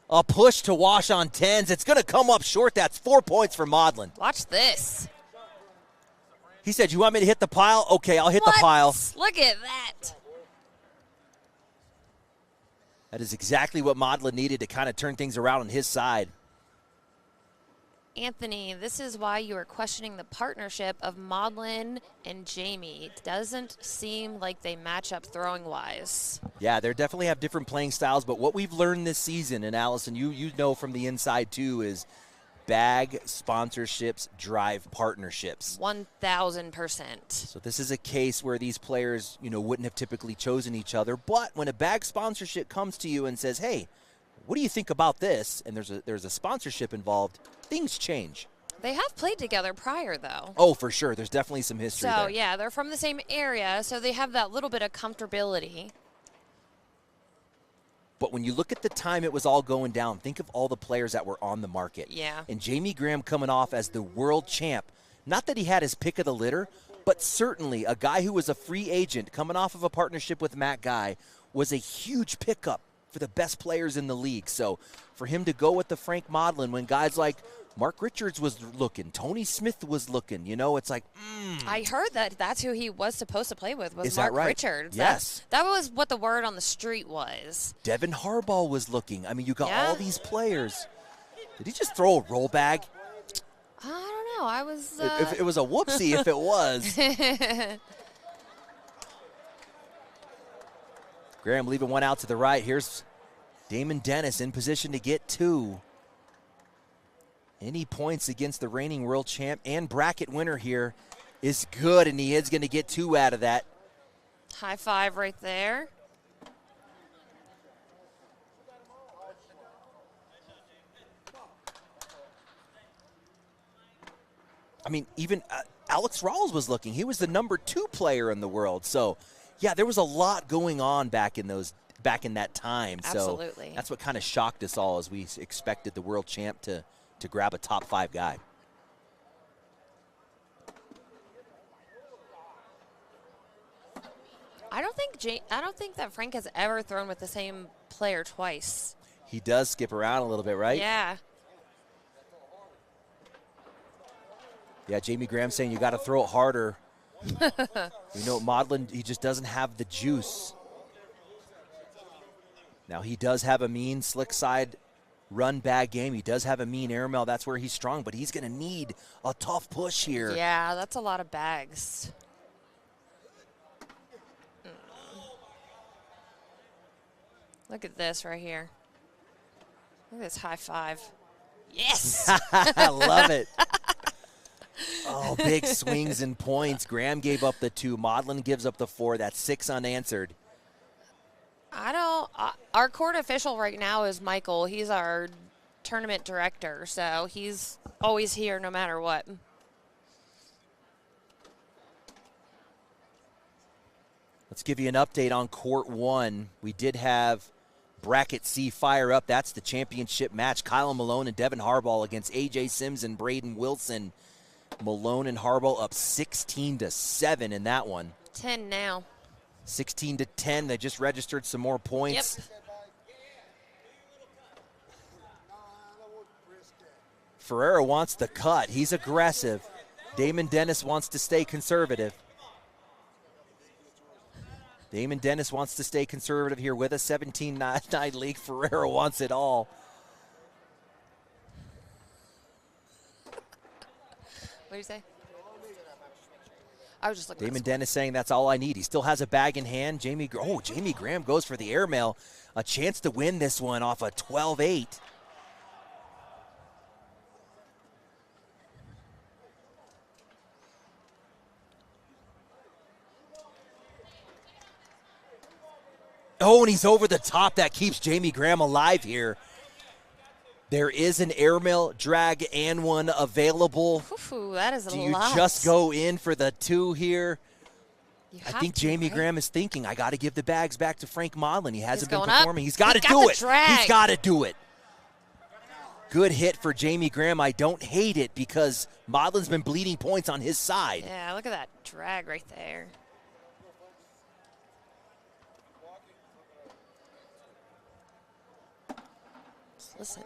[SPEAKER 6] A push to wash on 10s. It's going to come up short. That's 4 points for Modlin.
[SPEAKER 2] Watch this.
[SPEAKER 6] He said, you want me to hit the pile? Okay, I'll hit the pile.
[SPEAKER 2] Look at that.
[SPEAKER 6] That is exactly what Modlin needed to kind of turn things around on his side.
[SPEAKER 2] Anthony, this is why you are questioning the partnership of Modlin and Jamie. It doesn't seem like they match up throwing-wise.
[SPEAKER 6] Yeah, they definitely have different playing styles, but what we've learned this season, and Allison, you know from the inside too, is bag sponsorships drive partnerships.
[SPEAKER 2] 1,000%.
[SPEAKER 6] So this is a case where these players, wouldn't have typically chosen each other, but when a bag sponsorship comes to you and says, hey, what do you think about this? And there's a sponsorship involved, things change.
[SPEAKER 2] They have played together prior, though.
[SPEAKER 6] Oh, for sure. There's definitely some history there.
[SPEAKER 2] So, yeah, they're from the same area, so they have that little bit of comfortability.
[SPEAKER 6] But when you look at the time it was all going down, think of all the players that were on the market.
[SPEAKER 2] Yeah.
[SPEAKER 6] And Jamie Graham coming off as the world champ. Not that he had his pick of the litter, but certainly a guy who was a free agent coming off of a partnership with Matt Guy was a huge pickup for the best players in the league. So for him to go with the Frank Modlin when guys like Mark Richards was looking, Tony Smith was looking, it's like,
[SPEAKER 2] I heard that's who he was supposed to play with, was
[SPEAKER 6] Is
[SPEAKER 2] Mark
[SPEAKER 6] that right?
[SPEAKER 2] Richards.
[SPEAKER 6] Yes.
[SPEAKER 2] That was what the word on the street was.
[SPEAKER 6] Devin Harbaugh was looking. I mean, you got all these players. Did he just throw a roll bag?
[SPEAKER 2] I don't know. I was...
[SPEAKER 6] It was a whoopsie if it was. Graham leaving one out to the right. Here's Damon Dennis in position to get 2. Any points against the reigning world champ and bracket winner here is good, and he is going to get 2 out of that.
[SPEAKER 2] High five right there.
[SPEAKER 6] I mean, even Alex Rawls was looking. He was the number 2 player in the world. So, yeah, there was a lot going on back in that time.
[SPEAKER 2] Absolutely.
[SPEAKER 6] So that's what kind of shocked us all as we expected the world champ to grab a top 5 guy.
[SPEAKER 2] I don't think that Frank has ever thrown with the same player twice.
[SPEAKER 6] He does skip around a little bit, right?
[SPEAKER 2] Yeah.
[SPEAKER 6] Yeah, Jamie Graham saying you got to throw it harder. Modlin, he just doesn't have the juice. Now, he does have a mean slick side run bag game. He does have a mean airmail. That's where he's strong, but he's going to need a tough push here.
[SPEAKER 2] Yeah, that's a lot of bags. Look at this right here. Look at this high five. Yes!
[SPEAKER 6] I love it. Oh, big swings and points. Graham gave up the 2. Maudlin gives up the 4. That's 6 unanswered.
[SPEAKER 2] Our court official right now is Michael. He's our tournament director, so he's always here no matter what.
[SPEAKER 6] Let's give you an update on Court 1. We did have Bracket C fire up. That's the championship match. Kyle Malone and Devin Harbaugh against A.J. Sims and Braden Wilson. Malone and Harbaugh up 16-7 in that one.
[SPEAKER 2] 10 now.
[SPEAKER 6] 16-10. They just registered some more points.
[SPEAKER 2] Yep.
[SPEAKER 6] Ferreira wants the cut. He's aggressive. Damon Dennis wants to stay conservative. Damon Dennis wants to stay conservative here with a 17-9 league. Ferreira wants it all.
[SPEAKER 2] What do you say? I was just looking.
[SPEAKER 6] Damon Dennis saying that's all I need. He still has a bag in hand. Jamie Graham goes for the airmail. A chance to win this one off a 12-8. Oh, and he's over the top. That keeps Jamie Graham alive here. There is an airmail drag and one available.
[SPEAKER 2] Ooh, that is a
[SPEAKER 6] Do you
[SPEAKER 2] lot.
[SPEAKER 6] just go in for the 2 here?
[SPEAKER 2] You
[SPEAKER 6] I
[SPEAKER 2] have
[SPEAKER 6] think
[SPEAKER 2] to,
[SPEAKER 6] Jamie
[SPEAKER 2] right?
[SPEAKER 6] Graham is thinking, I got to give the bags back to Frank Maudlin. He hasn't been
[SPEAKER 2] going up.
[SPEAKER 6] performing. He's got to
[SPEAKER 2] He got
[SPEAKER 6] do
[SPEAKER 2] the
[SPEAKER 6] it.
[SPEAKER 2] drag.
[SPEAKER 6] He's got to do it. Good hit for Jamie Graham. I don't hate it because Maudlin's been bleeding points on his side.
[SPEAKER 2] Yeah, look at that drag right there. Just listen.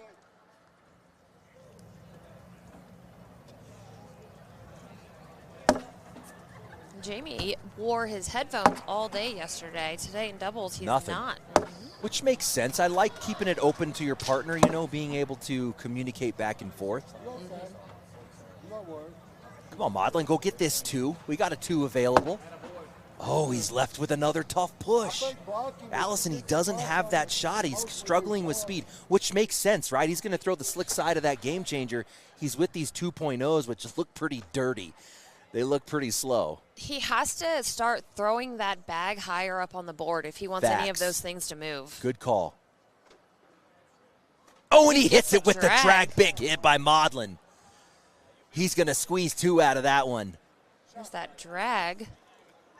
[SPEAKER 2] Jamie wore his headphones all day yesterday. Today in doubles, he's
[SPEAKER 6] Nothing.
[SPEAKER 2] not.
[SPEAKER 6] Which makes sense. I like keeping it open to your partner, being able to communicate back and forth. Come on, Maudlin, go get this 2. We got a 2 available. Oh, he's left with another tough push. Allison, he doesn't have that shot. He's struggling with speed, which makes sense, right? He's going to throw the slick side of that game changer. He's with these 2.0s, which look pretty dirty. They look pretty slow.
[SPEAKER 2] He has to start throwing that bag higher up on the board if he wants any of
[SPEAKER 6] Facts.
[SPEAKER 2] those things to move.
[SPEAKER 6] Good call. Oh, and he hits it with the
[SPEAKER 2] drag.
[SPEAKER 6] drag. Big hit by Maudlin. He's going to squeeze 2 out of that one.
[SPEAKER 2] There's that drag.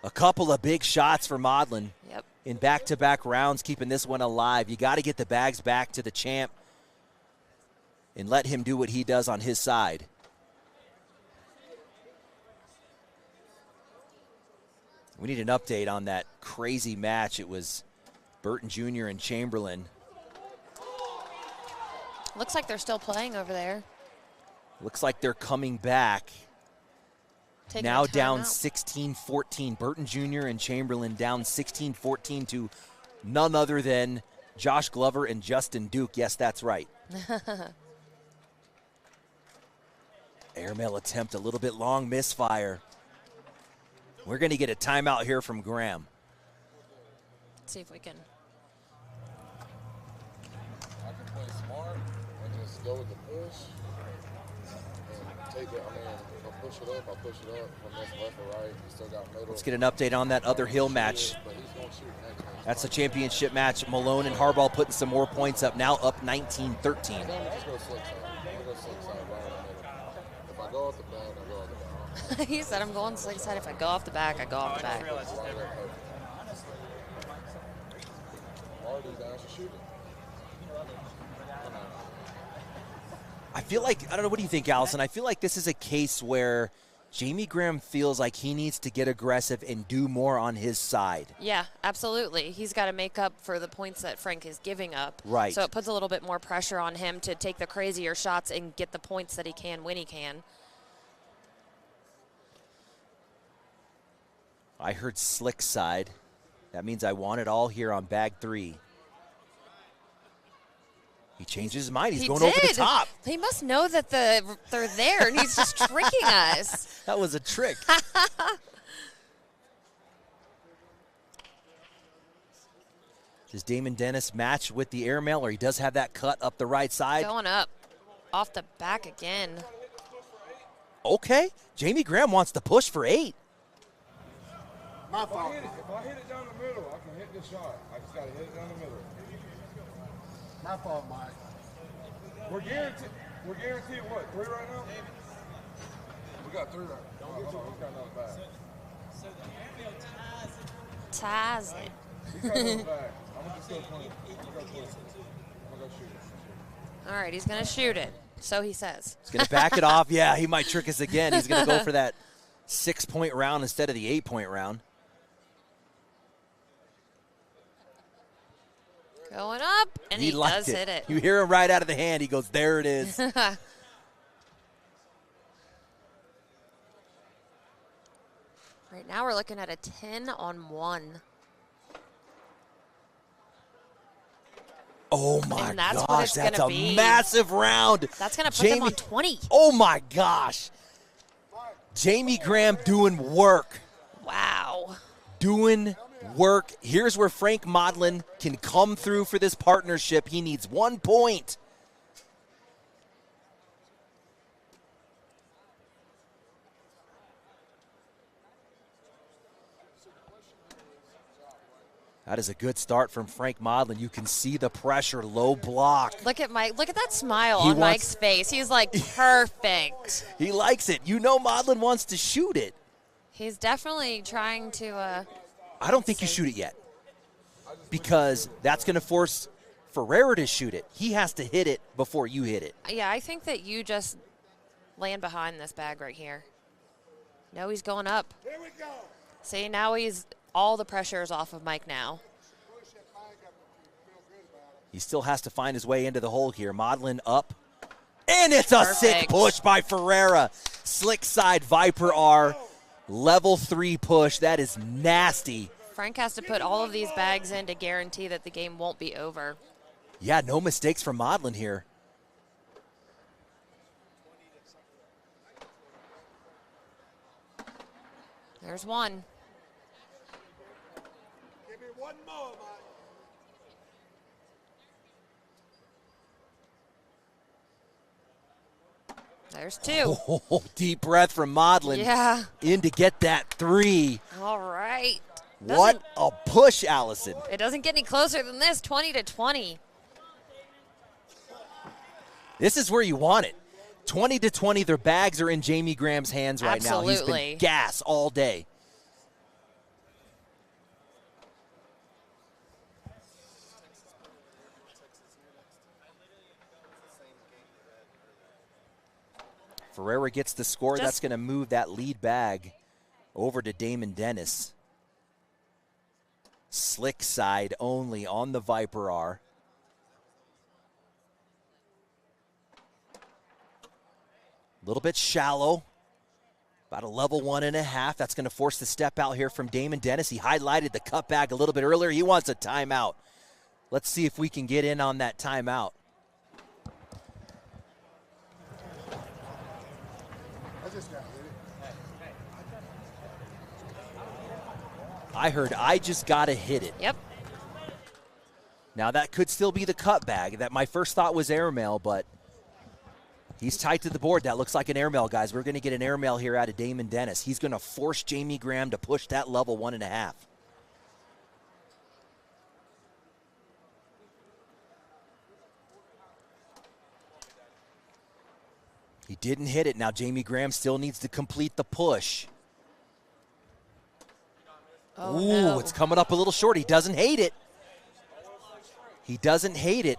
[SPEAKER 6] A couple of big shots for Maudlin
[SPEAKER 2] Yep.
[SPEAKER 6] in back-to-back rounds, keeping this one alive. You got to get the bags back to the champ and let him do what he does on his side. We need an update on that crazy match. It was Burton Jr. and Chamberlain.
[SPEAKER 2] Looks like they're still playing over there.
[SPEAKER 6] Looks like they're coming back.
[SPEAKER 2] Taking
[SPEAKER 6] Now
[SPEAKER 2] a
[SPEAKER 6] down
[SPEAKER 2] timeout.
[SPEAKER 6] 16-14. Burton Jr. and Chamberlain down 16-14 to none other than Josh Glover and Justin Duke. Yes, that's right. Airmail attempt, a little bit long, misfire. We're going to get a timeout here from Graham.
[SPEAKER 2] Let's see if we can.
[SPEAKER 7] I can play smart and just go with the push and take it. I mean, if I push it up, I push it up. From left or right, you still got middle.
[SPEAKER 6] Let's get an update on that other hill match.
[SPEAKER 7] But he's going to shoot next one.
[SPEAKER 6] That's the championship match. Malone and Harbaugh putting some more points up, now up 19-13.
[SPEAKER 7] Just go slick side. We'll go slick side right in the middle. If I go off the back, I go off the back.
[SPEAKER 2] He said, I'm going slick side. If I go off the back, I go off the back.
[SPEAKER 7] All these guys are shooting.
[SPEAKER 6] I feel like, I don't know, what do you think, Allison? I feel like this is a case where Jamie Graham feels like he needs to get aggressive and do more on his side.
[SPEAKER 2] Yeah, absolutely. He's got to make up for the points that Frank is giving up.
[SPEAKER 6] Right.
[SPEAKER 2] So it puts a little bit more pressure on him to take the crazier shots and get the points that he can when he can.
[SPEAKER 6] I heard slick side. That means I want it all here on bag 3. He changed his mind. He's
[SPEAKER 2] He
[SPEAKER 6] going over the
[SPEAKER 2] did.
[SPEAKER 6] top.
[SPEAKER 2] He must know that they're there, and he's just tricking us.
[SPEAKER 6] That was a trick. Does Damon Dennis match with the airmail, or he does have that cut up the right side?
[SPEAKER 2] Going up off the back again.
[SPEAKER 6] Okay, Jamie Graham wants to push for 8.
[SPEAKER 7] My fault. If I hit it down the middle, I can hit this shot. I just got to hit it down the middle. My fault, Mike. We're guaranteed what? 3 right now? We got 3 right now. Don't get to it. We got another bag.
[SPEAKER 2] So the airfield ties it.
[SPEAKER 7] He's got another bag. I'm going to just go clean. I'm going to go clean. I'm going to go shoot it.
[SPEAKER 2] All right, he's going to shoot it. So he says.
[SPEAKER 6] He's going to back it off. Yeah, he might trick us again. He's going to go for that 6-point round instead of the 8-point round.
[SPEAKER 2] Going up, and he does hit it.
[SPEAKER 6] You hear him right out of the hand. He goes, there it is.
[SPEAKER 2] Right now we're looking at a 10-on-1.
[SPEAKER 6] Oh, my
[SPEAKER 2] And that's what
[SPEAKER 6] gosh.
[SPEAKER 2] it's
[SPEAKER 6] That's
[SPEAKER 2] gonna
[SPEAKER 6] a
[SPEAKER 2] be.
[SPEAKER 6] massive round.
[SPEAKER 2] That's going to put them on 20.
[SPEAKER 6] Oh, my gosh. Jamie Graham doing work.
[SPEAKER 2] Wow.
[SPEAKER 6] Doing work. Here's where Frank Modlin can come through for this partnership. He needs 1 point. That is a good start from Frank Modlin. You can see the pressure, low block.
[SPEAKER 2] Look at Mike. Look at that smile on Mike's face. He's like, perfect.
[SPEAKER 6] He likes it. You know Modlin wants to shoot it.
[SPEAKER 2] He's definitely trying to.
[SPEAKER 6] I don't think you shoot it yet because that's going to force Ferreira to shoot it. He has to hit it before you hit it.
[SPEAKER 2] Yeah, I think that you just land behind this bag right here. No, he's going up.
[SPEAKER 7] Here we go.
[SPEAKER 2] See, now all the pressure is off of Mike now.
[SPEAKER 6] He still has to find his way into the hole here. Modlin up. And it's a sick push by Ferreira. Slick side Viper R. Level 3 push. That is nasty.
[SPEAKER 2] Frank has to put all of these bags in to guarantee that the game won't be over.
[SPEAKER 6] Yeah, no mistakes from Modlin here.
[SPEAKER 2] There's one.
[SPEAKER 7] Give me one more, Mike.
[SPEAKER 2] There's 2.
[SPEAKER 6] Oh, deep breath from Modlin.
[SPEAKER 2] Yeah.
[SPEAKER 6] In to get that 3.
[SPEAKER 2] All right.
[SPEAKER 6] What a push, Allison.
[SPEAKER 2] It doesn't get any closer than this, 20-20.
[SPEAKER 6] This is where you want it. 20-20, their bags are in Jamie Graham's hands right now. He's been gas all day. Ferreira gets the score. That's going to move that lead bag over to Damon Dennis. Slick side only on the Viper R. A little bit shallow. About a level 1.5. That's going to force the step out here from Damon Dennis. He highlighted the cutback a little bit earlier. He wants a timeout. Let's see if we can get in on that timeout. I heard I just got to hit it.
[SPEAKER 2] Yep.
[SPEAKER 6] Now that could still be the cutback. That my first thought was airmail, but he's tight to the board. That looks like an airmail, guys. We're going to get an airmail here out of Damon Dennis. He's going to force Jamie Graham to push that level 1.5. He didn't hit it. Now Jamie Graham still needs to complete the push.
[SPEAKER 2] Oh,
[SPEAKER 6] ooh,
[SPEAKER 2] no.
[SPEAKER 6] It's coming up a little short. He doesn't hate it. He doesn't hate it.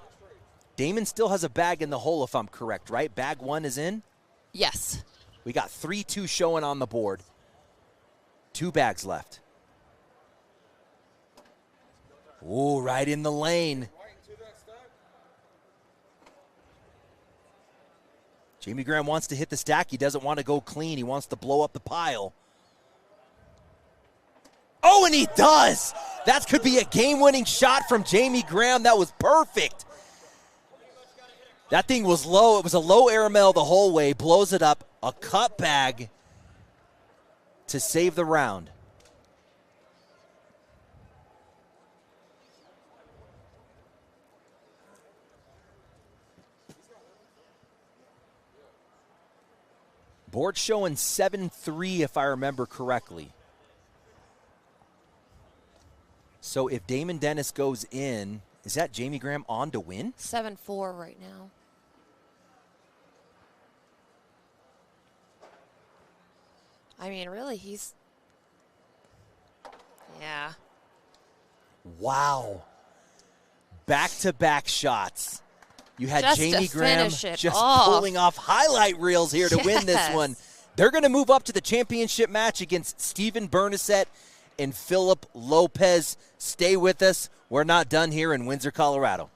[SPEAKER 6] Damon still has a bag in the hole, if I'm correct, right? Bag 1 is in?
[SPEAKER 2] Yes.
[SPEAKER 6] We got 3-2 showing on the board. 2 bags left. Ooh, right in the lane. Jamie Graham wants to hit the stack. He doesn't want to go clean. He wants to blow up the pile. Oh, and he does! That could be a game-winning shot from Jamie Graham. That was perfect. That thing was low. It was a low airmail the whole way. Blows it up. A cut bag to save the round. Board showing 7-3 if I remember correctly. So if Damon Dennis goes in, is that Jamie Graham on to win?
[SPEAKER 2] 7-4 right now. I mean, really, he's... Yeah.
[SPEAKER 6] Wow. Back-to-back shots. You had
[SPEAKER 2] Just
[SPEAKER 6] Jamie
[SPEAKER 2] to
[SPEAKER 6] Graham
[SPEAKER 2] finish it
[SPEAKER 6] just
[SPEAKER 2] off.
[SPEAKER 6] pulling off highlight reels here to win this
[SPEAKER 2] Yes.
[SPEAKER 6] one. They're going to move up to the championship match against Steven Bernasette and Philip Lopez. Stay with us. We're not done here in Windsor, Colorado.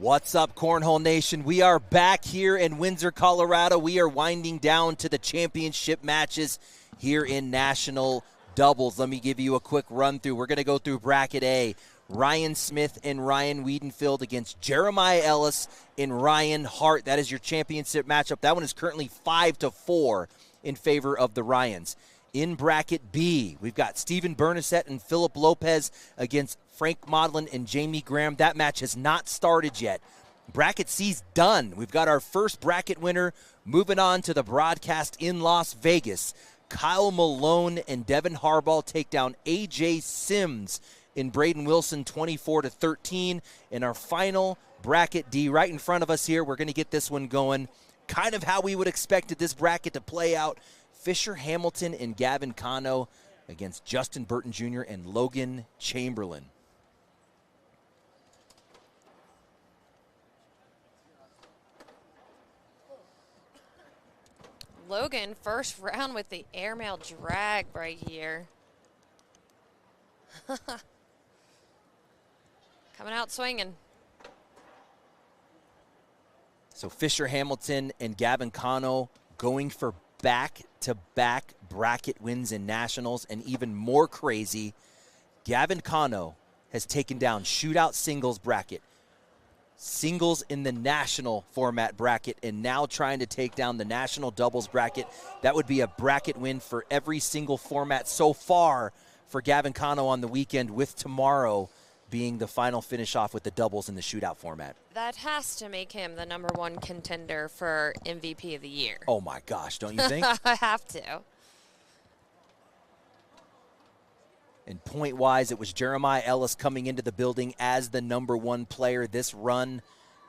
[SPEAKER 6] What's up, Cornhole Nation? We are back here in Windsor, Colorado. We are winding down to the championship matches here in National Doubles. Let me give you a quick run through. We're going to go through Bracket A. Ryan Smith and Ryan Wiedenfield against Jeremiah Ellis and Ryan Hart. That is your championship matchup. That one is currently 5-4 in favor of the Ryans. In bracket B, we've got Stephen Bernasette and Philip Lopez against Frank Modlin and Jamie Graham. That match has not started yet. Bracket C's done. We've got our first bracket winner moving on to the broadcast in Las Vegas. Kyle Malone and Devin Harbaugh take down A.J. Sims in Braden Wilson 24-13. In our final bracket D right in front of us here, we're going to get this one going kind of how we would expect this bracket to play out. Fisher Hamilton and Gavin Cano against Justin Burton Jr. and Logan Chamberlain.
[SPEAKER 2] Logan, first round with the airmail drag right here. Coming out swinging.
[SPEAKER 6] So Fisher Hamilton and Gavin Cano going for back-to-back bracket wins in nationals, and even more crazy, Gavin Cano has taken down shootout singles bracket, singles in the national format bracket, and now trying to take down the national doubles bracket. That would be a bracket win for every single format so far for Gavin Cano on the weekend, with tomorrow being the final finish off with the doubles in the shootout format.
[SPEAKER 2] That has to make him the #1 contender for MVP of the year.
[SPEAKER 6] Oh my gosh, don't you think?
[SPEAKER 2] I have to.
[SPEAKER 6] And point-wise, it was Jeremiah Ellis coming into the building as the #1 player. This run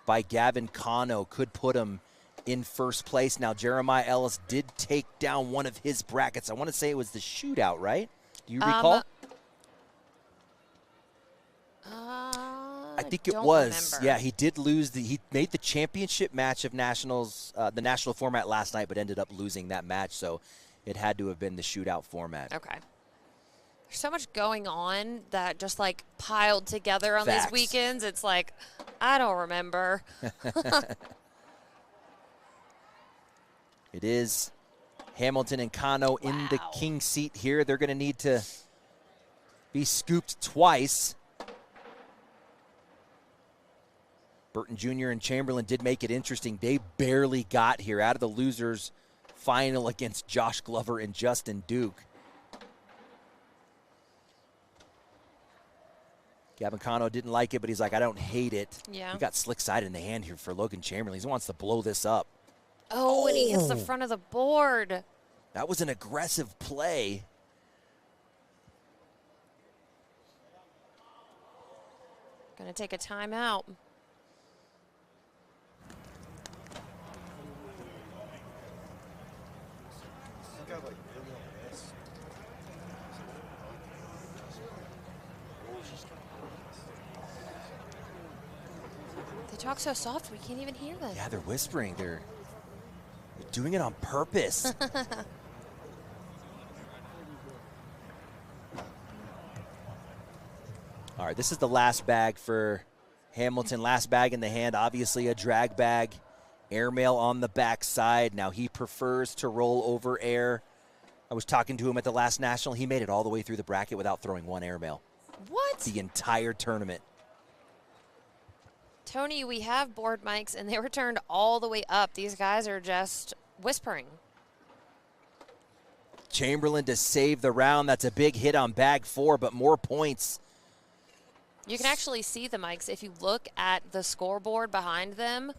[SPEAKER 6] by Gavin Cano could put him in first place. Now, Jeremiah Ellis did take down one of his brackets. I want to say it was the shootout, right? Do you recall? I think it was.
[SPEAKER 2] Remember.
[SPEAKER 6] Yeah, he did lose. He made the championship match of nationals, the national format last night, but ended up losing that match. So it had to have been the shootout format.
[SPEAKER 2] Okay. There's so much going on that just like piled together on
[SPEAKER 6] Facts.
[SPEAKER 2] these weekends. It's like, I don't remember.
[SPEAKER 6] It is Hamilton and Cano in the king seat here. They're going to need to be scooped twice. Burton Jr. and Chamberlain did make it interesting. They barely got here out of the losers final against Josh Glover and Justin Duke. Gavin Cano didn't like it, but he's like, I don't hate it.
[SPEAKER 2] Yeah.
[SPEAKER 6] He got slick side in the hand here for Logan Chamberlain. He wants to blow this up.
[SPEAKER 2] Oh, and he hits the front of the board.
[SPEAKER 6] That was an aggressive play.
[SPEAKER 2] Gonna take a timeout. They talk so soft we can't even hear them.
[SPEAKER 6] Yeah, they're whispering. They're doing it on purpose. All right, this is the last bag for Hamilton. Last bag in the hand, obviously a drag bag. Airmail on the backside. Now he prefers to roll over air. I was talking to him at the last national. He made it all the way through the bracket without throwing one airmail.
[SPEAKER 2] What?
[SPEAKER 6] The entire tournament.
[SPEAKER 2] Tony, we have board mics, and they were turned all the way up. These guys are just whispering.
[SPEAKER 6] Chamberlain to save the round. That's a big hit on bag 4, but more points.
[SPEAKER 2] You can actually see the mics. If you look at the scoreboard behind them,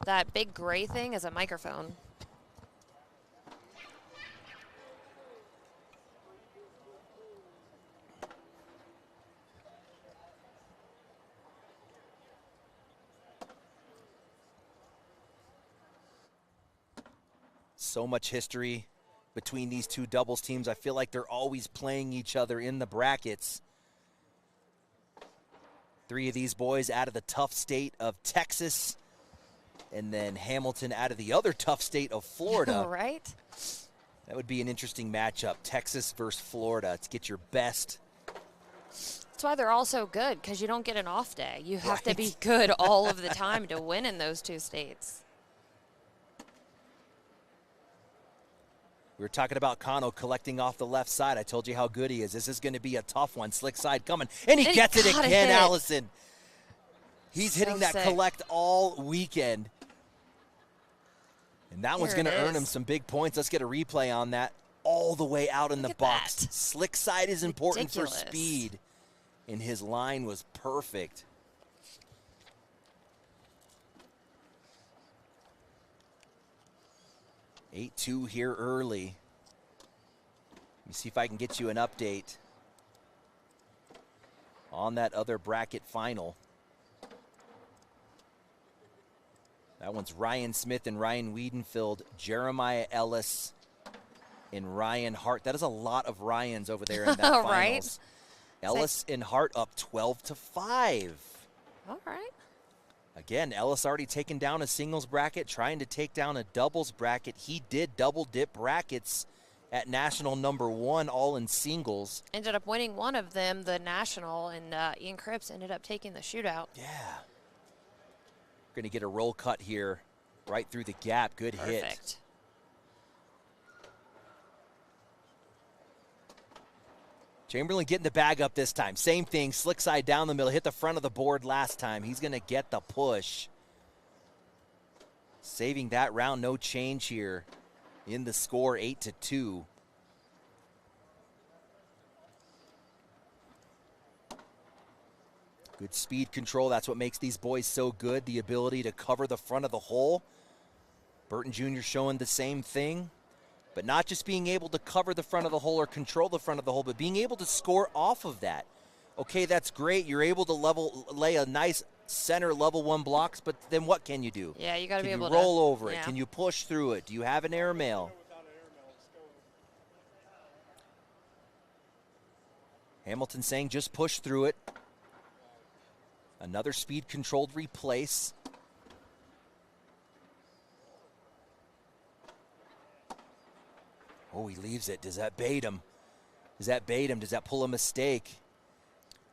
[SPEAKER 2] that big gray thing is a microphone.
[SPEAKER 6] So much history between these two doubles teams. I feel like they're always playing each other in the brackets. 3 of these boys out of the tough state of Texas, and then Hamilton out of the other tough state of Florida.
[SPEAKER 2] Right?
[SPEAKER 6] That would be an interesting matchup, Texas versus Florida, to get your best.
[SPEAKER 2] That's why they're all so good, because you don't get an off day. You have to
[SPEAKER 6] Right.
[SPEAKER 2] be good all of the time to win in those two states.
[SPEAKER 6] We were talking about Kano collecting off the left side. I told you how good he is. This is going to be a tough one. Slick side coming. And he gets it again, Allison. He's hitting that collect all weekend. And that one's going to earn him some big points. Let's get a replay on that. All the way out in the box. Slick side is important for speed. And his line was perfect. (8-2) here early. Let me see if I can get you an update on that other bracket final. That one's Ryan Smith and Ryan Wiedenfeld, Jeremiah Ellis and Ryan Hart. That is a lot of Ryans over there in that finals.
[SPEAKER 2] Right?
[SPEAKER 6] Ellis and Hart up 12-5.
[SPEAKER 2] All right.
[SPEAKER 6] Again, Ellis already taken down a singles bracket, trying to take down a doubles bracket. He did double dip brackets at national #1, all in singles.
[SPEAKER 2] Ended up winning one of them, the national, and Ian Cripps ended up taking the shootout.
[SPEAKER 6] Yeah. Going to get a roll cut here right through the gap. Good hit.
[SPEAKER 2] Perfect.
[SPEAKER 6] Chamberlain getting the bag up this time. Same thing, slick side down the middle. Hit the front of the board last time. He's going to get the push. Saving that round, no change here in the score, 8-2. Good speed control. That's what makes these boys so good. The ability to cover the front of the hole. Burton Jr. showing the same thing. But not just being able to cover the front of the hole or control the front of the hole, but being able to score off of that. Okay, that's great. You're able to lay a nice center level 1 blocks, but then what can you do?
[SPEAKER 2] Yeah, you got to be able to.
[SPEAKER 6] Can you roll over it? Can you push through it? Do you have an airmail? Hamilton saying just push through it. Another speed controlled replace. Oh, he leaves it. Does that bait him? Does that bait him? Does that pull a mistake?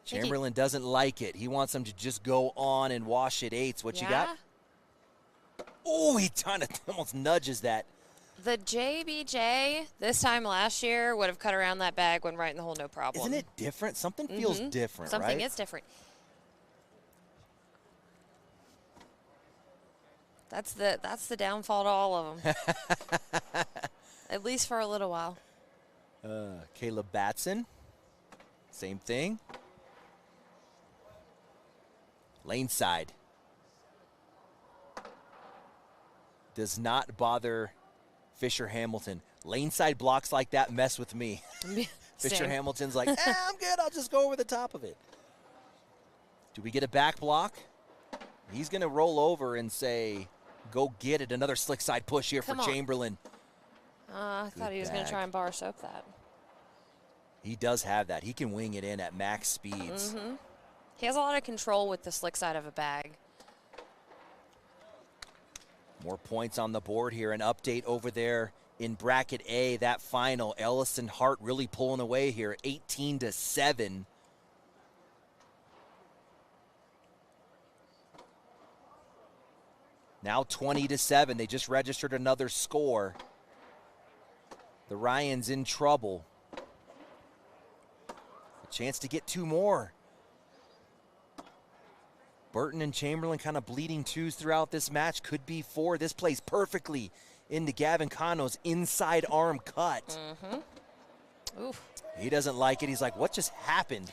[SPEAKER 6] Chamberlain doesn't like it. He wants him to just go on and wash it 8s. What you got? Oh, he kind of almost nudges that.
[SPEAKER 2] The JBJ this time last year would have cut around that bag, went right in the hole, no problem.
[SPEAKER 6] Isn't it different? Something feels different,
[SPEAKER 2] Something
[SPEAKER 6] right?
[SPEAKER 2] is different. That's the downfall to all of them. At least for a little while.
[SPEAKER 6] Caleb Batson, same thing. Lane side. Does not bother Fisher Hamilton. Lane side blocks like that mess with me. Fisher Hamilton's like, I'm good. I'll just go over the top of it. Do we get a back block? He's going to roll over and say, go get it. Another slick side push here for Chamberlain.
[SPEAKER 2] I thought he was going to try and bar soap that.
[SPEAKER 6] He does have that. He can wing it in at max speeds.
[SPEAKER 2] He has a lot of control with the slick side of a bag.
[SPEAKER 6] More points on the board here. An update over there in bracket A, that final. Ellis and Hart really pulling away here, 18-7. Now 20-7. They just registered another score. The Ryans in trouble. A chance to get 2 more. Burton and Chamberlain kind of bleeding 2s throughout this match. Could be 4. This plays perfectly into Gavin Cano's inside arm cut.
[SPEAKER 2] Oof.
[SPEAKER 6] He doesn't like it. He's like, what just happened?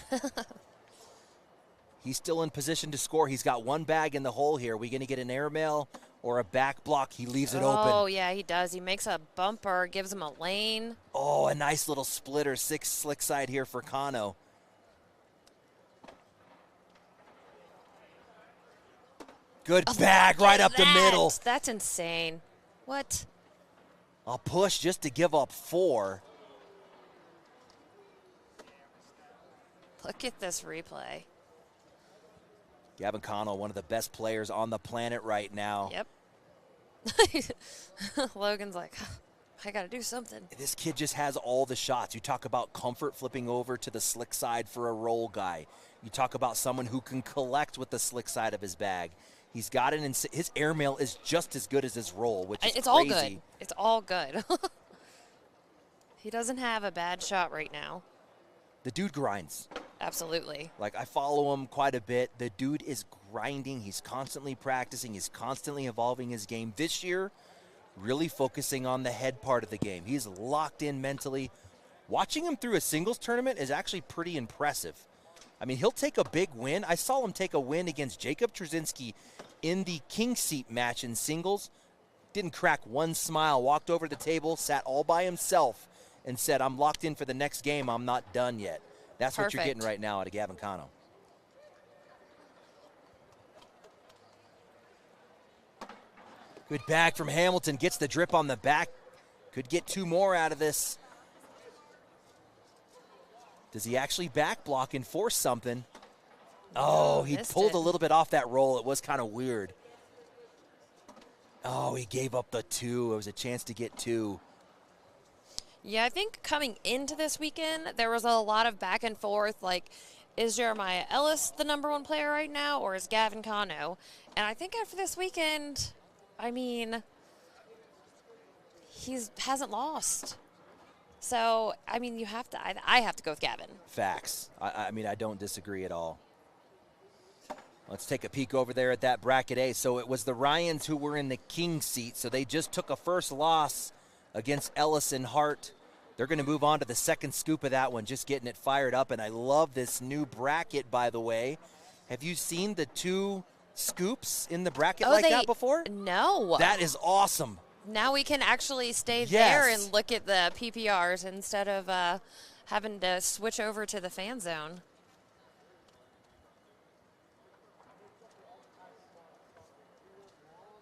[SPEAKER 6] He's still in position to score. He's got 1 bag in the hole here. Are we going to get an airmail or a back block? He leaves it open.
[SPEAKER 2] Oh, yeah, he does. He makes a bumper, gives him a lane.
[SPEAKER 6] Oh, a nice little splitter. 6 slick side here for Cano. Good bag right up the middle.
[SPEAKER 2] That's insane. What?
[SPEAKER 6] A push just to give up 4.
[SPEAKER 2] Look at this replay.
[SPEAKER 6] Gavin Cano, one of the best players on the planet right now.
[SPEAKER 2] Yep. Logan's like, I got to do something.
[SPEAKER 6] This kid just has all the shots. You talk about comfort flipping over to the slick side for a roll guy. You talk about someone who can collect with the slick side of his bag. He's got it, and his airmail is just as good as his roll, which is
[SPEAKER 2] it's
[SPEAKER 6] crazy.
[SPEAKER 2] all good. It's all good. He doesn't have a bad shot right now.
[SPEAKER 6] The dude grinds.
[SPEAKER 2] Absolutely.
[SPEAKER 6] Like, I follow him quite a bit. The dude is grinding. He's constantly practicing. He's constantly evolving his game. This year, really focusing on the head part of the game. He's locked in mentally. Watching him through a singles tournament is actually pretty impressive. I mean, he'll take a big win. I saw him take a win against Jacob Trzynski in the king seat match in singles. Didn't crack one smile. Walked over to the table, sat all by himself, and said, I'm locked in for the next game. I'm not done yet. That's what you're getting right now out of Gavin Cano. Good bag from Hamilton. Gets the drip on the back. Could get 2 more out of this. Does he actually back block and force something? Oh, he pulled a little bit off that roll. It was kind of weird. Oh, he gave up the 2. It was a chance to get 2.
[SPEAKER 2] Yeah, I think coming into this weekend, there was a lot of back and forth, like, is Jeremiah Ellis the #1 player right now, or is Gavin Cano? And I think after this weekend, I mean, he hasn't lost. So, I mean, you have to, I have to go with Gavin.
[SPEAKER 6] Facts. I mean, I don't disagree at all. Let's take a peek over there at that bracket A. So it was the Ryans who were in the king seat, so they just took a first loss against Ellis and Hart. They're going to move on to the second scoop of that one, just getting it fired up. And I love this new bracket, by the way. Have you seen the 2 scoops in the bracket that before?
[SPEAKER 2] No.
[SPEAKER 6] That is awesome.
[SPEAKER 2] Now we can actually stay there and look at the PPRs instead of having to switch over to the fan zone.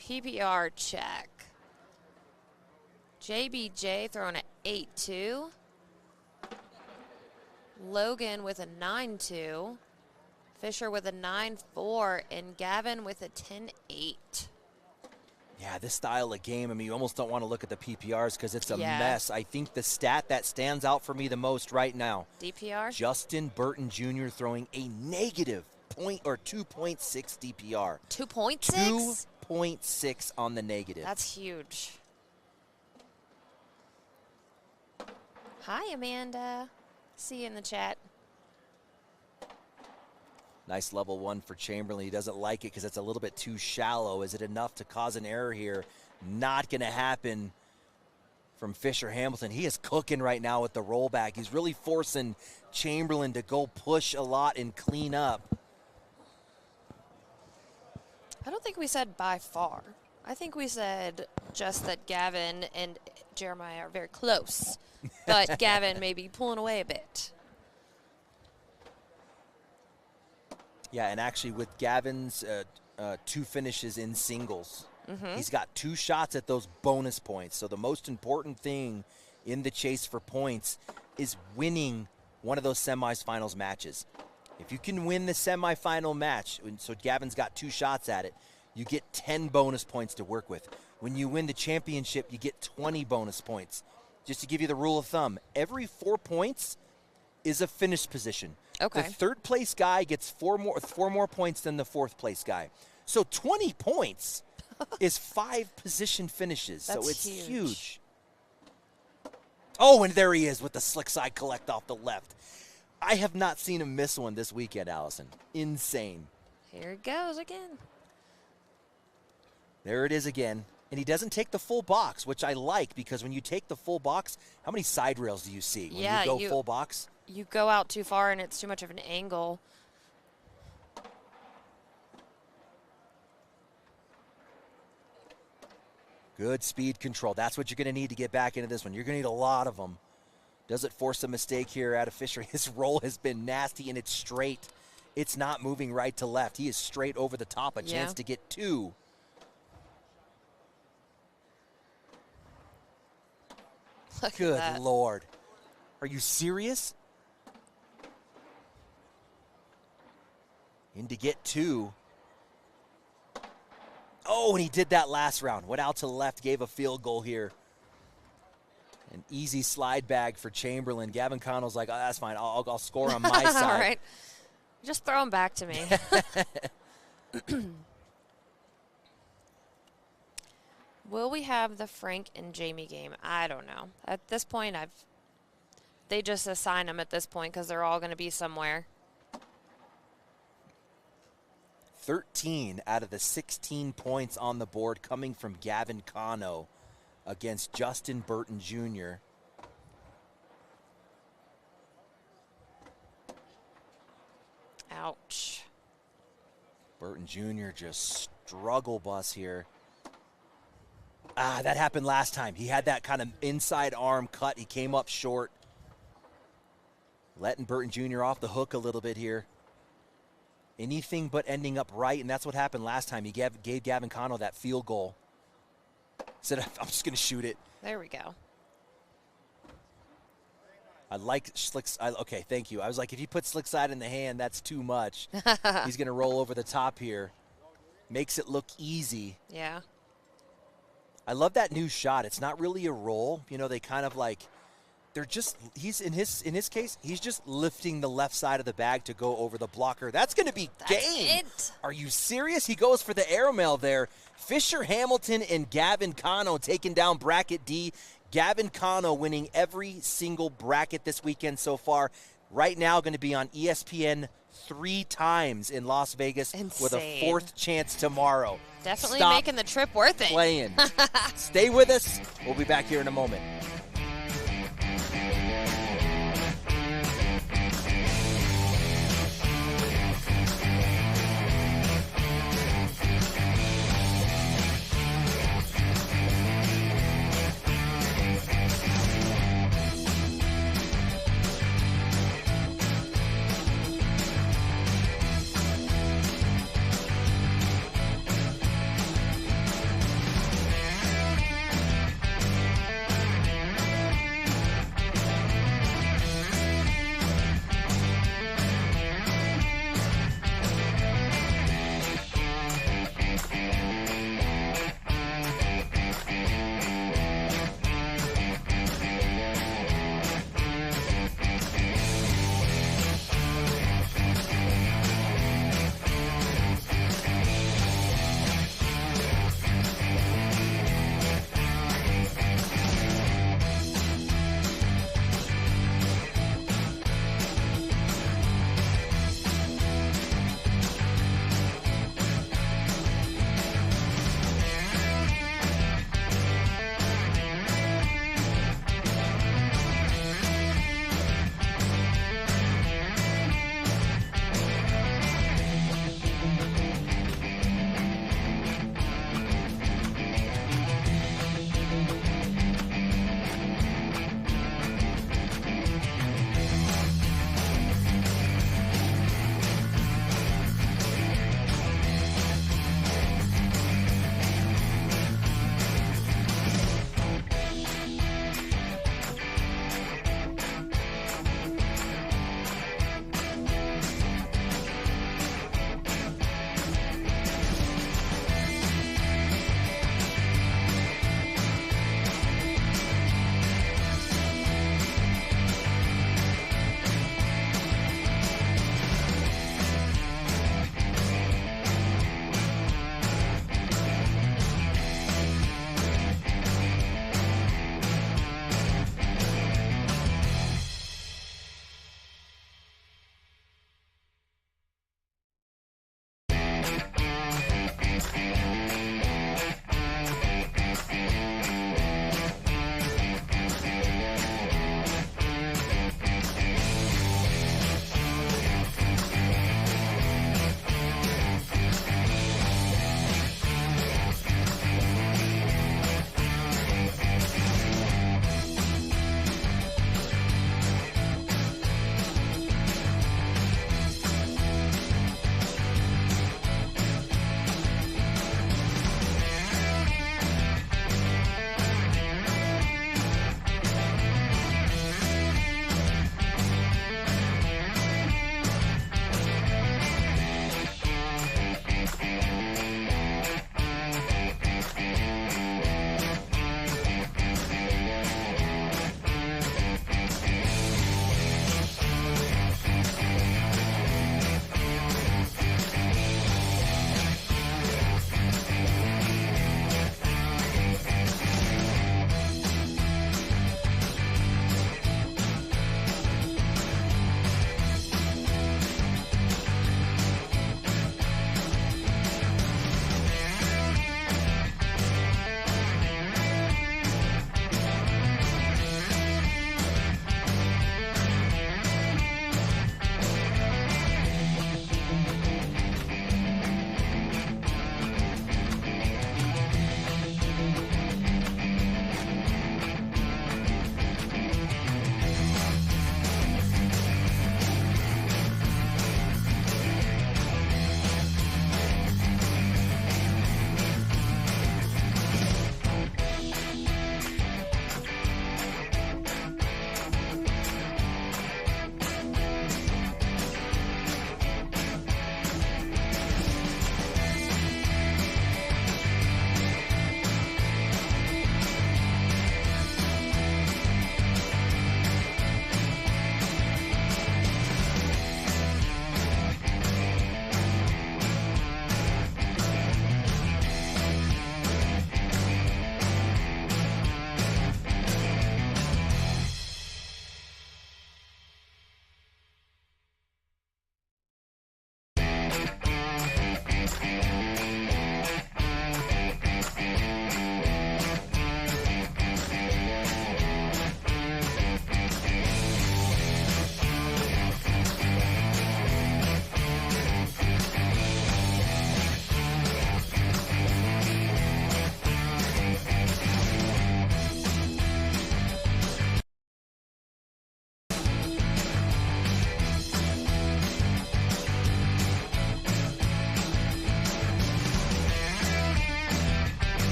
[SPEAKER 2] PPR check. JBJ throwing an 8-2. Logan with a 9-2. Fisher with a 9-4. And Gavin with a 10-8.
[SPEAKER 6] Yeah, this style of game, I mean, you almost don't want to look at the PPRs because it's a mess. I think the stat that stands out for me the most right now.
[SPEAKER 2] DPR?
[SPEAKER 6] Justin Burton Jr. throwing a negative 2.6 DPR.
[SPEAKER 2] 2.6?
[SPEAKER 6] 2.6 on the negative.
[SPEAKER 2] That's huge. Hi, Amanda. See you in the chat.
[SPEAKER 6] Nice level 1 for Chamberlain. He doesn't like it because it's a little bit too shallow. Is it enough to cause an error here? Not going to happen from Fisher Hamilton. He is cooking right now with the rollback. He's really forcing Chamberlain to go push a lot and clean up.
[SPEAKER 2] I don't think we said by far. I think we said just that Gavin and Jeremiah are very close, but Gavin may be pulling away a bit.
[SPEAKER 6] Yeah, and actually with Gavin's 2 finishes in singles, he's got 2 shots at those bonus points. So the most important thing in the chase for points is winning one of those semifinals matches. If you can win the semifinal match, so Gavin's got 2 shots at it, you get 10 bonus points to work with. When you win the championship, you get 20 bonus points. Just to give you the rule of thumb, every 4 points is a finish position.
[SPEAKER 2] Okay.
[SPEAKER 6] The 3rd place guy gets 4 more points than the 4th place guy. So 20 points is 5 position finishes.
[SPEAKER 2] That's
[SPEAKER 6] so it's
[SPEAKER 2] huge.
[SPEAKER 6] huge. Oh, and there he is with the slick side collect off the left. I have not seen him miss one this weekend, Allison. Insane.
[SPEAKER 2] Here it goes again.
[SPEAKER 6] There it is again. And he doesn't take the full box, which I like, because when you take the full box, how many side rails do you see when you go full box?
[SPEAKER 2] You go out too far and it's too much of an angle.
[SPEAKER 6] Good speed control. That's what you're going to need to get back into this one. You're going to need a lot of them. Does it force a mistake here out of Fisher? His roll has been nasty, and it's straight. It's not moving right to left. He is straight over the top. A chance to get 2. Good Lord. Are you serious? In to get 2. Oh, and he did that last round. Went out to the left, gave a field goal here. An easy slide bag for Chamberlain. Gavin Connell's like, oh, that's fine. I'll score on my side.
[SPEAKER 2] All right. Just throw them back to me. Will we have the Frank and Jamie game? I don't know. At this point, They just assign them at this point because they're all going to be somewhere.
[SPEAKER 6] 13 out of the 16 points on the board coming from Gavin Cano against Justin Burton Jr.
[SPEAKER 2] Ouch.
[SPEAKER 6] Burton Jr. just struggle bus here. That happened last time. He had that kind of inside arm cut. He came up short. Letting Burton Jr. off the hook a little bit here. Anything but ending up right, and that's what happened last time. He gave Gavin Cano that field goal. Said, I'm just going to shoot it.
[SPEAKER 2] There we go.
[SPEAKER 6] I like slick. Okay, thank you. I was like, if you put slick side in the hand, that's too much. He's going to roll over the top here. Makes it look easy.
[SPEAKER 2] Yeah.
[SPEAKER 6] I love that new shot. It's not really a roll. You know, they kind of like, they're just, he's in his case, he's just lifting the left side of the bag to go over the blocker. That's going to be game.
[SPEAKER 2] It.
[SPEAKER 6] Are you serious? He goes for the airmail there. Fisher Hamilton and Gavin Cano taking down bracket D. Gavin Cano winning every single bracket this weekend so far. Right now going to be on ESPN 3 times in Las Vegas.
[SPEAKER 2] Insane.
[SPEAKER 6] With a 4th chance tomorrow.
[SPEAKER 2] Definitely
[SPEAKER 6] Stop
[SPEAKER 2] making the trip worth it.
[SPEAKER 6] playing. Stay with us. We'll be back here in a moment.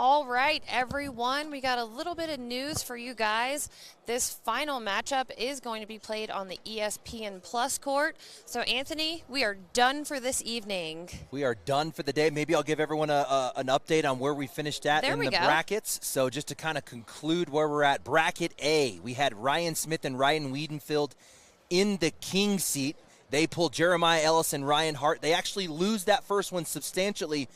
[SPEAKER 2] All right, everyone, we got a little bit of news for you guys. This final matchup is going to be played on the ESPN Plus court. So, Anthony, we are done for this evening.
[SPEAKER 6] We are done for the day. Maybe I'll give everyone an update on where we finished at in the brackets. So just to kind of conclude where we're at, bracket A, we had Ryan Smith and Ryan Wiedenfield in the king seat. They pulled Jeremiah Ellis and Ryan Hart. They actually lose that first one substantially.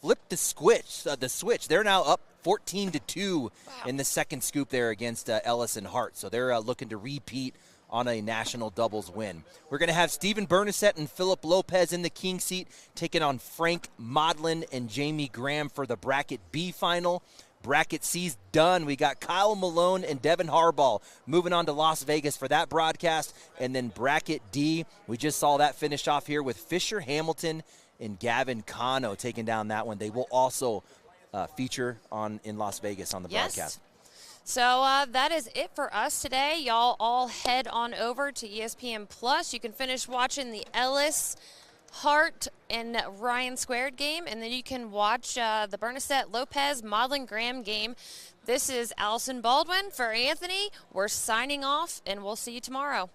[SPEAKER 6] Flipped the switch. They're now up 14-2 in the second scoop there against Ellis and Hart. So they're looking to repeat on a national doubles win. We're going to have Steven Bernasette and Philip Lopez in the king seat, taking on Frank Modlin and Jamie Graham for the bracket B final. Bracket C's done. We got Kyle Malone and Devin Harbaugh moving on to Las Vegas for that broadcast. And then bracket D, we just saw that finish off here with Fisher Hamilton and Gavin Cano taking down that one. They will also feature in Las Vegas on the broadcast.
[SPEAKER 2] So that is it for us today. Y'all all head on over to ESPN Plus. You can finish watching the Ellis, Hart, and Ryan Squared game, and then you can watch the Bernasette, Lopez, Modlin, Graham game. This is Allison Baldwin for Anthony. We're signing off, and we'll see you tomorrow.